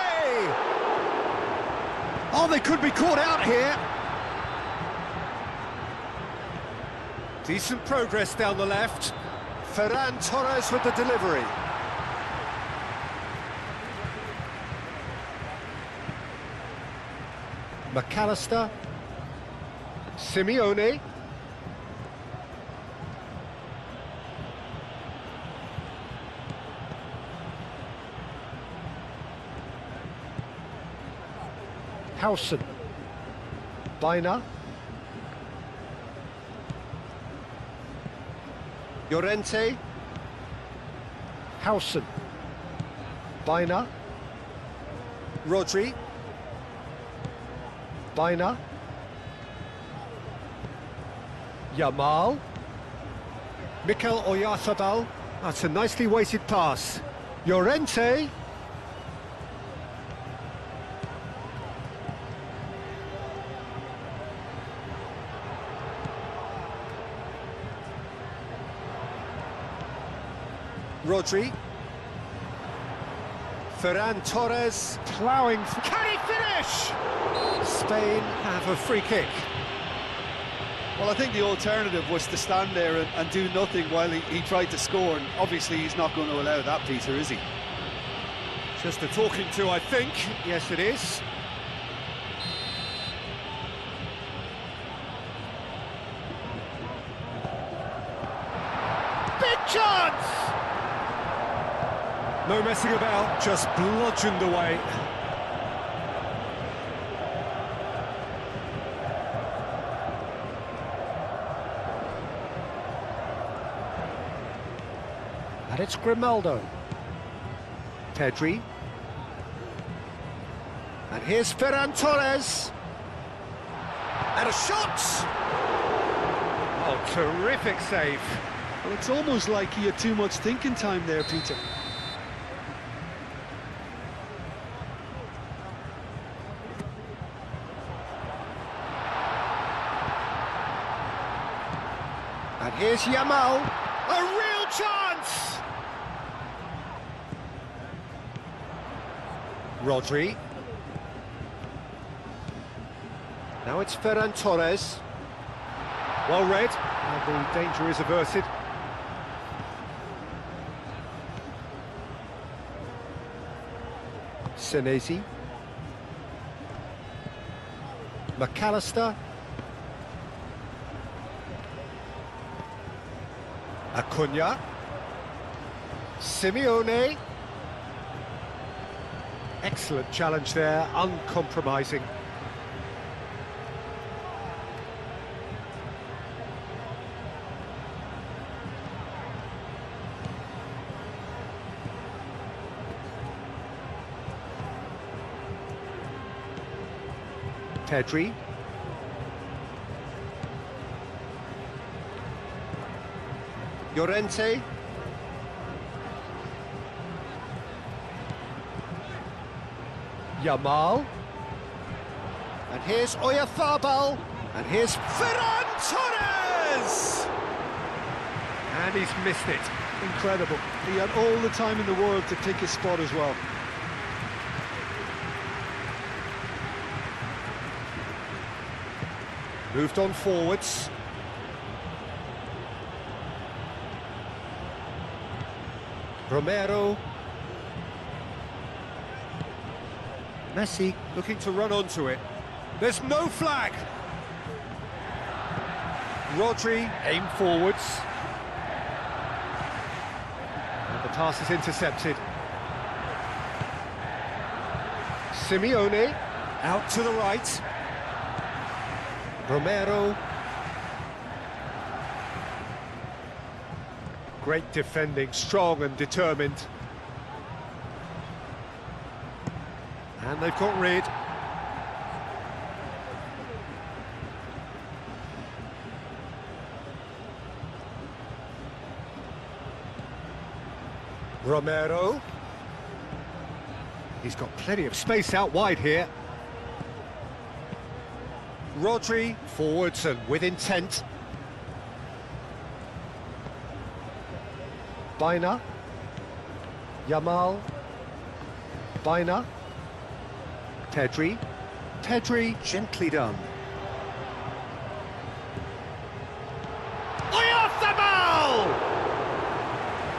Oh, they could be caught out here. Decent progress down the left. Ferran Torres with the delivery. McAllister. Simeone. Howson. Baina. Llorente. Howson. Baina. Rodri. Baina. Yamal. Mikel Oyarzabal. That's a nicely weighted pass. Llorente. Rodri. Ferran Torres ploughing. Can he finish? Spain have a free kick. Well, I think the alternative was to stand there and do nothing while he tried to score, and obviously he's not going to allow that, Peter, is he? Just a talking to, I think. Yes, it is. Big chance! No messing about, just bludgeoned away. And it's Grimaldo. Pedri. And here's Ferran Torres. And a shot! Oh, terrific save. Well, it's almost like he had too much thinking time there, Peter. And here's Yamal. A real chance! Rodri. Now it's Ferran Torres. Well read, and the danger is averted. Senesi. McAllister. Acuna. Simeone. Excellent challenge there, uncompromising. Pedri. Llorente. Yamal. And here's Oyarzabal. And here's Ferran Torres! And he's missed it. Incredible. He had all the time in the world to pick his spot as well. Moved on forwards. Romero. Messi looking to run onto it. There's no flag. Rodri aim forwards. And the pass is intercepted. Simeone out to the right. Romero. Great defending, strong and determined. And they've got rid. Romero. He's got plenty of space out wide here. Rodri, forwards and with intent. Baina. Yamal. Baina. Pedri. Pedri, gently done. Oyarzabal!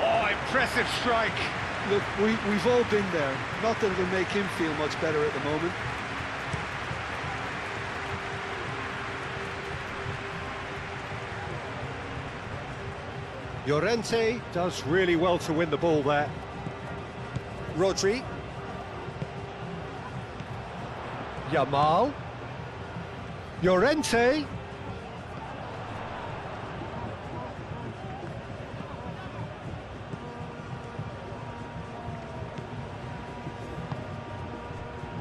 Oh, impressive strike. Look, we've all been there. Not that it'll make him feel much better at the moment. Llorente does really well to win the ball there. Rodri. Yamal. Llorente.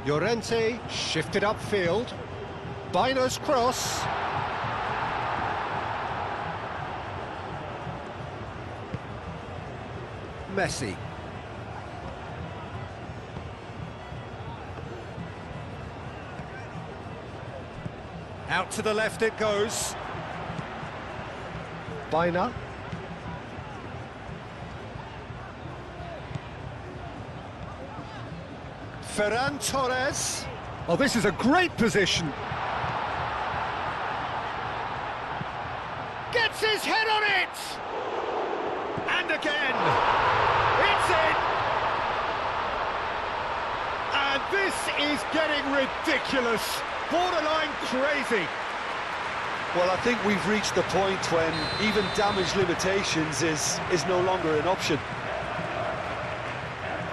Llorente shifted upfield. Baina's cross. Messi. Out to the left it goes. Baina. Ferran Torres. Oh, this is a great position. again. It's in. And this is getting ridiculous. Borderline crazy. Well, I think we've reached the point when even damage limitations is no longer an option.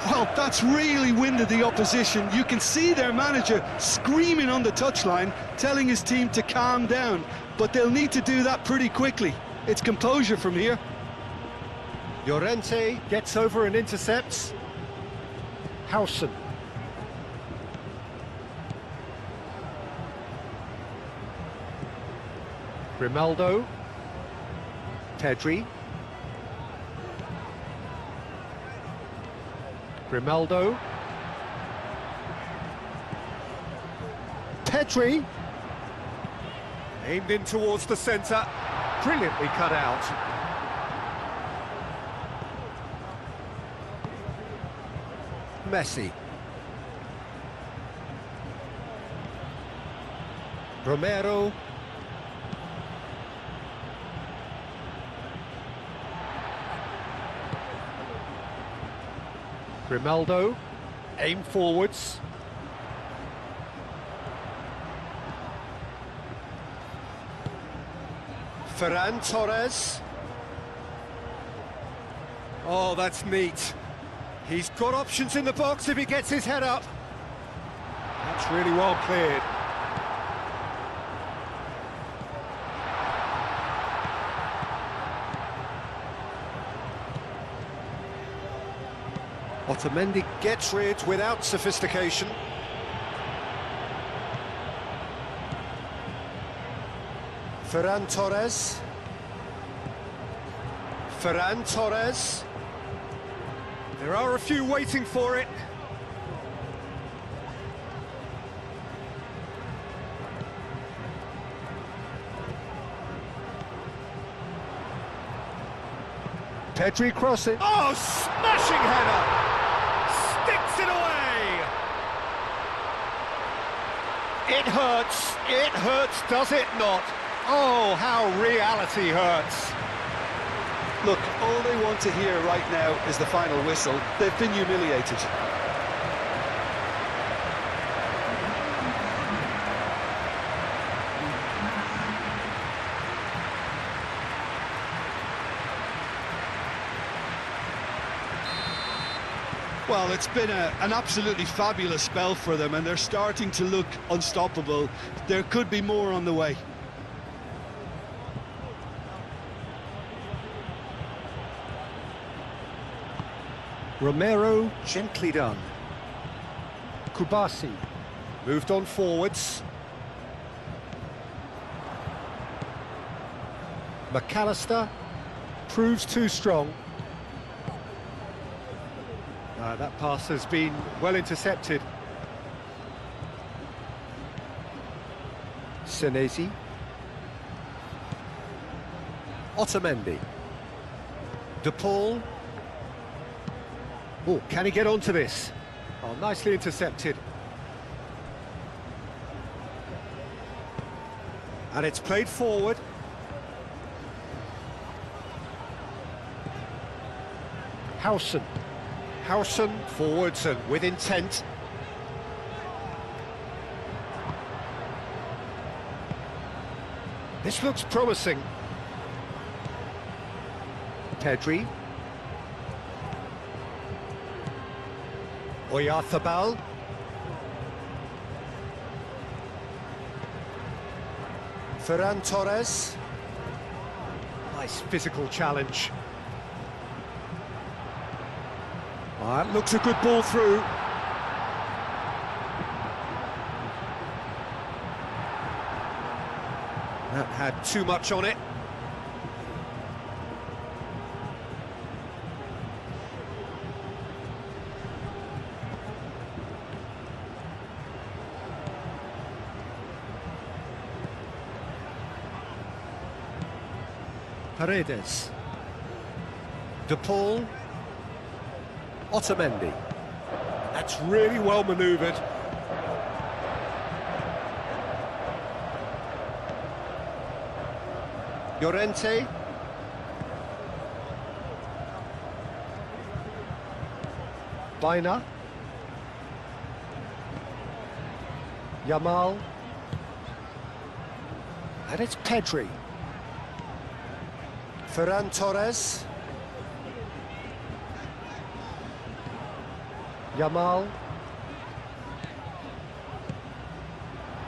Well, that's really winded the opposition. You can see their manager screaming on the touchline, telling his team to calm down, but they'll need to do that pretty quickly. It's composure from here. Llorente gets over and intercepts. Howson. Grimaldo. Pedri. Grimaldo. Pedri. Aimed in towards the centre. Brilliantly cut out. Messi. Romero. Grimaldo, aim forwards. Ferran Torres. Oh, that's neat. He's got options in the box if he gets his head up. That's really well cleared. Otamendi gets rid without sophistication. Ferran Torres. Ferran Torres. There are a few waiting for it. Pedri crossing. Oh, smashing header! Sticks it away! It hurts, does it not? Oh, how reality hurts. Look, all they want to hear right now is the final whistle. They've been humiliated. Well, it's been an absolutely fabulous spell for them, and they're starting to look unstoppable. There could be more on the way. Romero, gently done. Kubasi, moved on forwards. McAllister, proves too strong. That pass has been well intercepted. Senesi. Otamendi. De Paul. Oh, can he get onto this? Oh, nicely intercepted. And it's played forward. Howson. Howson forwards and with intent. This looks promising. Pedri. Oyarzabal. Ferran Torres. Nice physical challenge. That looks a good ball through. That had too much on it. Paredes. De Paul. Otamendi. That's really well manoeuvred. Llorente. Baina. Yamal. And it's Pedri. Ferran Torres. Yamal.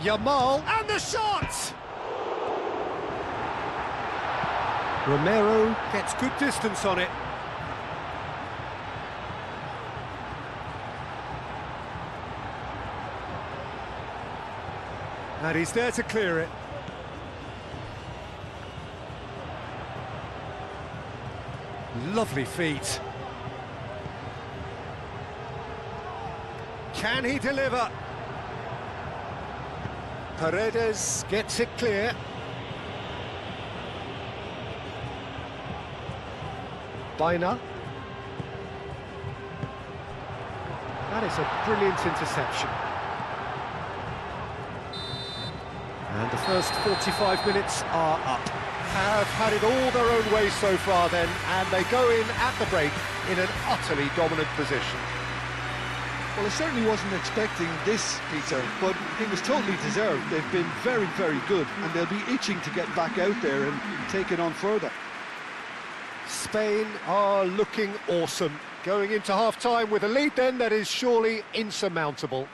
Yamal, and the shot! Romero gets good distance on it. And he's there to clear it. Lovely feet. Can he deliver? Paredes gets it clear. Baina. That is a brilliant interception. And the first 45 minutes are up. Have had it all their own way so far then, and they go in at the break in an utterly dominant position. Well, I certainly wasn't expecting this, Peter, but it was totally deserved. They've been very, very good, and they'll be itching to get back out there and take it on further. Spain are looking awesome. Going into half-time with a lead then that is surely insurmountable.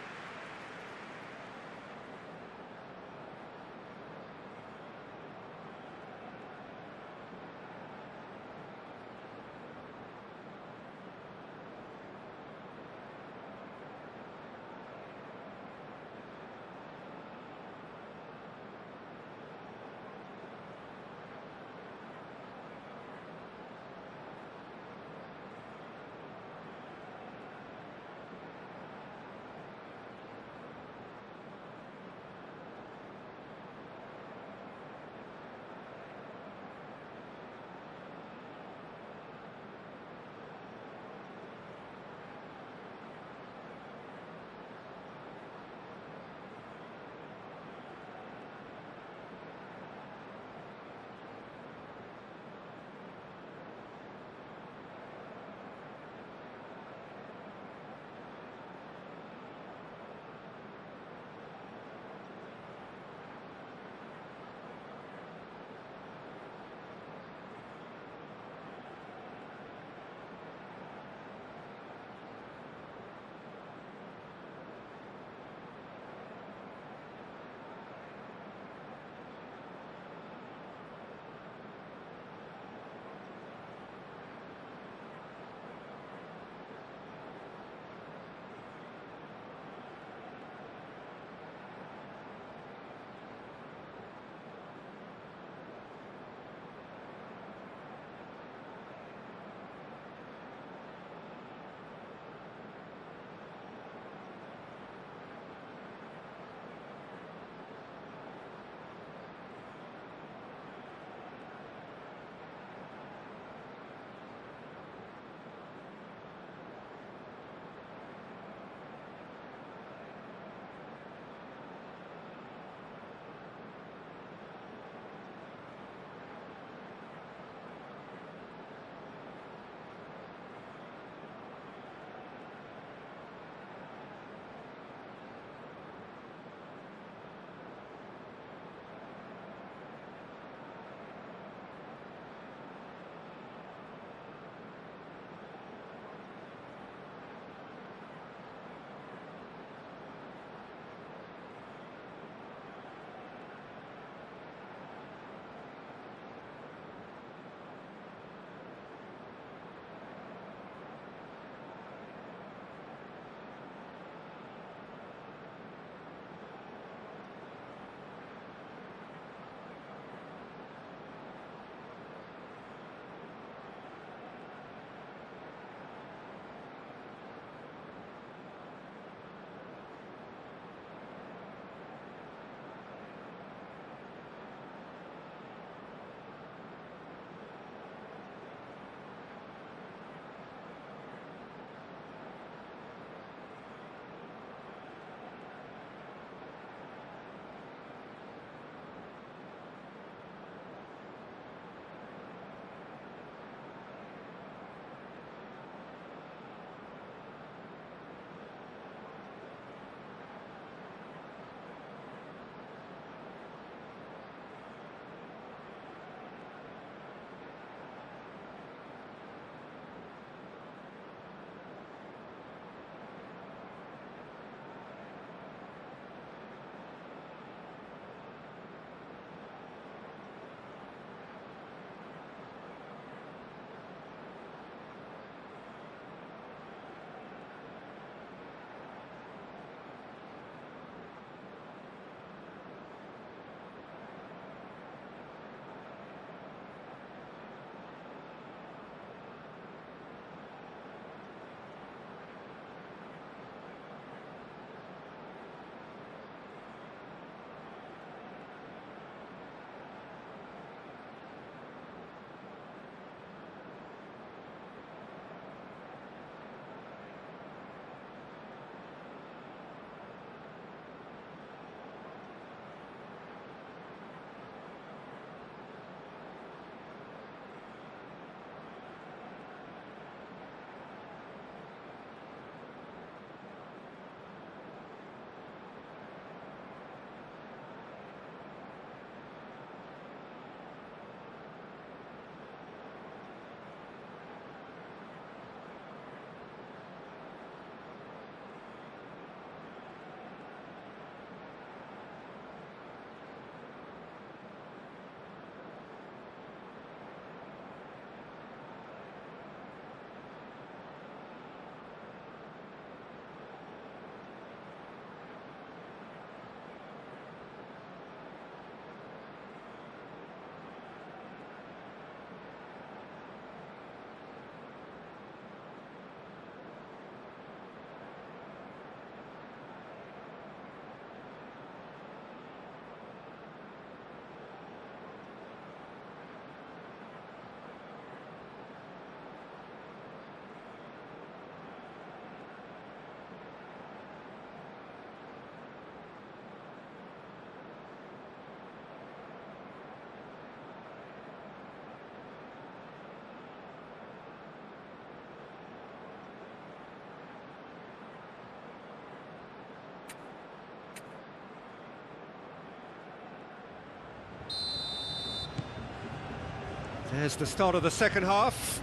There's the start of the second half.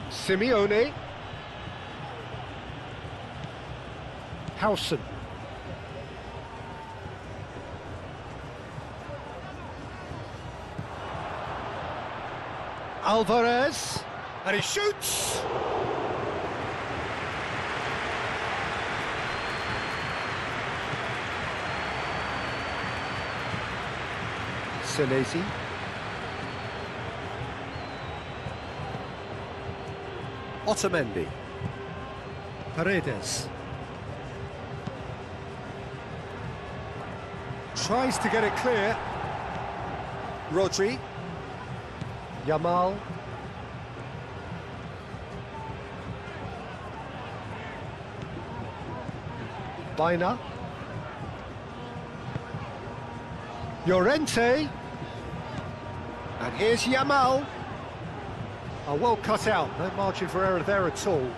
Simeone. Howson. Alvarez. And he shoots! Senesi. Otamendi. Paredes. Tries to get it clear. Rodri. Yamal. Baina. Llorente. And here's Yamal. Oh, well cut out, no margin for error there at all.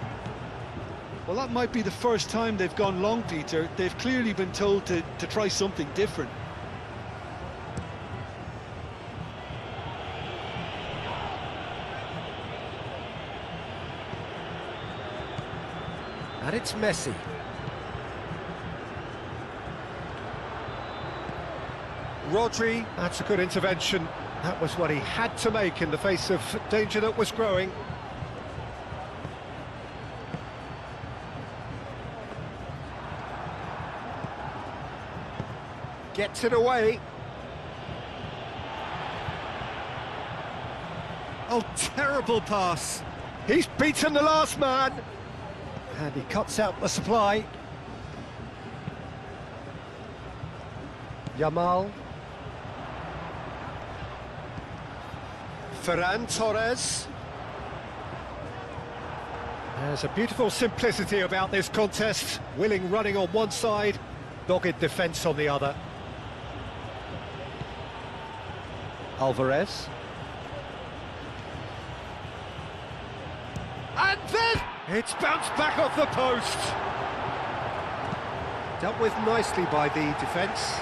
Well, that might be the first time they've gone long, Peter. They've clearly been told to try something different. And it's Messi. Rodri, that's a good intervention. That was what he had to make in the face of danger that was growing. Gets it away. Oh, terrible pass. He's beaten the last man. And he cuts out the supply. Yamal. Ferran Torres. There's a beautiful simplicity about this contest. Willing running on one side, dogged defence on the other. Alvarez. And then it's bounced back off the post. Dealt with nicely by the defence.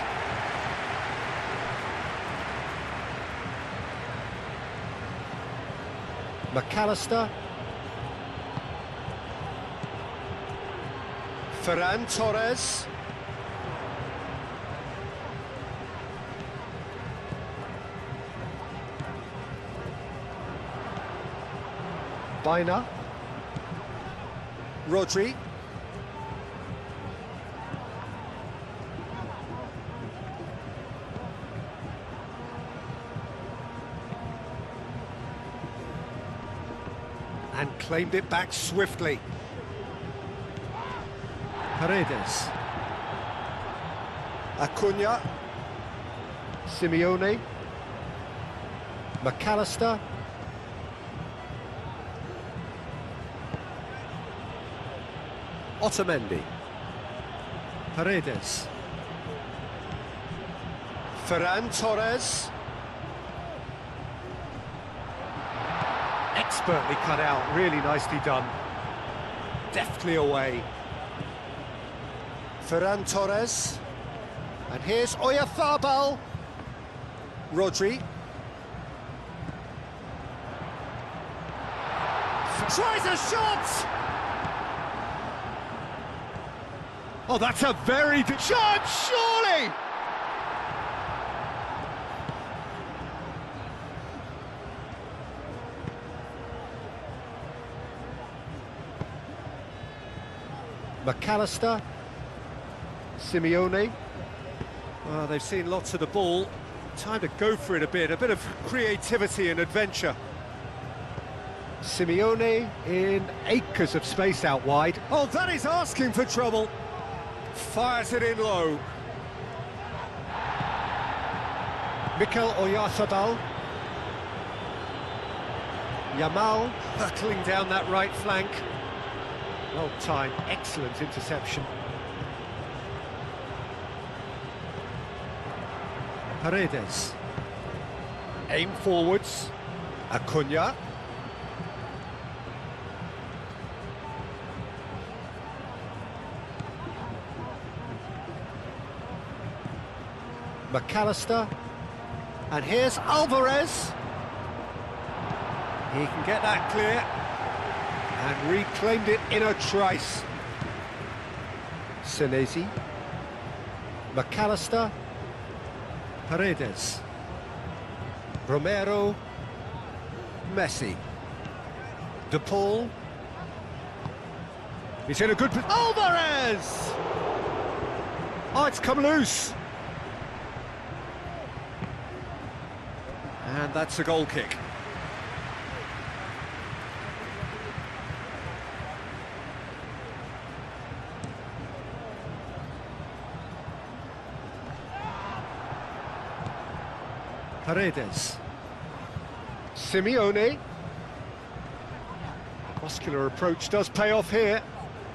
McAllister. Ferran Torres. Baina. Rodri. And claimed it back swiftly. Paredes. Acuna. Simeone. McAllister. Otamendi. Paredes. Ferran Torres. Expertly cut out, really nicely done. Deftly away. Ferran Torres. And here's Oyarzabal. Rodri. Tries a shot! Oh, that's a very good shot, surely! McAllister. Simeone. Well, they've seen lots of the ball. Time to go for it a bit of creativity and adventure. Simeone in acres of space out wide. Oh, that is asking for trouble. Fires it in low. Mikel Oyarzabal. Yamal hurtling down that right flank. Well timed, excellent interception. Paredes. Aim forwards. Acuna. McAllister. And here's Alvarez. He can get that clear. And reclaimed it in a trice. Senesi. McAllister. Paredes. Romero. Messi. De Paul. He's in a good position. Alvarez! Oh, it's come loose. And that's a goal kick. Paredes. Simeone. Muscular approach does pay off here.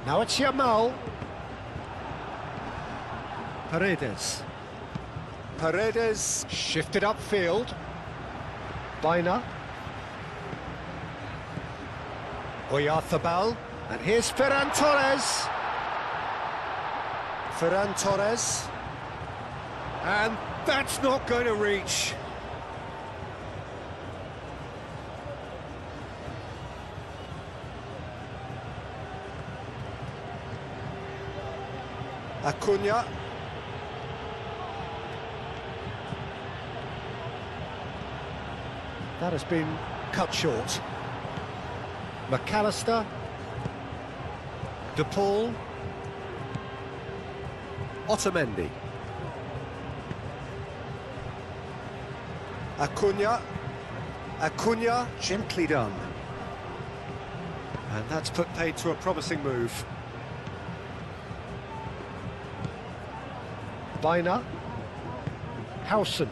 Now it's Yamal. Paredes. Paredes shifted upfield. Baina. Oyarzabal. And here's Ferran Torres. Ferran Torres. And that's not going to reach. Acuna. That has been cut short. McAllister. De Paul. Otamendi. Acuna. Acuna, gently done. And that's put paid to a promising move. Baina. Howson.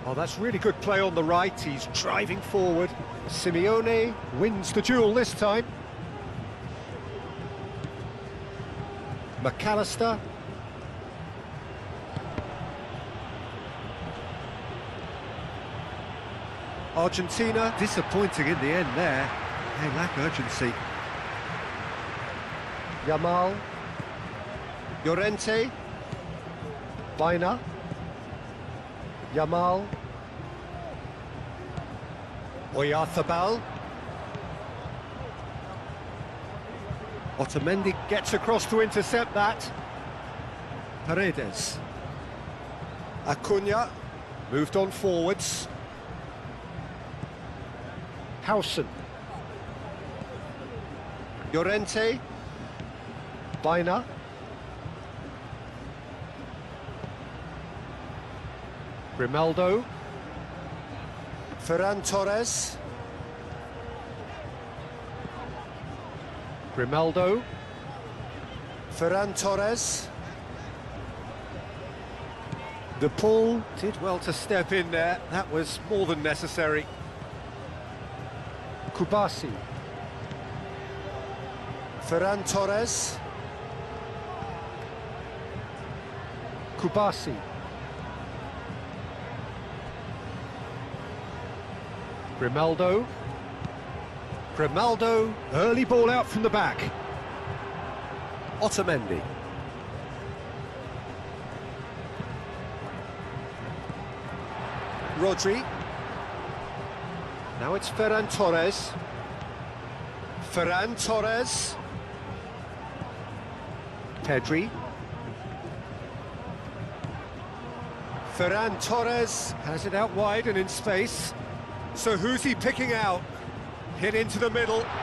Oh, that's really good play on the right. He's driving forward. Simeone wins the duel this time. McAllister. Argentina disappointing in the end there. They lack urgency. Yamal. Llorente. Baina. Yamal. Oyarzabal. Otamendi gets across to intercept that. Paredes. Acuna. Moved on forwards. Howson. Llorente. Baina. Grimaldo. Ferran Torres. Grimaldo. Ferran Torres. De Paul did well to step in there. That was more than necessary. Kubasi. Ferran Torres. Kubasi. Grimaldo. Grimaldo, early ball out from the back. Otamendi. Rodri. Now it's Ferran Torres. Ferran Torres. Pedri. Ferran Torres has it out wide and in space. So who's he picking out? Hit into the middle. Oh,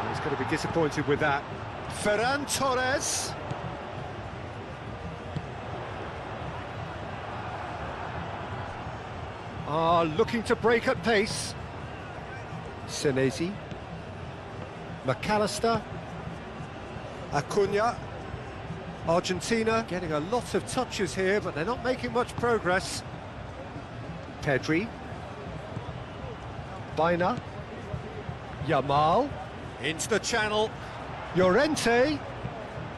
he's going to be disappointed with that. Ferran Torres. Looking to break at pace. Senesi. McAllister. Acuna. Argentina getting a lot of touches here, but they're not making much progress. Pedri. Baina. Yamal. Into the channel. Llorente.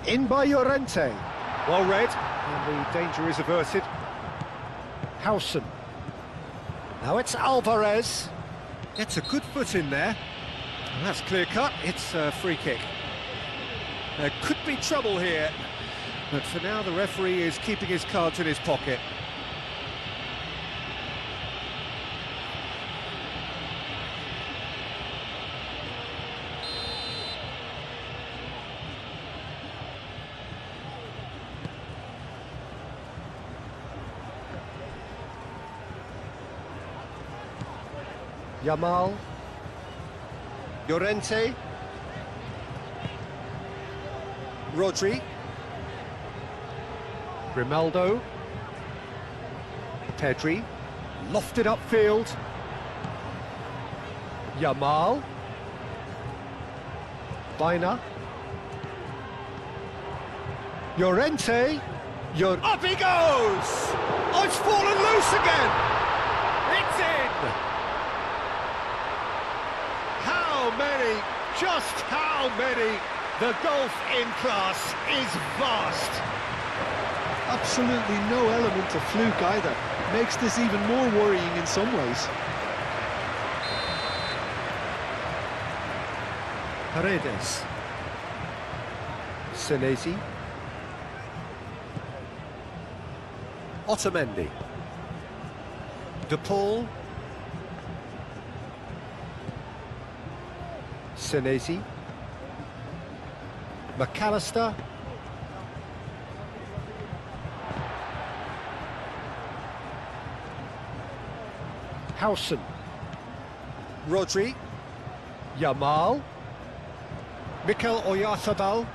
In by Llorente. Well read, and the danger is averted. Howson. Now it's Alvarez. Gets a good foot in there. And that's clear cut. It's a free kick. There could be trouble here. But for now, the referee is keeping his cards in his pocket. Yamal, Llorente, Rodri, Grimaldo, Pedri, lofted upfield, Yamal, Baina, Llorente, up he goes! Oh, it's fallen loose again! It's in! How many, just how many? The gulf in class is vast. Absolutely no element of fluke either. Makes this even more worrying in some ways. Paredes, Senesi, Otamendi, De Paul, Senesi, McAllister, Howson, Rodri, Yamal, Mikel Oyarzabal,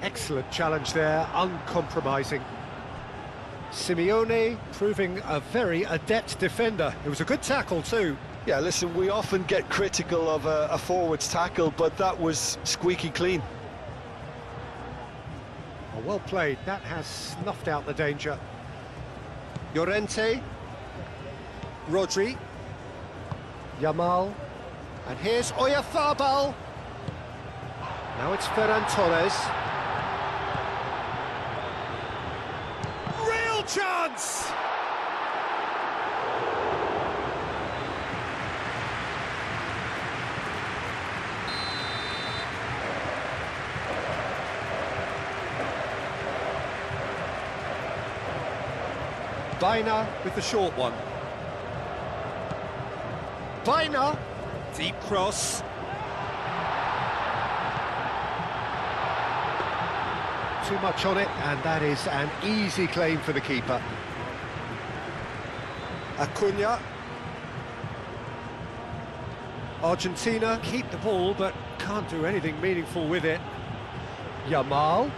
excellent challenge there, uncompromising. Simeone proving a very adept defender. It was a good tackle too. Yeah, listen, we often get critical of a forward's tackle, but that was squeaky clean. Oh, well played, that has snuffed out the danger. Llorente, Rodri, Yamal, and here's Oyarzabal. Now it's Ferran Torres. Real chance! Baina with the short one. Baina, deep cross. Too much on it, and that is an easy claim for the keeper. Acuna. Argentina keep the ball, but can't do anything meaningful with it. Yamal.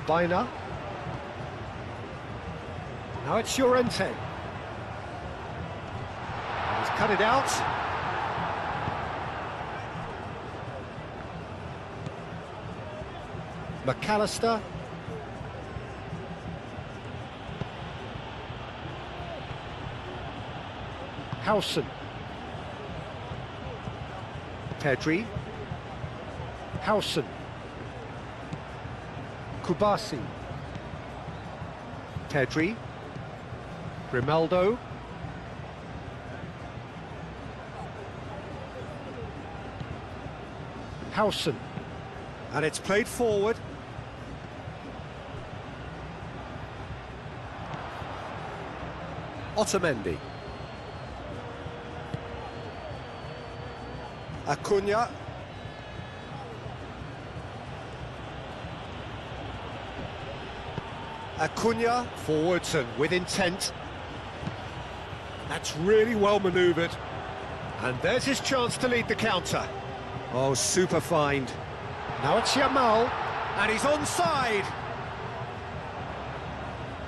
Baina. Now it's Llorente. He's cut it out. McAllister. Howson. Pedri. Howson. Kubasi. Pedri. Grimaldo. Howson. And it's played forward. Otamendi. Acuna. Acuna forwards and with intent. That's really well manoeuvred. And there's his chance to lead the counter. Oh, super find. Now it's Yamal, and he's onside.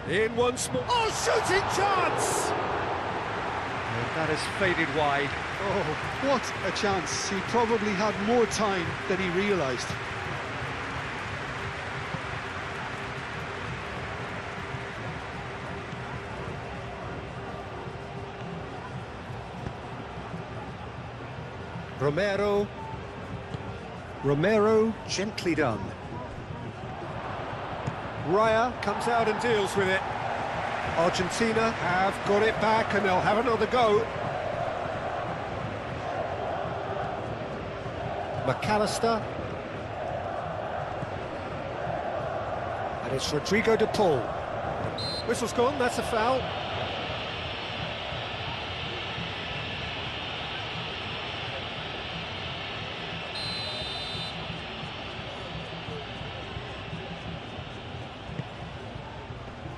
In once more. Oh, shooting chance! And that has faded wide. Oh, what a chance. He probably had more time than he realised. Romero, gently done. Raya comes out and deals with it. Argentina have got it back and they'll have another go. McAllister. And it's Rodrigo de Paul. Whistle's gone, that's a foul.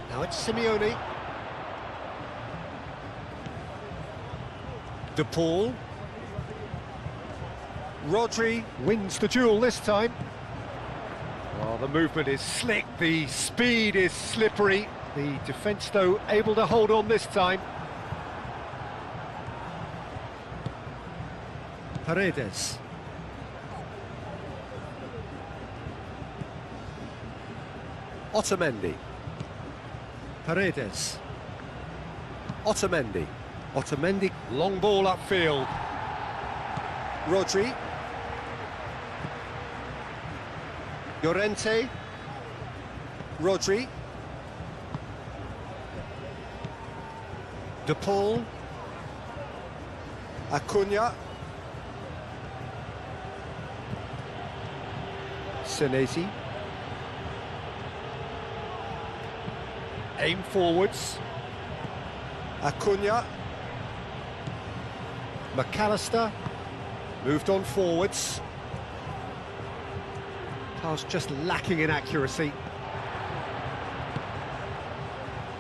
Now it's Simeone. De Paul. Rodri wins the duel this time. Oh, the movement is slick, the speed is slippery. The defence, though, able to hold on this time. Paredes. Otamendi. Paredes. Otamendi. Otamendi, long ball upfield. Rodri. Llorente. Rodri. De Paul. Acuna. Senesi. Aim forwards. Acuna. McAllister. Moved on forwards. Pass just lacking in accuracy.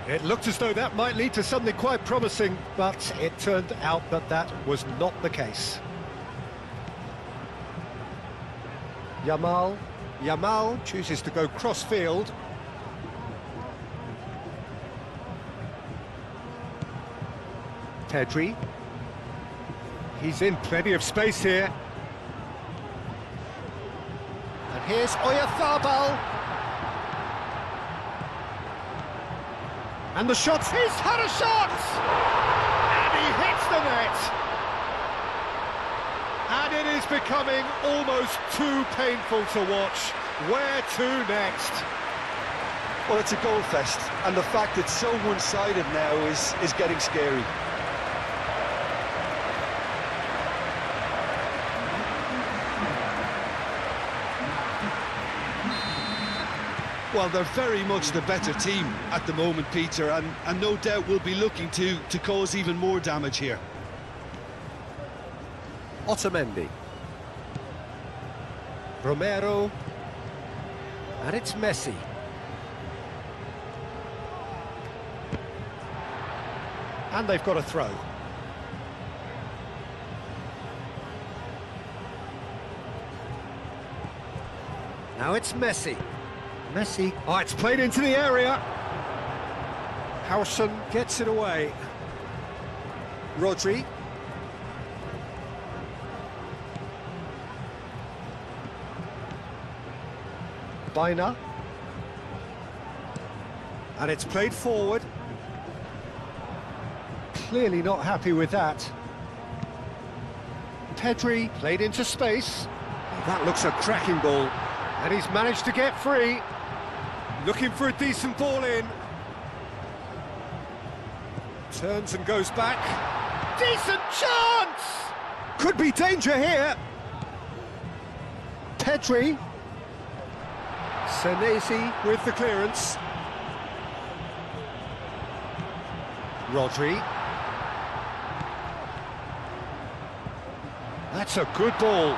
It looked as though that might lead to something quite promising, but it turned out that that was not the case. Yamal. Yamal chooses to go cross-field. Pedri. He's in plenty of space here. And here's Oyarzabal. And the shot, he's had a shot! And he hits the net! And it is becoming almost too painful to watch. Where to next? Well, it's a goal fest, and the fact it's so one-sided now is getting scary. Well, they're very much the better team at the moment, Peter, and no doubt will be looking to cause even more damage here. Otamendi. Romero. And it's Messi. And they've got a throw. Now it's Messi. Messi. Oh, it's played into the area. Howson gets it away. Rodri. Baina. And it's played forward. Clearly not happy with that. Pedri played into space. That looks a cracking ball. And he's managed to get free. Looking for a decent ball in. Turns and goes back. Decent chance! Could be danger here. Pedri. Senesi with the clearance. Rodri. That's a good ball.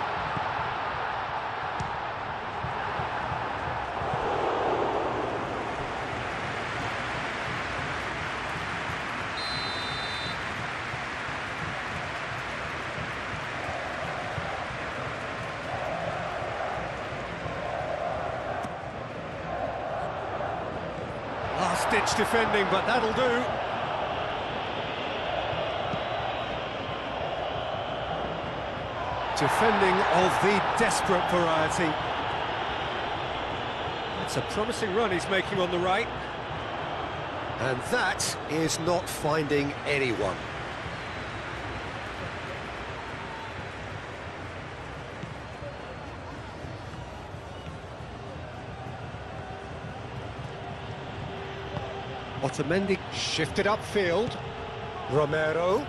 Last-ditch defending, but that'll do. Defending of the desperate variety. It's a promising run he's making on the right. And that is not finding anyone. Otamendi shifted upfield. Romero.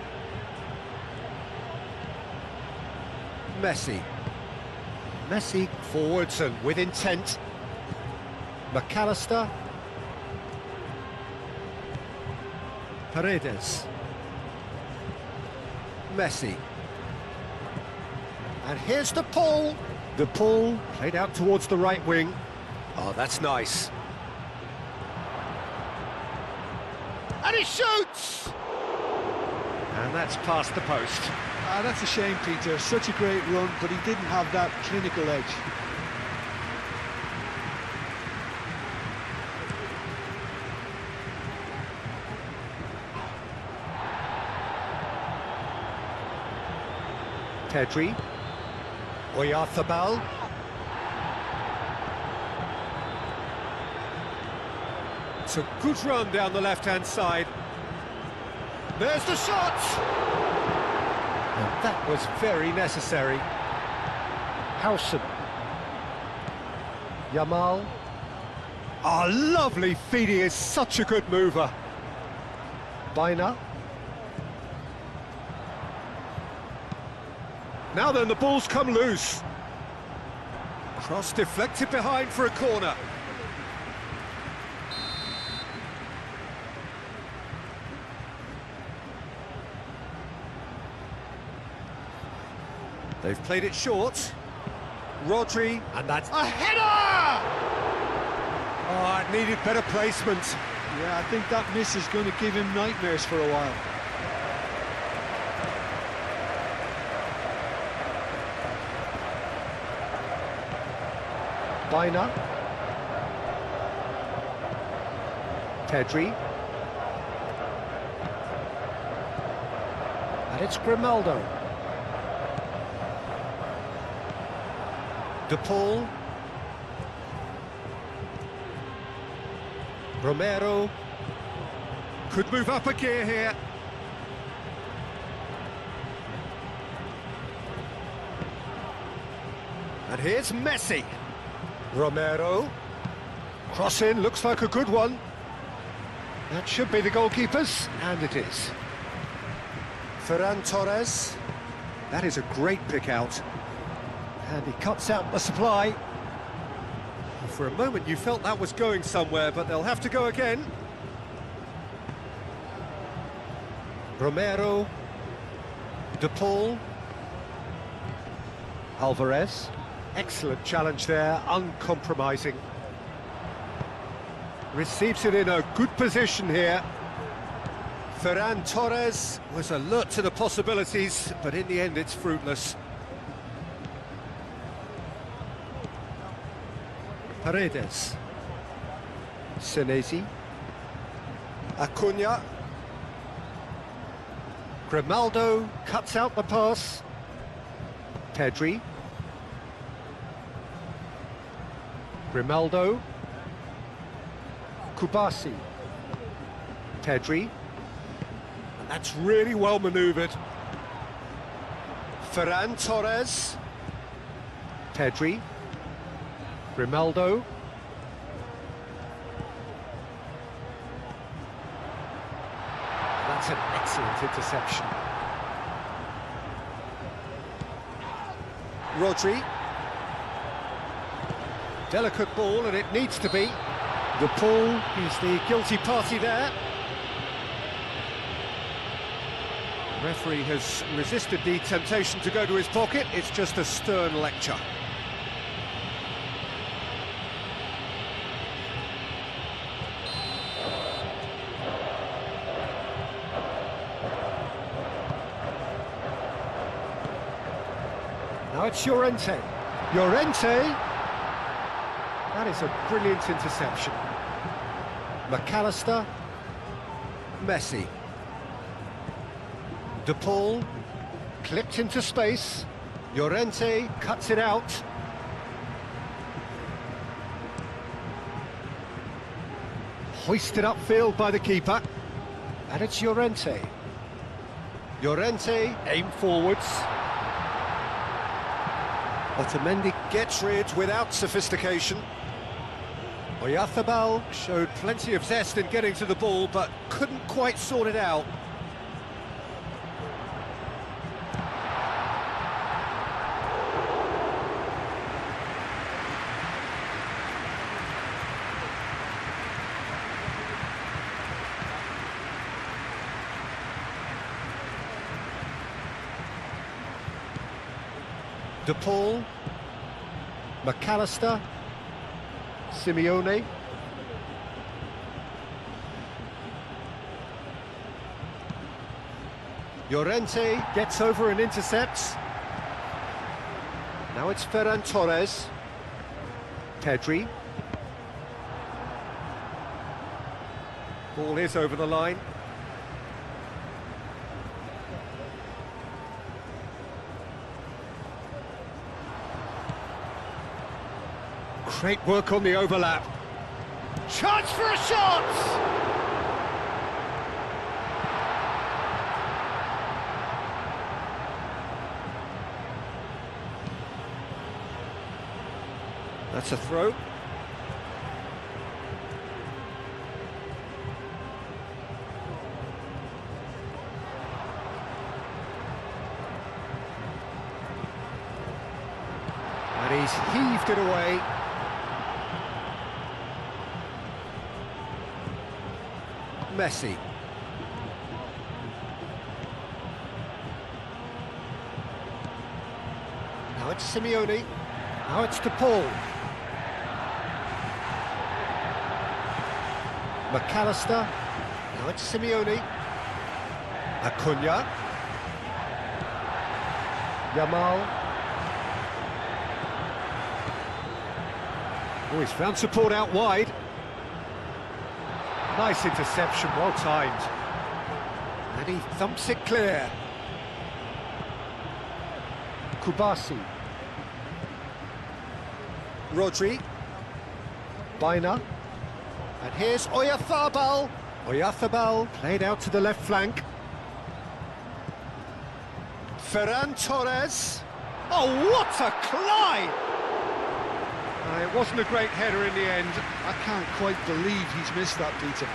Messi. Messi forwards and with intent. McAllister. Paredes. Messi. And here's the pull. The pull played out towards the right wing. Oh, that's nice. And he shoots! And that's past the post. That's a shame, Peter. Such a great run, but he didn't have that clinical edge. Pedri. Oyarzabal. It's a good run down the left-hand side. There's the shot! And that was very necessary. Howson. Yamal. Oh, lovely feed, he is such a good mover. Baina. Now then, the ball's come loose. Cross deflected behind for a corner. They've played it short. Rodri, and that's a header! Oh, it needed better placement. Yeah, I think that miss is going to give him nightmares for a while. Baina. Pedri. And it's Grimaldo. De Paul. Romero. Could move up a gear here. And here's Messi. Romero. Cross in, looks like a good one. That should be the goalkeeper's, and it is. Ferran Torres. That is a great pick out. And he cuts out the supply. For a moment you felt that was going somewhere, but they'll have to go again. Romero. De Paul. Alvarez. Excellent challenge there, uncompromising. Receives it in a good position here. Ferran Torres was alert to the possibilities, but in the end it's fruitless. Paredes. Senesi. Acuna. Grimaldo cuts out the pass. Pedri. Grimaldo. Kubasi. Pedri. And that's really well manoeuvred. Ferran Torres. Pedri. Grimaldo. That's an excellent interception. Rodri. Delicate ball, and it needs to be. De Paul is the guilty party there. The referee has resisted the temptation to go to his pocket. It's just a stern lecture. Now it's Llorente. Llorente! That is a brilliant interception. McAllister. Messi. De Paul. Clipped into space. Llorente cuts it out. Hoisted upfield by the keeper. And it's Llorente. Llorente aimed forwards. Otamendi gets rid without sophistication. Oyarzabal showed plenty of zest in getting to the ball, but couldn't quite sort it out. De Paul, McAllister, Simeone. Llorente gets over and intercepts. Now it's Ferran Torres. Pedri. Ball is over the line. Great work on the overlap. Chance for a shot! That's a throw. And he's heaved it away. Messi. Now it's Simeone. Now it's De Paul. McAllister. Now it's Simeone. Acuna. Yamal. Oh, he's found support out wide. Nice interception, well timed. And he thumps it clear. Kubasi. Rodri. Baina. And here's Oyarzabal. Oyarzabal played out to the left flank. Ferran Torres. Oh, what a climb! It wasn't a great header in the end. I can't quite believe he's missed that, Peter.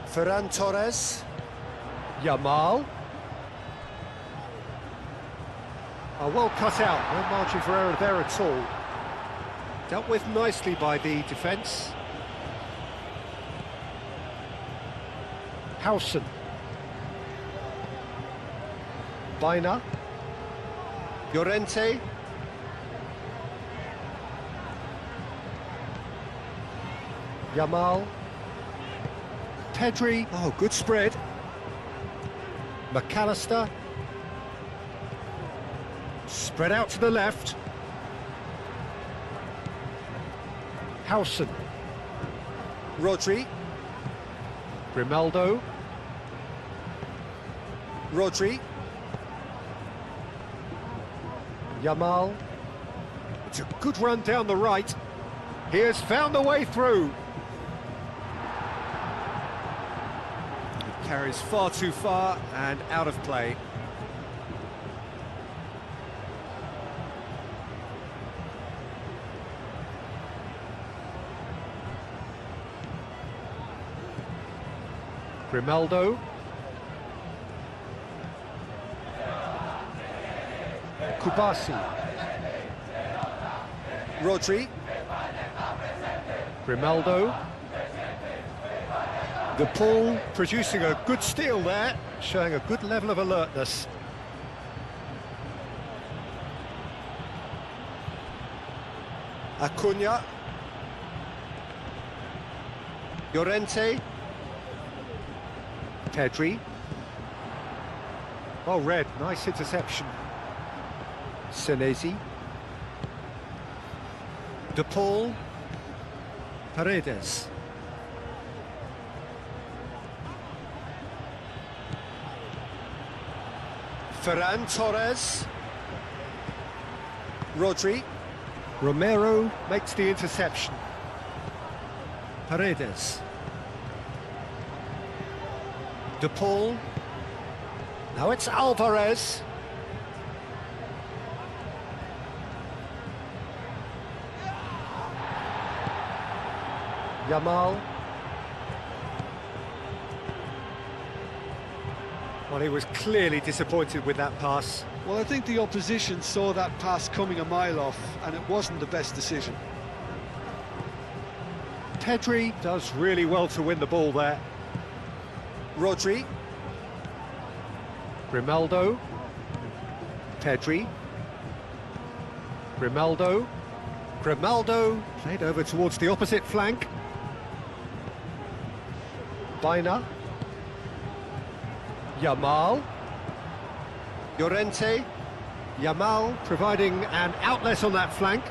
Ferran Torres. Yamal. Oh, well cut out, no margin for error there at all. Dealt with nicely by the defence. Howson. Baina. Llorente. Yamal. Pedri. Oh, good spread. McAllister. Spread out to the left. Howson. Rodri. Grimaldo. Rodri. Yamal. It's a good run down the right. He has found the way through. It carries far too far and out of play. Grimaldo. Kubasi. Rodri. Grimaldo. De Paul producing a good steal there, showing a good level of alertness. Acuna. Llorente. Pedri. Oh, red, nice interception. Senesi. De Paul. Paredes. Ferran Torres. Rodri. Romero makes the interception. Paredes. De Paul. Now it's Alvarez. Yamal. Well, he was clearly disappointed with that pass. Well, I think the opposition saw that pass coming a mile off, and it wasn't the best decision. Pedri does really well to win the ball there. Rodri. Grimaldo. Pedri. Grimaldo. Grimaldo played over towards the opposite flank. Baina. Yamal. Llorente. Yamal providing an outlet on that flank.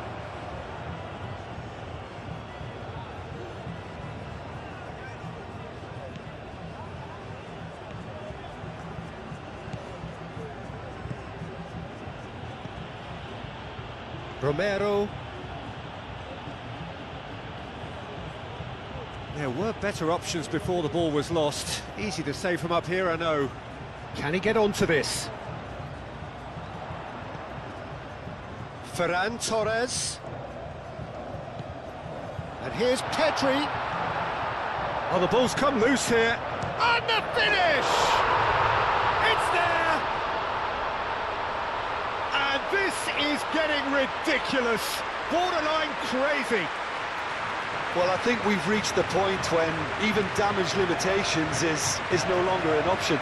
Romero. There were better options before the ball was lost. Easy to say from up here, I know. Can he get onto this? Ferran Torres. And here's Pedri. Oh, the ball's come loose here. And the finish! It's there! And this is getting ridiculous. Borderline crazy. Well, I think we've reached the point when even damage limitations is no longer an option.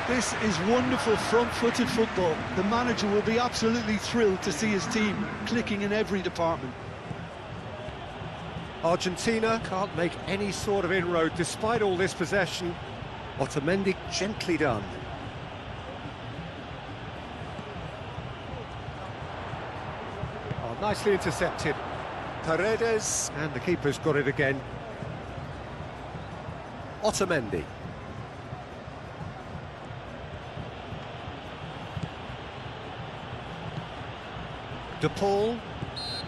This is wonderful front-footed football. The manager will be absolutely thrilled to see his team clicking in every department. Argentina can't make any sort of inroad despite all this possession. Otamendi gently done. Oh, nicely intercepted. Paredes, and the keeper's got it again. Otamendi. De Paul.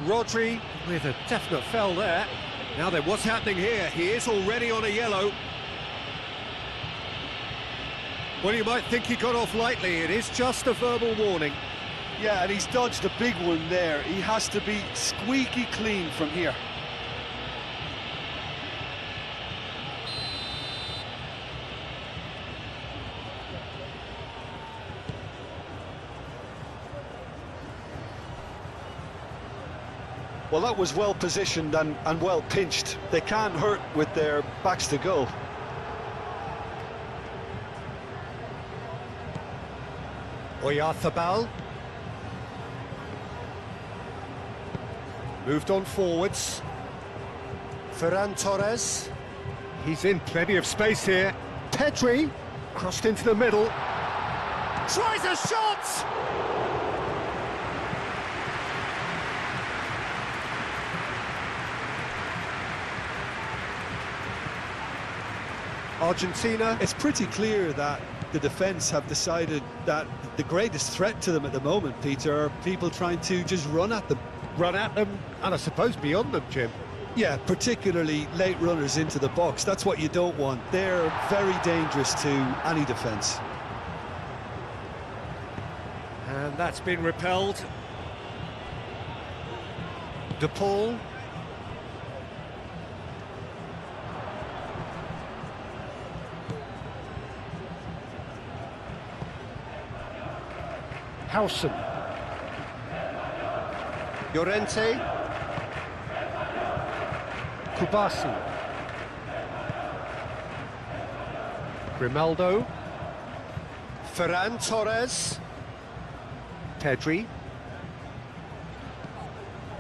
Rodri with a definite foul there. Now then, what's happening here? He is already on a yellow. Well, you might think he got off lightly. It is just a verbal warning. Yeah, and he's dodged a big one there. He has to be squeaky clean from here. Well, that was well positioned and well pinched. They can't hurt with their backs to goal. Oyarzabal. Moved on forwards. Ferran Torres. He's in plenty of space here. Pedri. Crossed into the middle. Tries a shot! Argentina. It's pretty clear that the defence have decided that the greatest threat to them at the moment, Peter, are people trying to just run at them. Run at them, and I suppose beyond them, Jim. Yeah, particularly late runners into the box. That's what you don't want. They're very dangerous to any defence. And that's been repelled. De Paul. Howson. Llorente. Kubasi. Grimaldo. Ferran Torres. Pedri.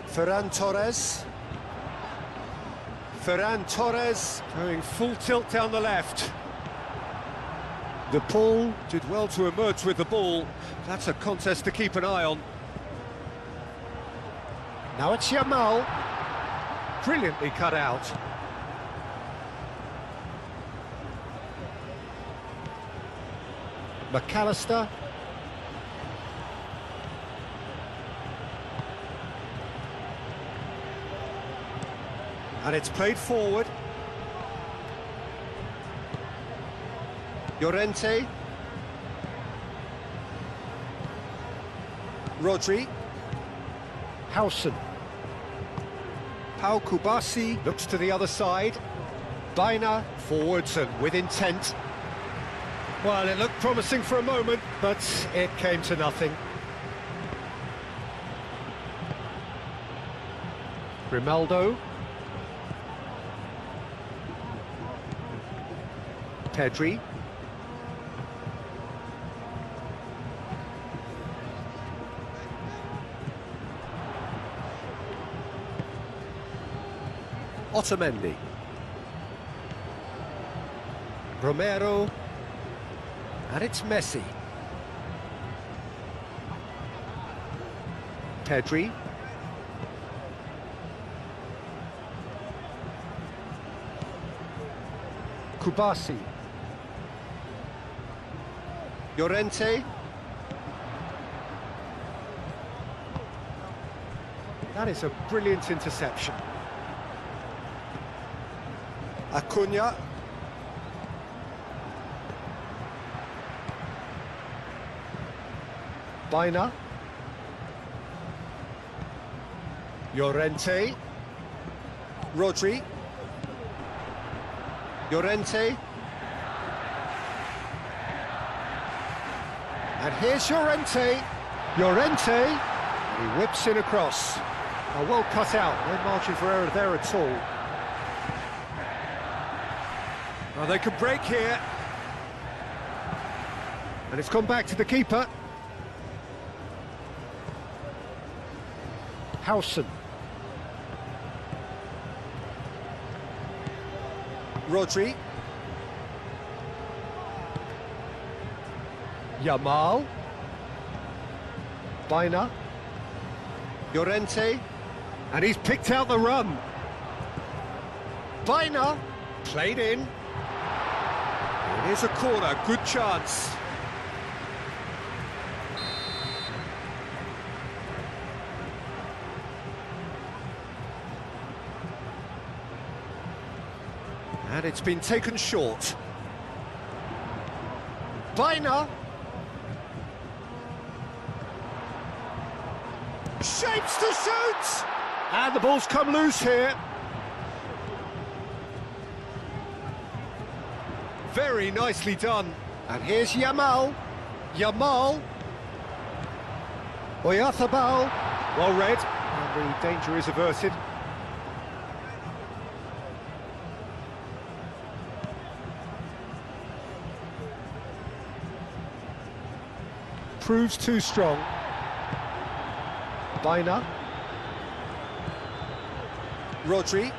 Ferran Torres. Ferran Torres going full tilt down the left. De Paul did well to emerge with the ball. That's a contest to keep an eye on. Now it's Yamal. Brilliantly cut out. McAllister. And it's played forward. Llorente. Rodri. Howson. Pau Kubasi looks to the other side. Baina forwards and with intent. Well, it looked promising for a moment, but it came to nothing. Grimaldo. Pedri. Otamendi. Romero. And it's Messi. Pedri. Kubasi. Llorente. That is a brilliant interception. Acuna. Baina. Llorente. Rodri. Llorente. And here's Llorente. Llorente. And he whips in across. Well cut out. No margin for error there at all. Well, they could break here. And it's gone back to the keeper. Howson. Rodri. Yamal. Baina. Llorente. And he's picked out the run. Baina. Played in. Here's a corner, good chance. And it's been taken short. Baina. Shapes to shoot! And the ball's come loose here. Very nicely done. And here's Yamal. Yamal. Oyarzabal. Well read. And the danger is averted. Proves too strong. Baina. Rodri.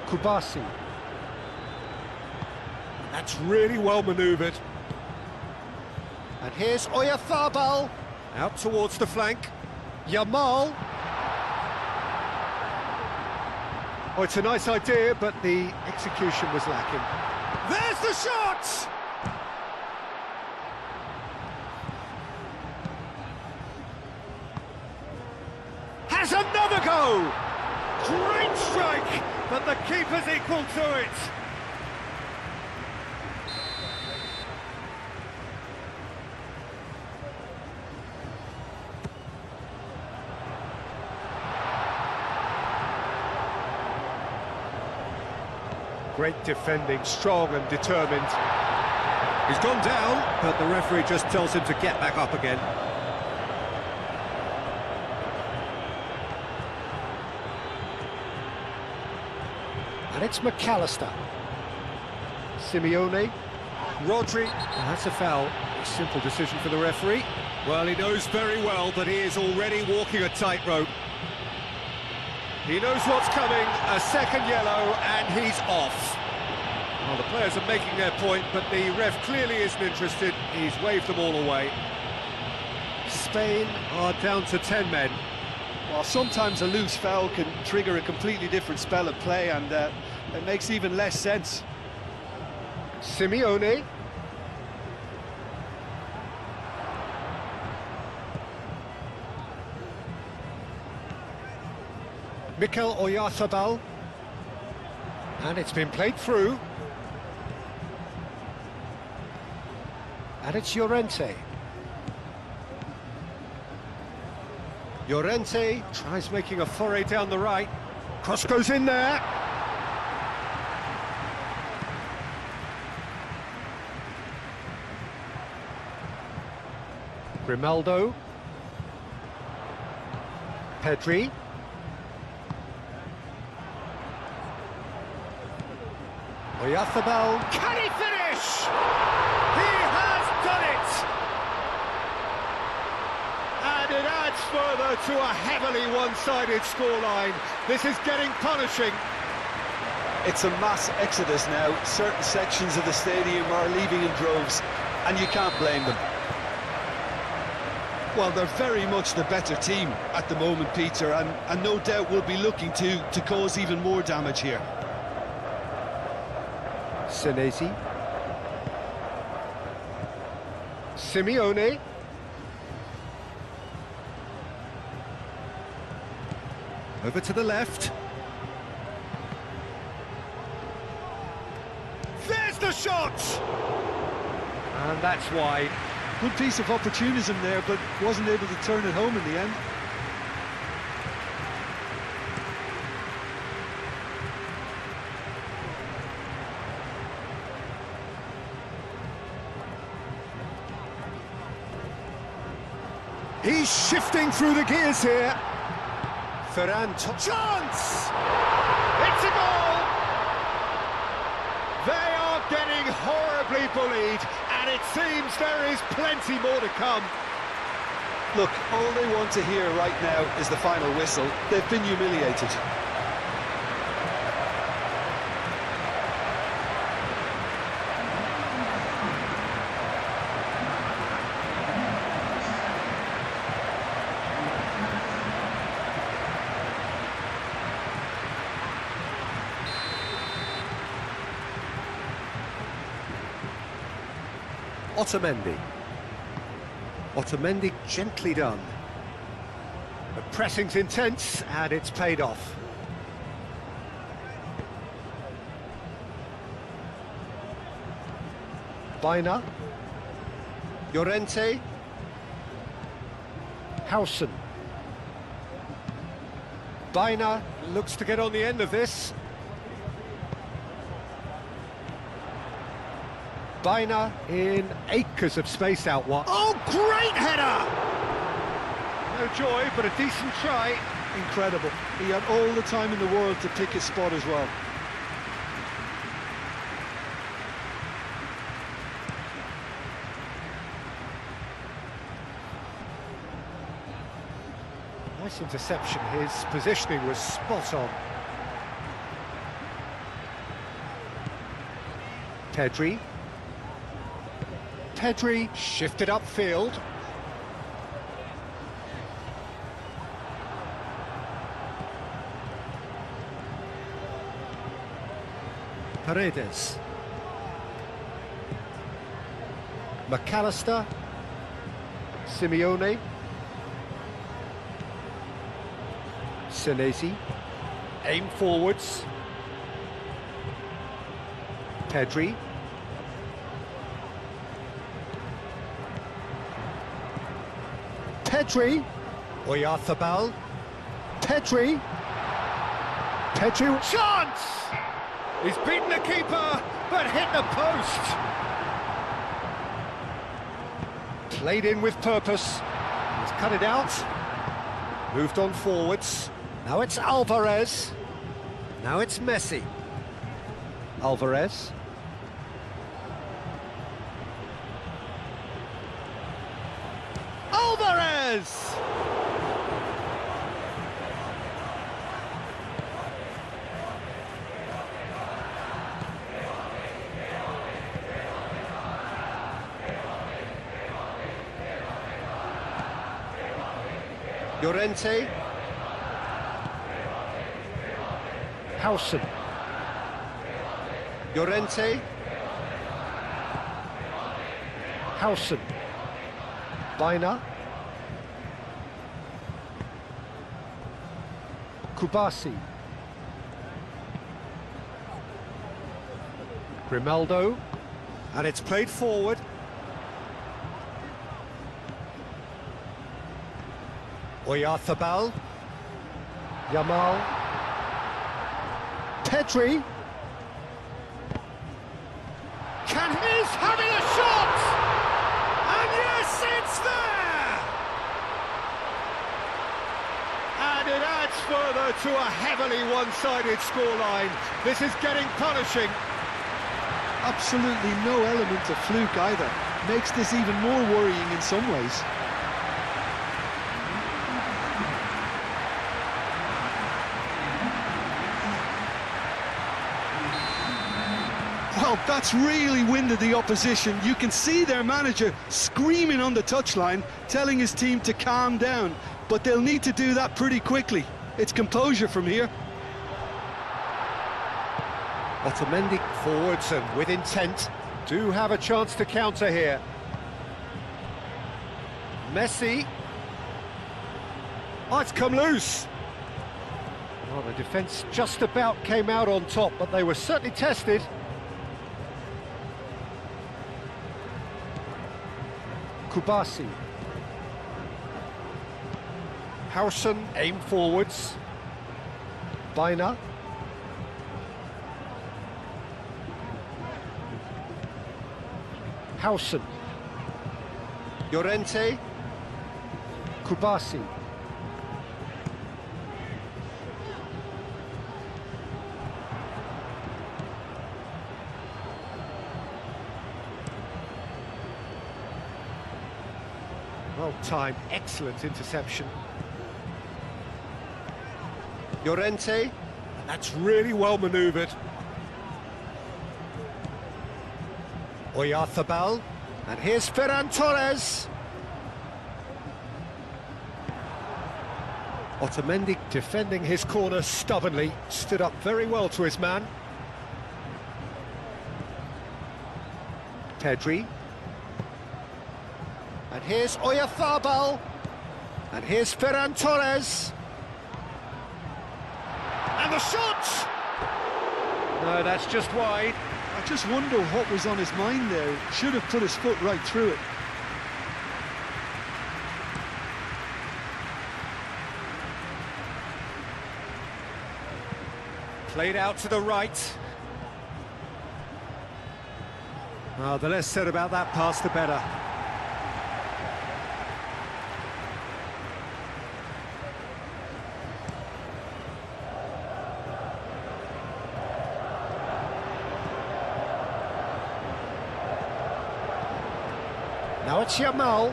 Kubasi. That's really well manoeuvred. And here's Oyarzabal. Out towards the flank. Yamal. Oh, it's a nice idea, but the execution was lacking. There's the shot! Has another go! Great strike, but the keeper's equal to it. Great defending, strong and determined. He's gone down, but the referee just tells him to get back up again. And it's McAllister. Simeone. Rodri. And that's a foul. A simple decision for the referee. Well, he knows very well that he is already walking a tightrope. He knows what's coming, a second yellow, and he's off. Well, the players are making their point, but the ref clearly isn't interested. He's waved them all away. Spain are down to 10 men. Well, sometimes a loose foul can trigger a completely different spell of play, and it makes even less sense. Simeone. Mikel Oyarzabal. And it's been played through. And it's Llorente. Llorente tries making a foray down the right. Cross goes in there. Grimaldo. Pedri. Oyarzabal. Can he finish? He has done it! And it adds further to a heavily one-sided scoreline. This is getting punishing. It's a mass exodus now. Certain sections of the stadium are leaving in droves, and you can't blame them. Well, they're very much the better team at the moment, Peter, and no doubt will be looking to cause even more damage here. Senesi. Simeone. Over to the left. There's the shot! And that's wide. Good piece of opportunism there, but wasn't able to turn it home in the end. He's shifting through the gears here. Ferran, chance! It's a goal! They are getting horribly bullied, and it seems there is plenty more to come. Look, all they want to hear right now is the final whistle. They've been humiliated. Otamendi gently done. The pressing's intense and it's paid off. Baina. Llorente. Howson. Baina looks to get on the end of this. Baina in acres of space out wide. Oh, great header! No joy, but a decent try. Incredible. He had all the time in the world to pick his spot as well. Nice interception. His positioning was spot on. Pedri. Pedri shifted upfield. Paredes. McAllister. Simeone. Senesi. Aim forwards. Pedri. Pedri. Oyarzabal. Pedri. Pedri. Chance! He's beaten the keeper, but hit the post. Played in with purpose. He's cut it out. Moved on forwards. Now it's Alvarez. Now it's Messi. Alvarez. Alvarez! Llorente. Howson. Llorente. Howson. Baina. Kubasi. Grimaldo. And it's played forward. Oyarzabal. Yamal. Pedri. Can he's having a shot! And yes, it's there! further to a heavily one-sided scoreline. This is getting punishing. Absolutely no element of fluke either. Makes this even more worrying in some ways. Well, that's really winded the opposition. You can see their manager screaming on the touchline, telling his team to calm down. But they'll need to do that pretty quickly. It's composure from here. Otamendi forwards and with intent. Do have a chance to counter here. Messi. Oh, it's come loose. Well, the defence just about came out on top, but they were certainly tested. Kubasi. Howson aim forwards. Baina. Howson. Llorente. Kubasi. Well timed, excellent interception. Llorente, and that's really well manoeuvred. Oyarzabal, and here's Ferran Torres. Otamendi defending his corner stubbornly, stood up very well to his man. Pedri. And here's Oyarzabal. And here's Ferran Torres. And the shot! No, that's just wide. I just wonder what was on his mind there. Should have put his foot right through it. Played out to the right. Well, the less said about that pass, the better. Now it's Yamal.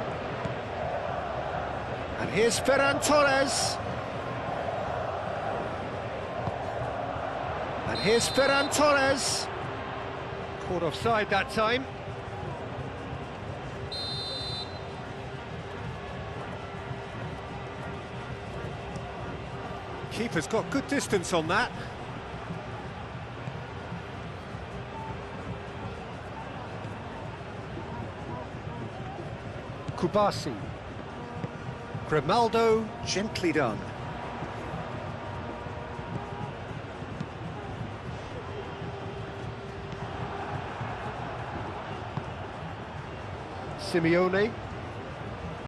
And here's Ferran Torres. And here's Ferran Torres. Caught offside that time. Keeper's got good distance on that. Kubasi. Grimaldo, gently done. Simeone.